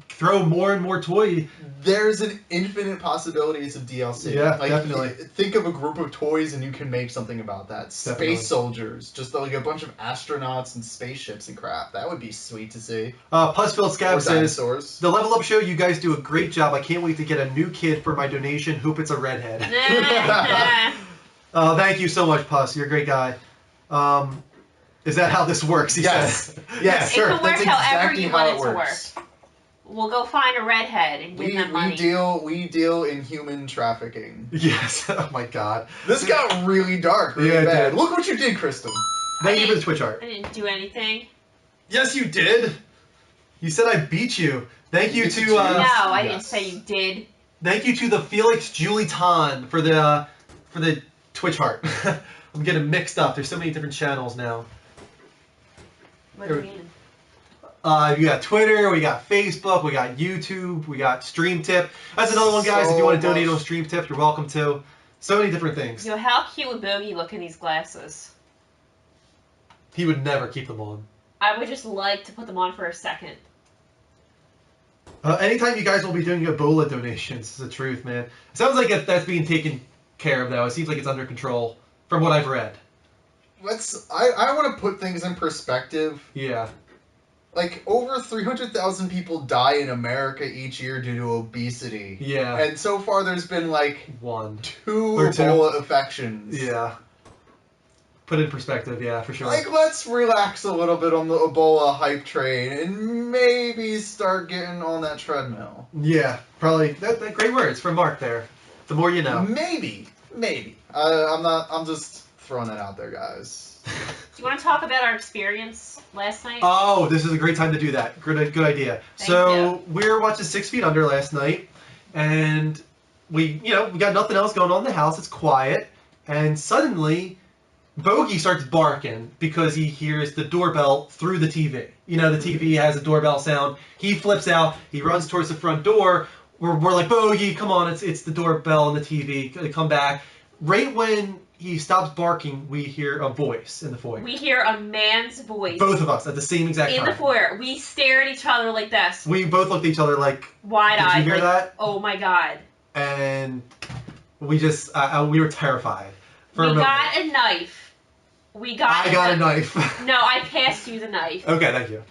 throw more and more toy. There's an infinite possibilities of DLC. Yeah, like, definitely. Think of a group of toys and you can make something about that. Definitely. Space soldiers, just like a bunch of astronauts and spaceships and crap. That would be sweet to see. Pussfield Scab Or says, dinosaurs. the Level Up Show, you guys do a great job. I can't wait to get a new kid for my donation. Hope it's a redhead. Thank you so much, Puss. You're a great guy. Is that how this works? He Yes. says. Yes, It sure. can work That's however exactly you how want it it to works. work. We'll go find a redhead and give them money. We deal in human trafficking. Yes. Oh my god. This got really dark, really Yeah, it bad. did. Look what you did, Kristen. Thank you for the Twitch art. I didn't do anything. Yes, you did. You said I beat you. Thank you to no, I didn't yes. say you did. thank you to the Felix Julitan for the Twitch heart. I'm getting mixed up. There's so many different channels now. What do you mean? We got Twitter, we got Facebook, we got YouTube, we got Stream Tip. That's another one, guys. If you want to donate on Stream Tip, you're welcome to. So many different things. Yo, how cute would Bogey look in these glasses? He would never keep them on. I would just like to put them on for a second. Anytime you guys will be doing Ebola donations, it's the truth, man. It sounds like that's being taken care of, though. It seems like it's under control, from what I've read. I want to put things in perspective. Yeah. Like, over 300,000 people die in America each year due to obesity. Yeah. And so far there's been, like, 2 Ebola infections. Yeah. Put it in perspective, yeah, for sure. Like, let's relax a little bit on the Ebola hype train and maybe start getting on that treadmill. Yeah, probably. That great words from Mark there. The more you know. Maybe. I'm just throwing that out there, guys. Do you want to talk about our experience last night? Oh, this is a great time to do that. Good idea. Thank We were watching 6 Feet Under last night, and we got nothing else going on in the house. It's quiet, and suddenly Bogey starts barking because he hears the doorbell through the TV. You know, the TV has a doorbell sound. He flips out. He runs towards the front door. We're like, Bogey, come on, it's the doorbell and the TV. Come back. Right when he stops barking, we hear a voice in the foyer. We hear a man's voice. Both of us at the same exact time. In the foyer. We stare at each other like this. We both looked at each other like, wide-eyed. Did you hear that? Oh my god. And we just, we were terrified. For a We moment. got a knife. I got a knife. No, I passed you the knife. Okay, thank you.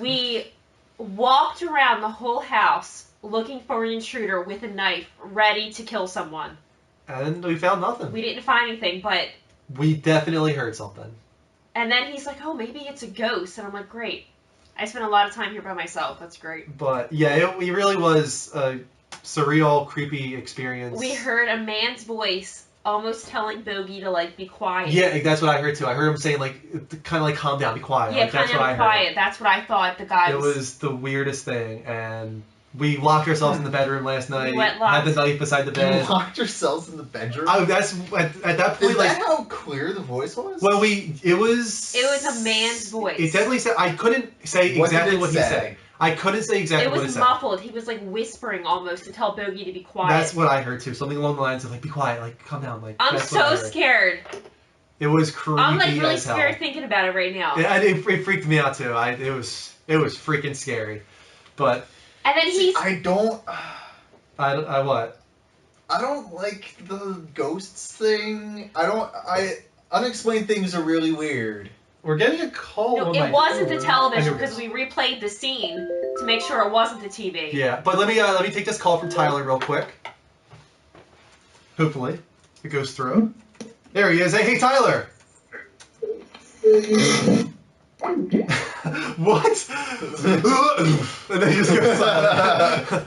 We walked around the whole house looking for an intruder with a knife, ready to kill someone. And we found nothing. We didn't find anything, but... We definitely heard something. And then he's like, oh, maybe it's a ghost. And I'm like, great. I spent a lot of time here by myself. That's great. But, yeah, it really was a surreal, creepy experience. We heard a man's voice almost telling Bogey to, like, be quiet. Yeah, that's what I heard, too. I heard him saying, like, kind of like, calm down, be quiet. Yeah, like, kind of be quiet. That's what I thought the guy was... It was the weirdest thing, and... We locked ourselves in the bedroom last night. We went had the knife beside the bed. You locked yourselves in the bedroom? That's at that point. Is that how clear the voice was? Well, it was a man's voice. It definitely said. I couldn't say exactly what he said. I couldn't say exactly what he said. It was muffled. He was like whispering almost to tell Bogey to be quiet. That's what I heard too. Something along the lines of like, "Be quiet, like calm down." Like I'm so scared. It was creepy. I'm like really as hell. scared thinking about it right now. Yeah, it freaked me out too. It was freaking scary, but. And then he's... I what? I don't like the ghosts thing. Unexplained things are really weird. We're getting a call. No, on it my wasn't the phone. television I know because this. we replayed the scene to make sure it wasn't the TV. Yeah, but let me take this call from Tyler real quick. Hopefully, it goes through. There he is. Hey, Tyler. What? And then he just goes silent.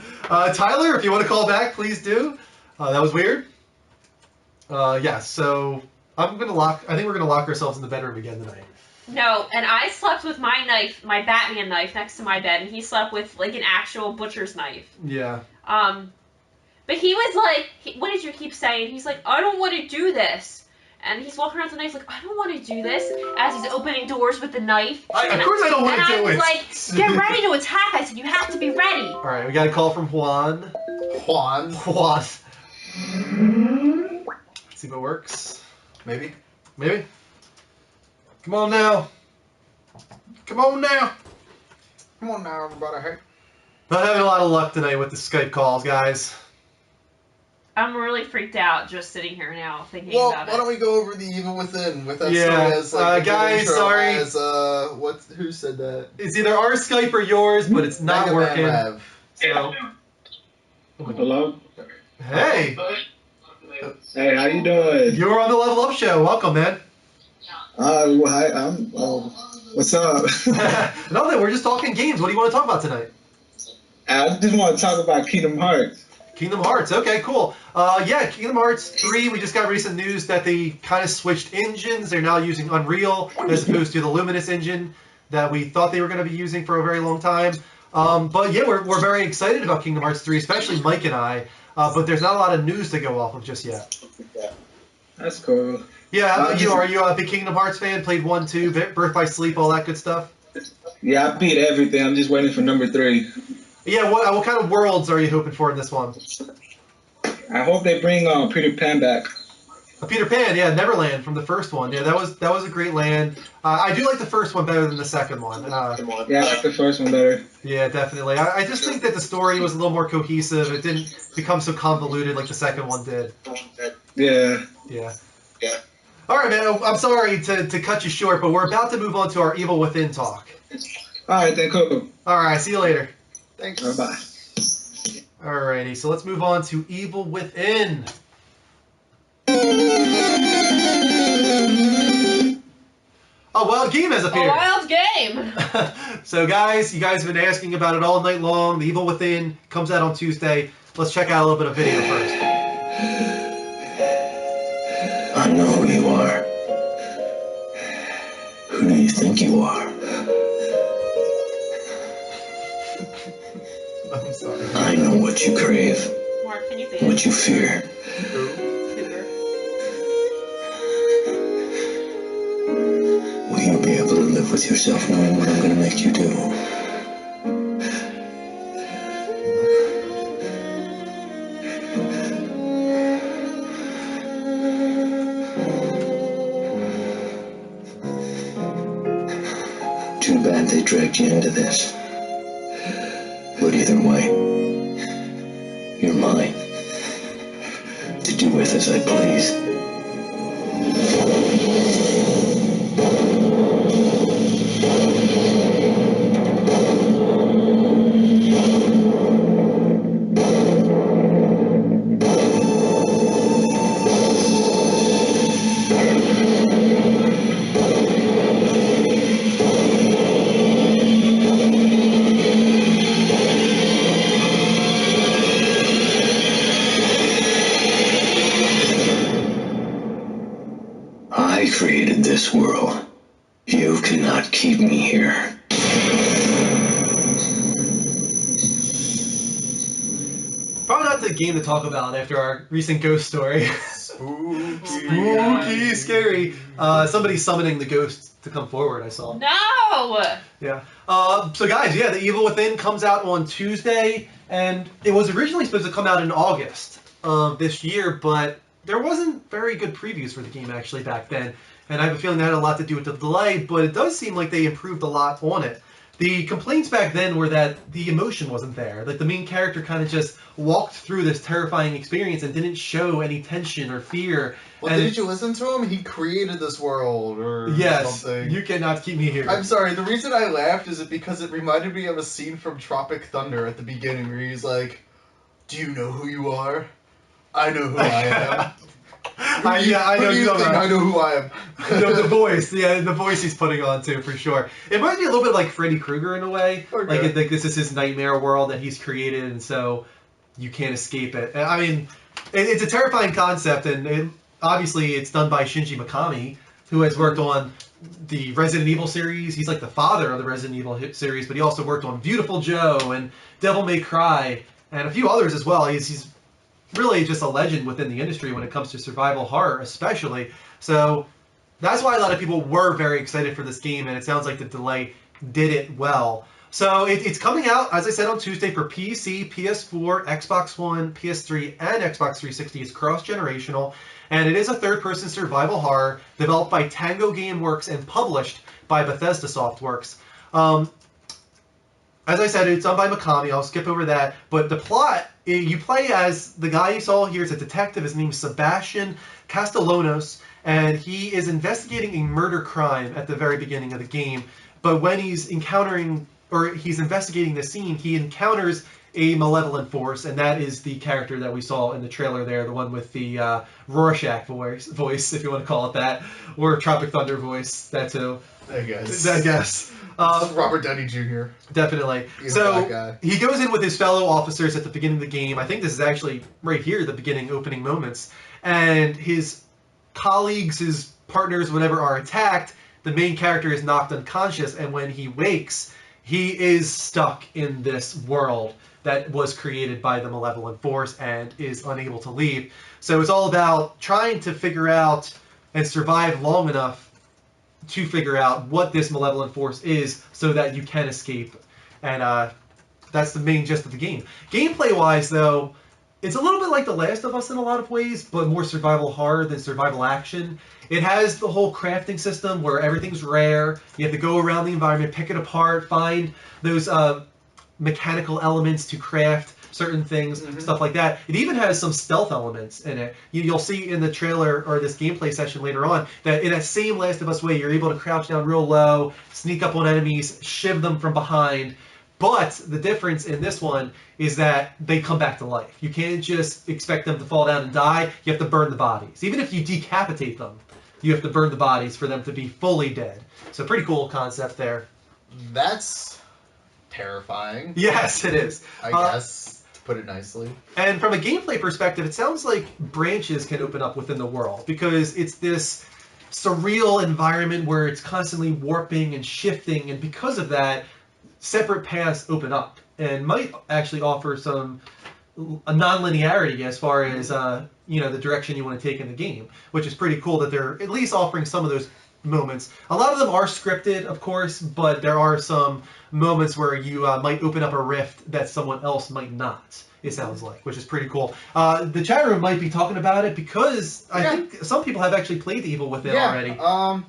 Tyler, if you want to call back, please do. That was weird. Yeah, so I think we're gonna lock ourselves in the bedroom again tonight. No, and I slept with my knife, my Batman knife, next to my bed, and he slept with like an actual butcher's knife. Yeah. But he was like, what did you keep saying? He's like, I don't want to do this. And he's walking around with the knife like, I don't want to do this, as he's opening doors with the knife. Of course I don't want to do it. And I was like, get ready to attack. I said, you have to be ready. All right, we got a call from Juan. Juan. Let's see if it works. Maybe. Come on now. Come on now, everybody. Hey. Not having a lot of luck tonight with the Skype calls, guys. I'm really freaked out just sitting here now thinking Well, about it. why don't we go over the Evil Within with that Yeah, story as like guys, intro sorry. As, who said that? It's either our Skype or yours, but it's not Mega Man working. Rev. So, Hello? hey, Hey, how you doing? you're on the Level Up Show. Welcome, man. Hi, what's up? Nothing. We're just talking games. What do you want to talk about tonight? I just want to talk about Kingdom Hearts. Kingdom Hearts. Okay, cool. Yeah, Kingdom Hearts 3, we just got recent news that they kind of switched engines. They're now using Unreal as opposed to the Luminous engine that we thought they were going to be using for a very long time. But yeah, we're very excited about Kingdom Hearts 3, especially Mike and I. But there's not a lot of news to go off of just yet. That's cool. Yeah, how about you? Are you a big Kingdom Hearts fan? Played 1, 2, Birth by Sleep, all that good stuff? Yeah, I beat everything. I'm just waiting for number 3. Yeah, what kind of worlds are you hoping for in this one? I hope they bring Peter Pan back. Peter Pan, yeah, Neverland from the first one. Yeah, that was a great land. I do like the first one better than the second one. Yeah, I like the first one better. Yeah, definitely. I just think that the story was a little more cohesive. It didn't become so convoluted like the second one did. Yeah. All right, man. I'm sorry to cut you short, but we're about to move on to our Evil Within talk. All right, then, cool. All right, see you later. Thanks. Bye-bye. Alrighty, so let's move on to Evil Within. A wild game has appeared. A wild game. So guys, you guys have been asking about it all night long. The Evil Within comes out on Tuesday. Let's check out a little bit of video first. I know who you are. Who do you think you are? I'm sorry. I know what you crave, Mark, can you be? what you fear. Will you be able to live with yourself knowing what I'm going to make you do? Too bad they dragged you into this. But either way, you're mine. To do with as I please. I created this world. You cannot keep me here. Probably not the game to talk about after our recent ghost story. Spooky, scary. Somebody's summoning the ghosts to come forward, I saw. No! Yeah. So guys, yeah, The Evil Within comes out on Tuesday, and it was originally supposed to come out in August of this year, but there wasn't very good previews for the game actually back then, and I have a feeling that had a lot to do with the delay, but it does seem like they improved a lot on it. The complaints back then were that the emotion wasn't there. Like the main character kind of just walked through this terrifying experience and didn't show any tension or fear. Well, didn't you listen to him? He created this world or something. You cannot keep me here. I'm sorry, the reason I laughed is because it reminded me of a scene from Tropic Thunder at the beginning where he's like, "Do you know who you are? I know who I am." I know you think I know who I am. The voice he's putting on too, for sure. It reminds me a little bit like Freddy Krueger in a way. Okay. Like this is his nightmare world that he's created, and so you can't escape it. And, I mean, it's a terrifying concept, and obviously it's done by Shinji Mikami, who has worked on the Resident Evil series. He's like the father of the Resident Evil series, but he also worked on Beautiful Joe and Devil May Cry and a few others as well. He's really just a legend within the industry when it comes to survival horror, especially. So that's why a lot of people were very excited for this game, and it sounds like the delay did it well. So it's coming out, as I said, on Tuesday for PC, PS4, Xbox One, PS3, and Xbox 360. It's cross-generational, and it is a third-person survival horror developed by Tango Gameworks and published by Bethesda Softworks. As I said, it's done by Mikami. I'll skip over that. But the plot, you play as the guy you saw here is a detective. His name's Sebastian Castellanos, and he is investigating a murder crime at the very beginning of the game. But when he's investigating the scene, he encounters a malevolent force, and that is the character that we saw in the trailer there, the one with the Rorschach voice, if you want to call it that, or Tropic Thunder voice, that too. I guess. Robert Downey Jr. Definitely. So he goes in with his fellow officers at the beginning of the game. I think this is actually right here, the beginning opening moments. And his colleagues, his partners, whatever, are attacked. The main character is knocked unconscious, and when he wakes, he is stuck in this world that was created by the malevolent force and is unable to leave. So it's all about trying to figure out and survive long enough to figure out what this malevolent force is so that you can escape. And that's the main gist of the game. Gameplay-wise, though, it's a little bit like The Last of Us in a lot of ways, but more survival horror than survival action. It has the whole crafting system where everything's rare. You have to go around the environment, pick it apart, find those mechanical elements to craft certain things, stuff like that. It even has some stealth elements in it. You'll see in the trailer or this gameplay session later on that in that same Last of Us way, you're able to crouch down real low, sneak up on enemies, shiv them from behind. But the difference in this one is that they come back to life. You can't just expect them to fall down and die. You have to burn the bodies. Even if you decapitate them, you have to burn the bodies for them to be fully dead. So pretty cool concept there. That's terrifying. Yes, it is. I guess. Put it nicely. And from a gameplay perspective, it sounds like branches can open up within the world because it's this surreal environment where it's constantly warping and shifting, and because of that, separate paths open up and might actually offer some non-linearity as far as the direction you want to take in the game, which is pretty cool that they're at least offering some of those moments. A lot of them are scripted, of course, but there are some moments where you might open up a rift that someone else might not, it sounds like, which is pretty cool. The chat room might be talking about it because I think some people have actually played Evil Within already. I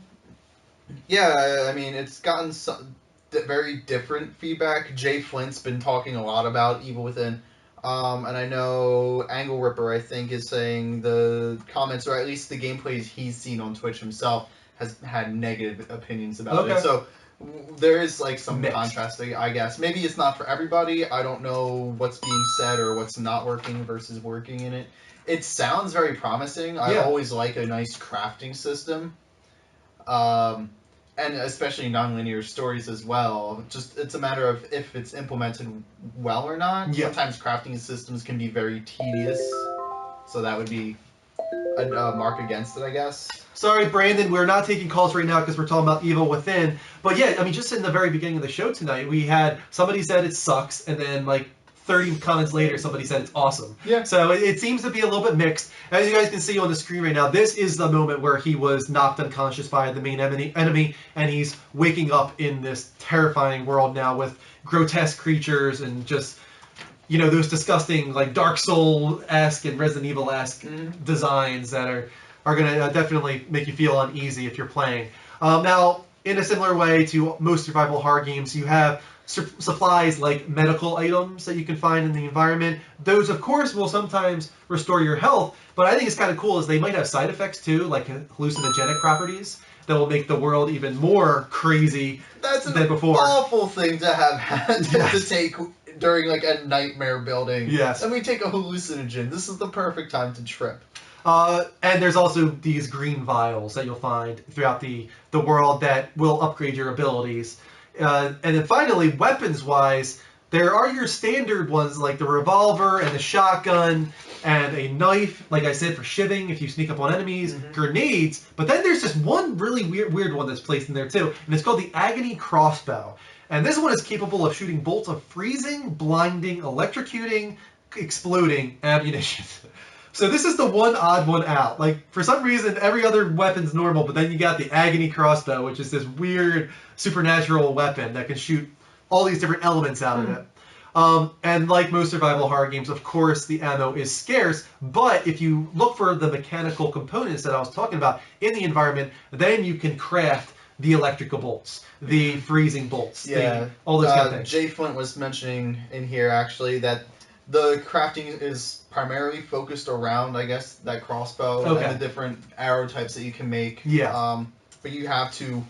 mean, it's gotten some very different feedback. Jay Flint's been talking a lot about Evil Within. And I know Angle Ripper, I think, is saying the comments, or at least the gameplays he's seen on Twitch himself, has had negative opinions about it. So there is like some contrast, I guess. Maybe it's not for everybody. I don't know what's being said or what's not working versus working in it. It sounds very promising. I always like a nice crafting system. And especially non-linear stories as well. Just it's a matter of if it's implemented well or not. Sometimes crafting systems can be very tedious, so that would be a mark against it, I guess. Sorry, Brandon, we're not taking calls right now because we're talking about Evil Within. But yeah, I mean, just in the very beginning of the show tonight, we had somebody said it sucks, and then like 30 comments later, somebody said it's awesome. Yeah. So it seems to be a little bit mixed. As you guys can see on the screen right now, this is the moment where he was knocked unconscious by the main enemy, and he's waking up in this terrifying world now with grotesque creatures and just, those disgusting, like, Dark Soul-esque and Resident Evil-esque designs that are going to definitely make you feel uneasy if you're playing. Now, in a similar way to most survival horror games, you have supplies like medical items that you can find in the environment. Those, of course, will sometimes restore your health, but I think it's kind of cool is they might have side effects too, like hallucinogenic properties that will make the world even more crazy than before. That's an awful thing to have had to take during like a nightmare building. Yes. And we take a hallucinogen. This is the perfect time to trip. And there's also these green vials that you'll find throughout the world that will upgrade your abilities. And then finally, weapons-wise, there are your standard ones like the revolver and the shotgun and a knife, like I said, for shivving if you sneak up on enemies, grenades. But then there's just one really weird one that's placed in there too, and it's called the Agony Crossbow. And this one is capable of shooting bolts of freezing, blinding, electrocuting, exploding ammunition. So this is the one odd one out. Like, for some reason, every other weapon's normal, but then you got the Agony Crossbow, which is this weird supernatural weapon that can shoot all these different elements out of it. And like most survival horror games, of course, the ammo is scarce, but if you look for the mechanical components that I was talking about in the environment, then you can craft the electrical bolts, the freezing bolts, all those kind of things. Jay Flint was mentioning in here, actually, that the crafting is primarily focused around, I guess, that crossbow and the different arrow types that you can make. Yeah. But you have to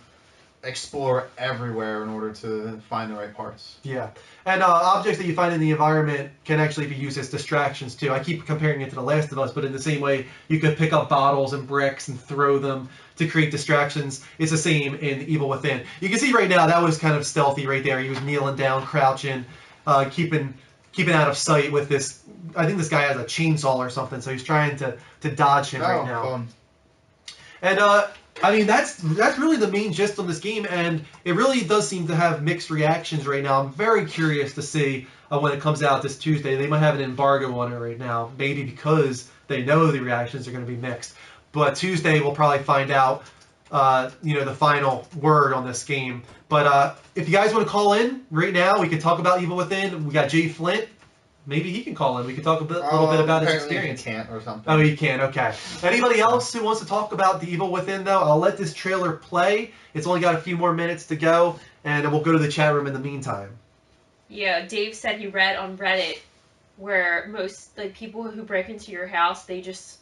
explore everywhere in order to find the right parts. Yeah. And objects that you find in the environment can actually be used as distractions, too. I keep comparing it to The Last of Us, but in the same way, you could pick up bottles and bricks and throw them to create distractions. It's the same in Evil Within. You can see right now, that was kind of stealthy right there. He was kneeling down, crouching, keeping out of sight with this. I think this guy has a chainsaw or something, so he's trying to dodge him right now. Fun. And I mean that's really the main gist on this game, and it really does seem to have mixed reactions right now. I'm very curious to see when it comes out this Tuesday. They might have an embargo on it right now, maybe because they know the reactions are going to be mixed. But Tuesday we'll probably find out, the final word on this game. But if you guys want to call in right now, we can talk about Evil Within. We got Jay Flint. Maybe he can call in. We can talk a little bit about his experience. He can't or something. Oh, he can. Okay. Anybody else who wants to talk about the Evil Within, though? I'll let this trailer play. It's only got a few more minutes to go, and we'll go to the chat room in the meantime. Yeah, Dave said he read on Reddit where most people who break into your house, they just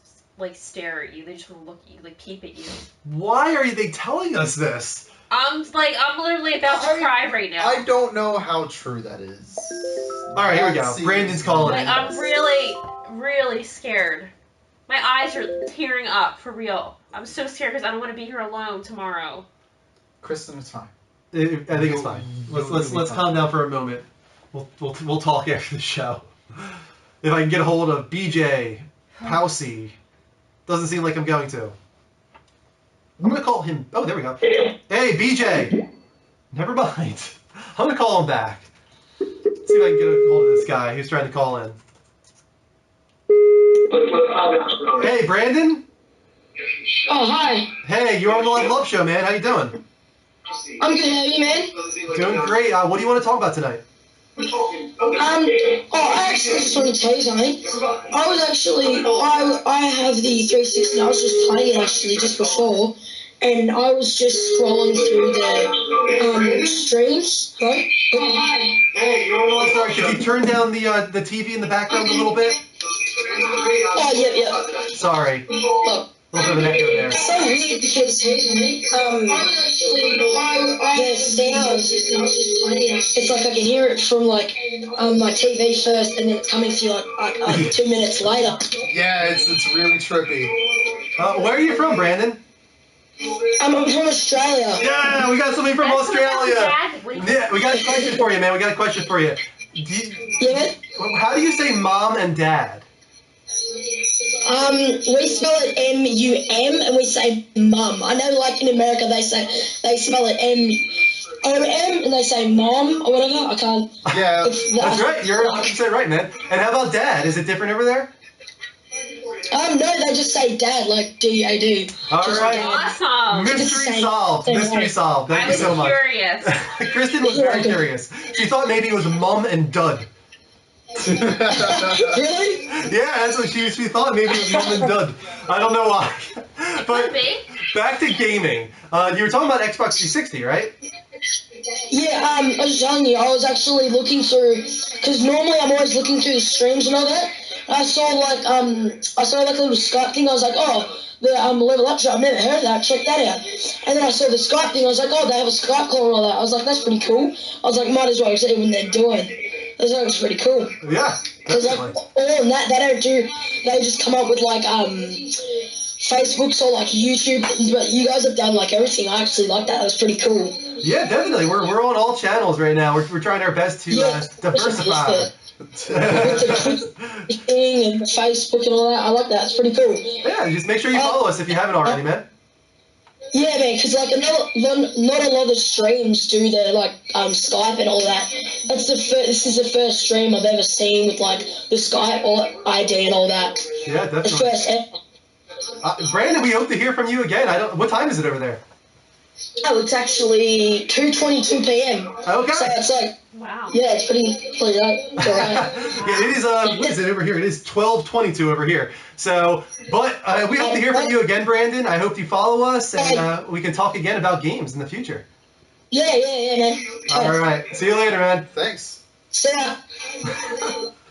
stare at you. They just want to look at you, peep at you. Why are they telling us this? I'm literally about to cry right now. I don't know how true that is. All right, here we go. Brandon's calling in. I'm really, really scared. My eyes are tearing up, for real. I'm so scared because I don't want to be here alone tomorrow. Kristen, it's fine. I think it's fine. Let's calm down for a moment. We'll talk after the show. If I can get a hold of BJ Pousey. Doesn't seem like I'm going to. I'm going to call him. Oh, there we go. Hey, BJ. Never mind. I'm going to call him back. See if I can get a hold of this guy who's trying to call in. Hey, Brandon. Oh, hi. Hey, you're on the Level Up Show, man. How you doing? I'm good. How are you, man? Doing great. What do you want to talk about tonight? I actually just want to tell you something. I have the 360. I was just playing it actually just before, and I was just scrolling through the streams. Right? Oh, sorry. Could you turn down the TV in the background a little bit? Oh, yeah. Sorry. Look. A little bit of an echo there. It's so weird because the sound, it's like I can hear it from my TV first, and then it's coming through like 2 minutes later. Yeah, it's really trippy. Where are you from, Brandon? I'm from Australia. Yeah, we got somebody from Australia. Yeah, we got a question for you, man. Yeah? How do you say mom and dad? We spell it M-U-M, and we say mum. I know, in America, they spell it M-O-M, and they say mom, or whatever. I can't. Yeah, that's right. You're 100% right, man. And how about dad? Is it different over there? No, they just say dad, like D-A-D. All right. Awesome. Mystery solved. Mystery solved. Thank you so much. I was curious. Kristen was very curious. She thought maybe it was mum and dud. Really? Yeah, that's what she thought. Maybe it was Mom and Dud. I don't know why. But back to gaming. You were talking about Xbox 360, right? Yeah, I was telling you, I was actually looking through, because normally I'm always looking through the streams and all that. And I saw like a little Skype thing. I was like, oh, the Level Up show. I've never heard of that. Check that out. And then I saw the Skype thing. I was like, oh, they have a Skype call and all that. I was like, that's pretty cool. I was like, might as well see when they're doing. I was like, it's pretty cool. Yeah. Because like all in that, they don't do. They just come up with like Facebooks or like YouTube. But you guys have done like everything. I actually like that. That was pretty cool. Yeah, definitely. We're on all channels right now. We're trying our best to diversify. With the Twitch thing and Facebook and all that, I like that. It's pretty cool. Yeah, just make sure you follow us if you haven't already, man. Yeah, man, because like not a lot of streams do the like Skype and all that. This is the first stream I've ever seen with like the Skype or ID and all that. Yeah, definitely. The first ever. Brandon, we hope to hear from you again. What time is it over there? Oh, it's actually 2:22 p.m. Okay. So it's like, wow. Yeah, it's pretty late. It's all right. Yeah, it is. What is it over here? It is 12:22 over here. So, but we hope to hear from you again, Brandon. I hope you follow us, and we can talk again about games in the future. Yeah, man. All right. See you later, man. Thanks. See ya.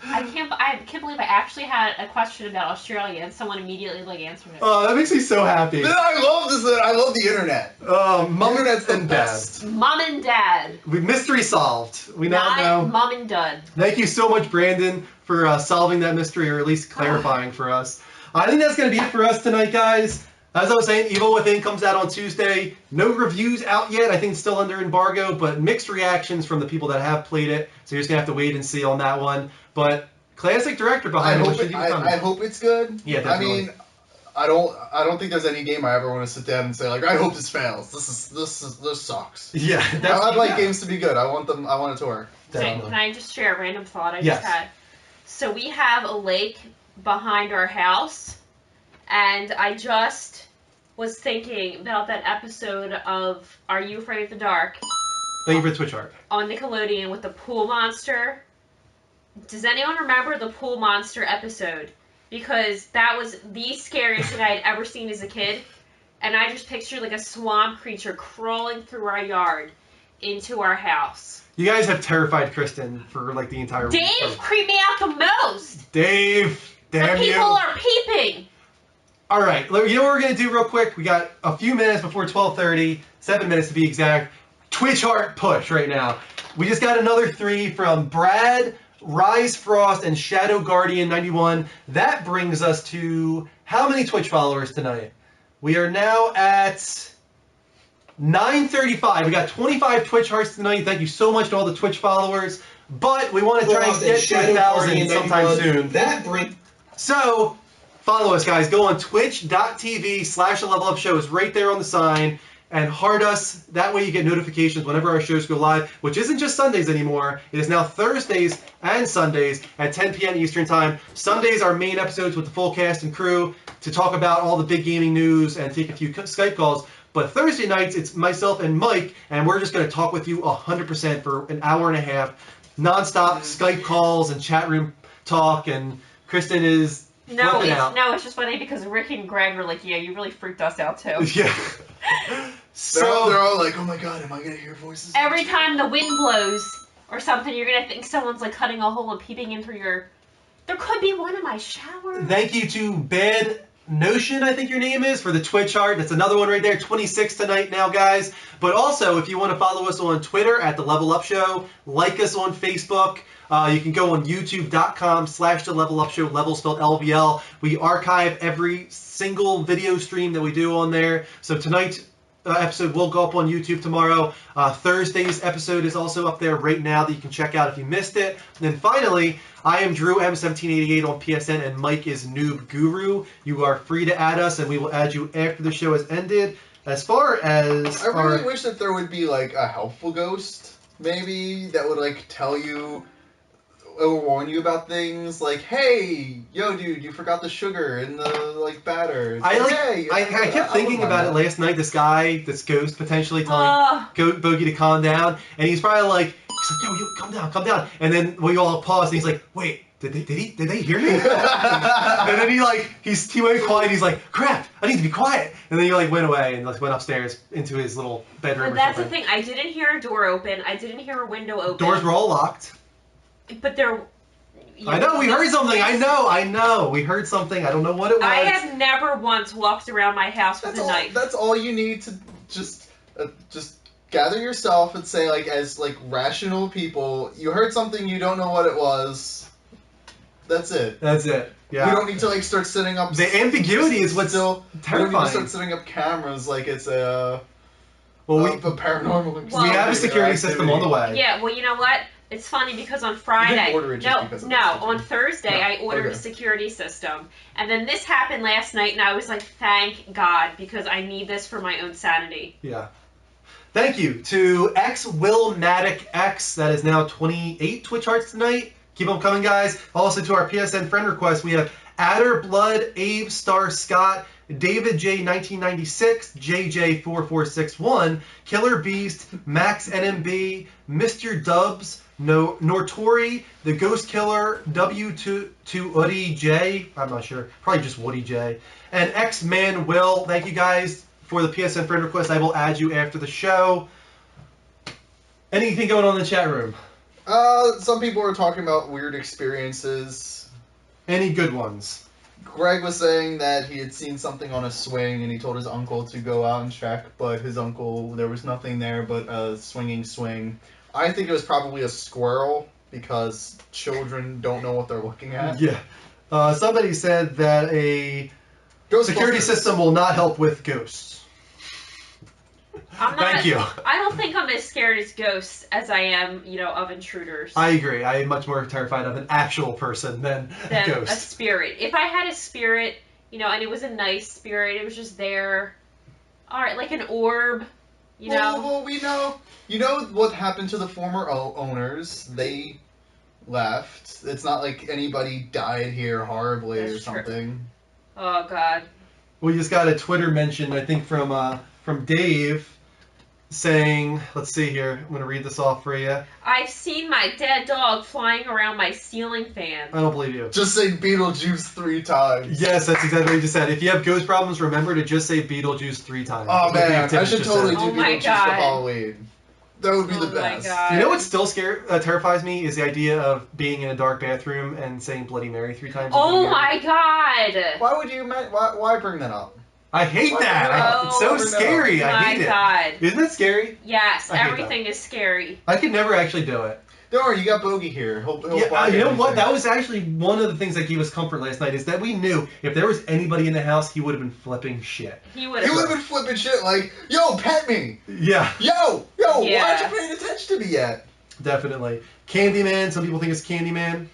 I can't believe I actually had a question about Australia and someone immediately like answered it. Oh, that makes me so happy. Man, I love this. I love the internet. Mom Internet's the and best. Mom and Dad. Mystery solved. We now Not know. Mom and Dad. Thank you so much, Brandon, for solving that mystery, or at least clarifying for us. I think that's going to be it for us tonight, guys. As I was saying, Evil Within comes out on Tuesday. No reviews out yet. I think it's still under embargo, but mixed reactions from the people that have played it. So you're just going to have to wait and see on that one. But classic director behind it. I hope it's good. Yeah, definitely. I mean, I don't think there's any game I ever want to sit down and say like, I hope this fails. This sucks. Yeah, I'd like games to be good. I want it to work. So, can I just share a random thought I Yes. just had? So we have a lake behind our house, and I just was thinking about that episode of Are You Afraid of the Dark? Thank you for the Twitch art. On Nickelodeon with the pool monster. Does anyone remember the pool monster episode? Because that was the scariest thing I had ever seen as a kid. And I just pictured like a swamp creature crawling through our yard into our house. You guys have terrified Kristen for like the entire week. Dave creeped me out the most! Dave, damn the you. people are peeping! All right, you know what we're going to do real quick? We got a few minutes before 12:30, 7 minutes to be exact. Twitch heart push right now. We just got another 3 from Brad, Rise Frost, and Shadow Guardian 91. That brings us to how many Twitch followers tonight? We are now at 935. We got 25 Twitch hearts tonight. Thank you so much to all the Twitch followers. But we want to try and get to 1,000 sometime soon. So follow us, guys. Go on twitch.tv/levelupshow. It's right there on the sign. And heart us. That way you get notifications whenever our shows go live, which isn't just Sundays anymore. It is now Thursdays and Sundays at 10 p.m. Eastern Time. Sundays are main episodes with the full cast and crew to talk about all the big gaming news and take a few Skype calls. But Thursday nights, it's myself and Mike, and we're just going to talk with you 100% for an hour and a half. Non-stop Skype calls and chat room talk, and Kristen is flipping out. No, it's just funny because Rick and Greg were like, yeah, you really freaked us out too. Yeah. So they're all like, oh my god, am I gonna hear voices? Every time the wind blows or something, you're gonna think someone's like cutting a hole and peeping in through your. There could be one in my shower. Thank you to Bad Notion, I think your name is, for the Twitch art. That's another one right there. 26 tonight now, guys. But also, if you want to follow us on Twitter at The Level Up Show, like us on Facebook. You can go on youtube.com/The Level Up Show, level spelled LVL. We archive every single video stream that we do on there. So tonight's episode will go up on YouTube tomorrow. Thursday's episode is also up there right now that you can check out if you missed it. And then finally, I am Drew M1788 on PSN, and Mike is Noob Guru. You are free to add us, and we will add you after the show has ended. As far as I really wish that there would be like a helpful ghost, maybe, that would like tell you it'll warn you about things like, hey, yo, dude, you forgot the sugar in the batter. It's hey, I kept thinking about it last night. This guy, this ghost, potentially telling Bogey to calm down, and he's probably like, yo, calm down. And then we all pause, and he's like, wait. Did they hear me? And then he went quiet. He's like, crap, I need to be quiet. And then he went away and went upstairs into his little bedroom. But that's the thing. I didn't hear a door open. I didn't hear a window open. Doors were all locked. But there. I know we heard something. I know we heard something. I don't know what it was. I have never once walked around my house with a knife. That's all you need to just gather yourself and say as rational people. You heard something. You don't know what it was. That's it. Yeah. We don't need to start setting up. The ambiguity is what's still terrifying. We don't need to start setting up cameras like it's a paranormal. We have a security system on the way. Yeah. Well, you know what? It's funny because on Friday, on Thursday, I ordered a security system, and then this happened last night, and I was like, thank God, because I need this for my own sanity. Yeah. Thank you to XWillMatic X. That is now 28 Twitch hearts tonight. Keep them coming, guys. Also, to our PSN friend request, we have Adder Blood, Abe Star Scott, David J 1996, JJ 4461, Killer Beast, Max NMB, Mr. Dubs, Nortori, The Ghost Killer, W2 Woody J. I'm not sure. Probably just Woody J. And X-Man Will. Thank you guys for the PSN friend request. I will add you after the show. Anything going on in the chat room? Some people are talking about weird experiences. Any good ones? Greg was saying that he had seen something on a swing and he told his uncle to go out and check, but his uncle, there was nothing there but a swinging swing. I think it was probably a squirrel because children don't know what they're looking at. Yeah. Somebody said that a security system will not help with ghosts. Thank you. I don't think I'm as scared as ghosts as I am, of intruders. I agree. I am much more terrified of an actual person than a ghost. A spirit. If I had a spirit, and it was a nice spirit, it was just there. All right, like an orb, Well, we know. You know what happened to the former owners? They left. It's not like anybody died here horribly or something. True. Oh, God. We just got a Twitter mention, I think, from Dave, saying, let's see here, I'm going to read this off for you. I've seen my dead dog flying around my ceiling fan. I don't believe you. Just say Beetlejuice 3 times. Yes, that's exactly what you just said. If you have ghost problems, remember to just say Beetlejuice 3 times. Oh, man, I should totally do Beetlejuice for God. Halloween. That would be the best. You know what still terrifies me is the idea of being in a dark bathroom and saying Bloody Mary 3 times. Oh my God! Why would you? Why bring that up? I hate that. It's so scary. I hate it. God. Isn't it scary? Yes, everything is scary. I could never actually do it. Don't worry, you got Bogey here. He'll you know what? That was actually one of the things that gave us comfort last night, is that we knew if there was anybody in the house, he would have been flipping shit. He would have been flipping shit like, yo, pet me. Yeah. Yo, why aren't you paying attention to me yet? Definitely. Candyman, some people think it's Candyman.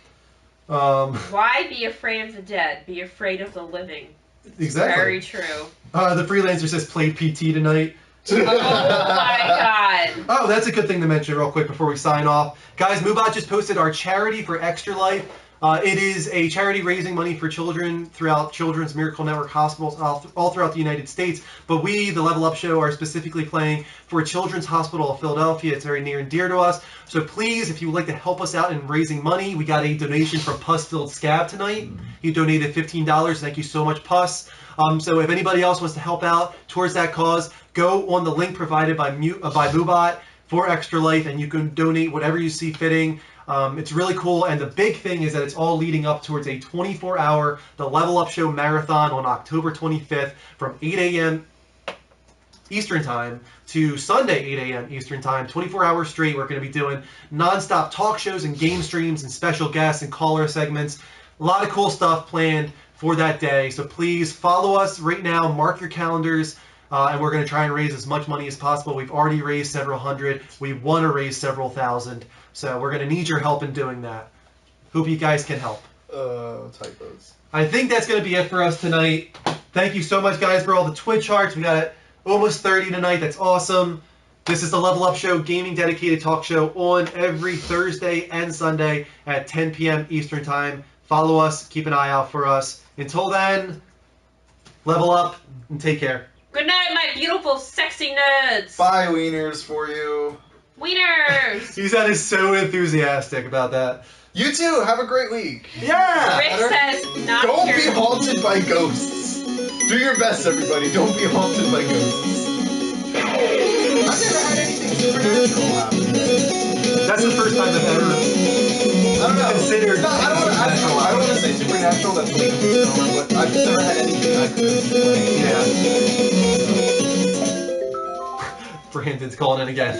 Why be afraid of the dead? Be afraid of the living. Exactly. Very true. The freelancer says played PT tonight. Oh my God. Oh, that's a good thing to mention real quick before we sign off. Guys, Moobot just posted our charity for Extra Life. It is a charity raising money for children throughout Children's Miracle Network hospitals all throughout the United States. But we, the Level Up Show, are specifically playing for Children's Hospital of Philadelphia. It's very near and dear to us. So please, if you would like to help us out in raising money, we got a donation from Puss Filled Scab tonight. He donated $15. Thank you so much, Puss. So if anybody else wants to help out towards that cause, go on the link provided by Moobot for Extra Life, and you can donate whatever you see fitting. It's really cool, and the big thing is that it's all leading up towards a 24-hour The Level Up Show Marathon on October 25th from 8 a.m. Eastern Time to Sunday 8 a.m. Eastern Time. 24 hours straight, we're going to be doing non-stop talk shows and game streams and special guests and caller segments. A lot of cool stuff planned for that day, so please follow us right now, mark your calendars, and we're going to try and raise as much money as possible. We've already raised several hundred. We want to raise several thousand. So we're going to need your help in doing that. Hope you guys can help. Typos. I think that's going to be it for us tonight. Thank you so much, guys, for all the Twitch hearts. We got almost 30 tonight. That's awesome. This is the Level Up Show, gaming dedicated talk show on every Thursday and Sunday at 10 p.m. Eastern Time. Follow us, keep an eye out for us. Until then, level up and take care. Good night, my beautiful, sexy nerds. Bye, wieners for you. Wieners. He sounded so enthusiastic about that. You too. Have a great week. Yeah. Rick says not Don't here. be haunted by ghosts. Do your best, everybody. Don't be haunted by ghosts. I've never had anything supernatural happen. That's the first time I've ever considered. No, I don't want to say supernatural. That's like a misnomer, but I've just never had anything that could. Yeah. Brandon's calling in again.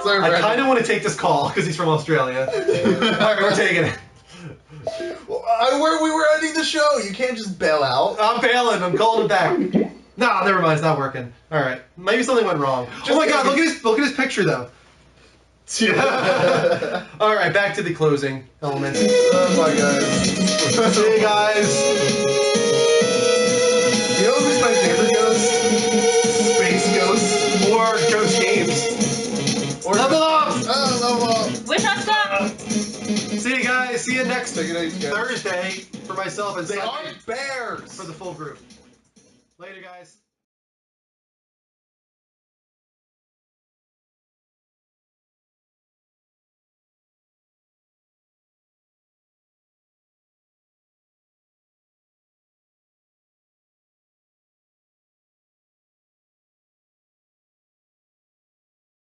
Sorry, I kind of want to take this call because he's from Australia. All right, we're taking it. Well, we were ending the show. You can't just bail out. I'm bailing. I'm calling it back. No, never mind. It's not working. All right, maybe something went wrong. Oh my God! Look at his picture though. All right, back to the closing elements. Oh my God. See you guys. You know who's my favorite ghost? Space Ghost. Or Ghost Games. Or Level Up. Level Up. Wish us luck. See you guys. See you next Thursday for myself and They Sunday aren't bears. for the full group. Later, guys.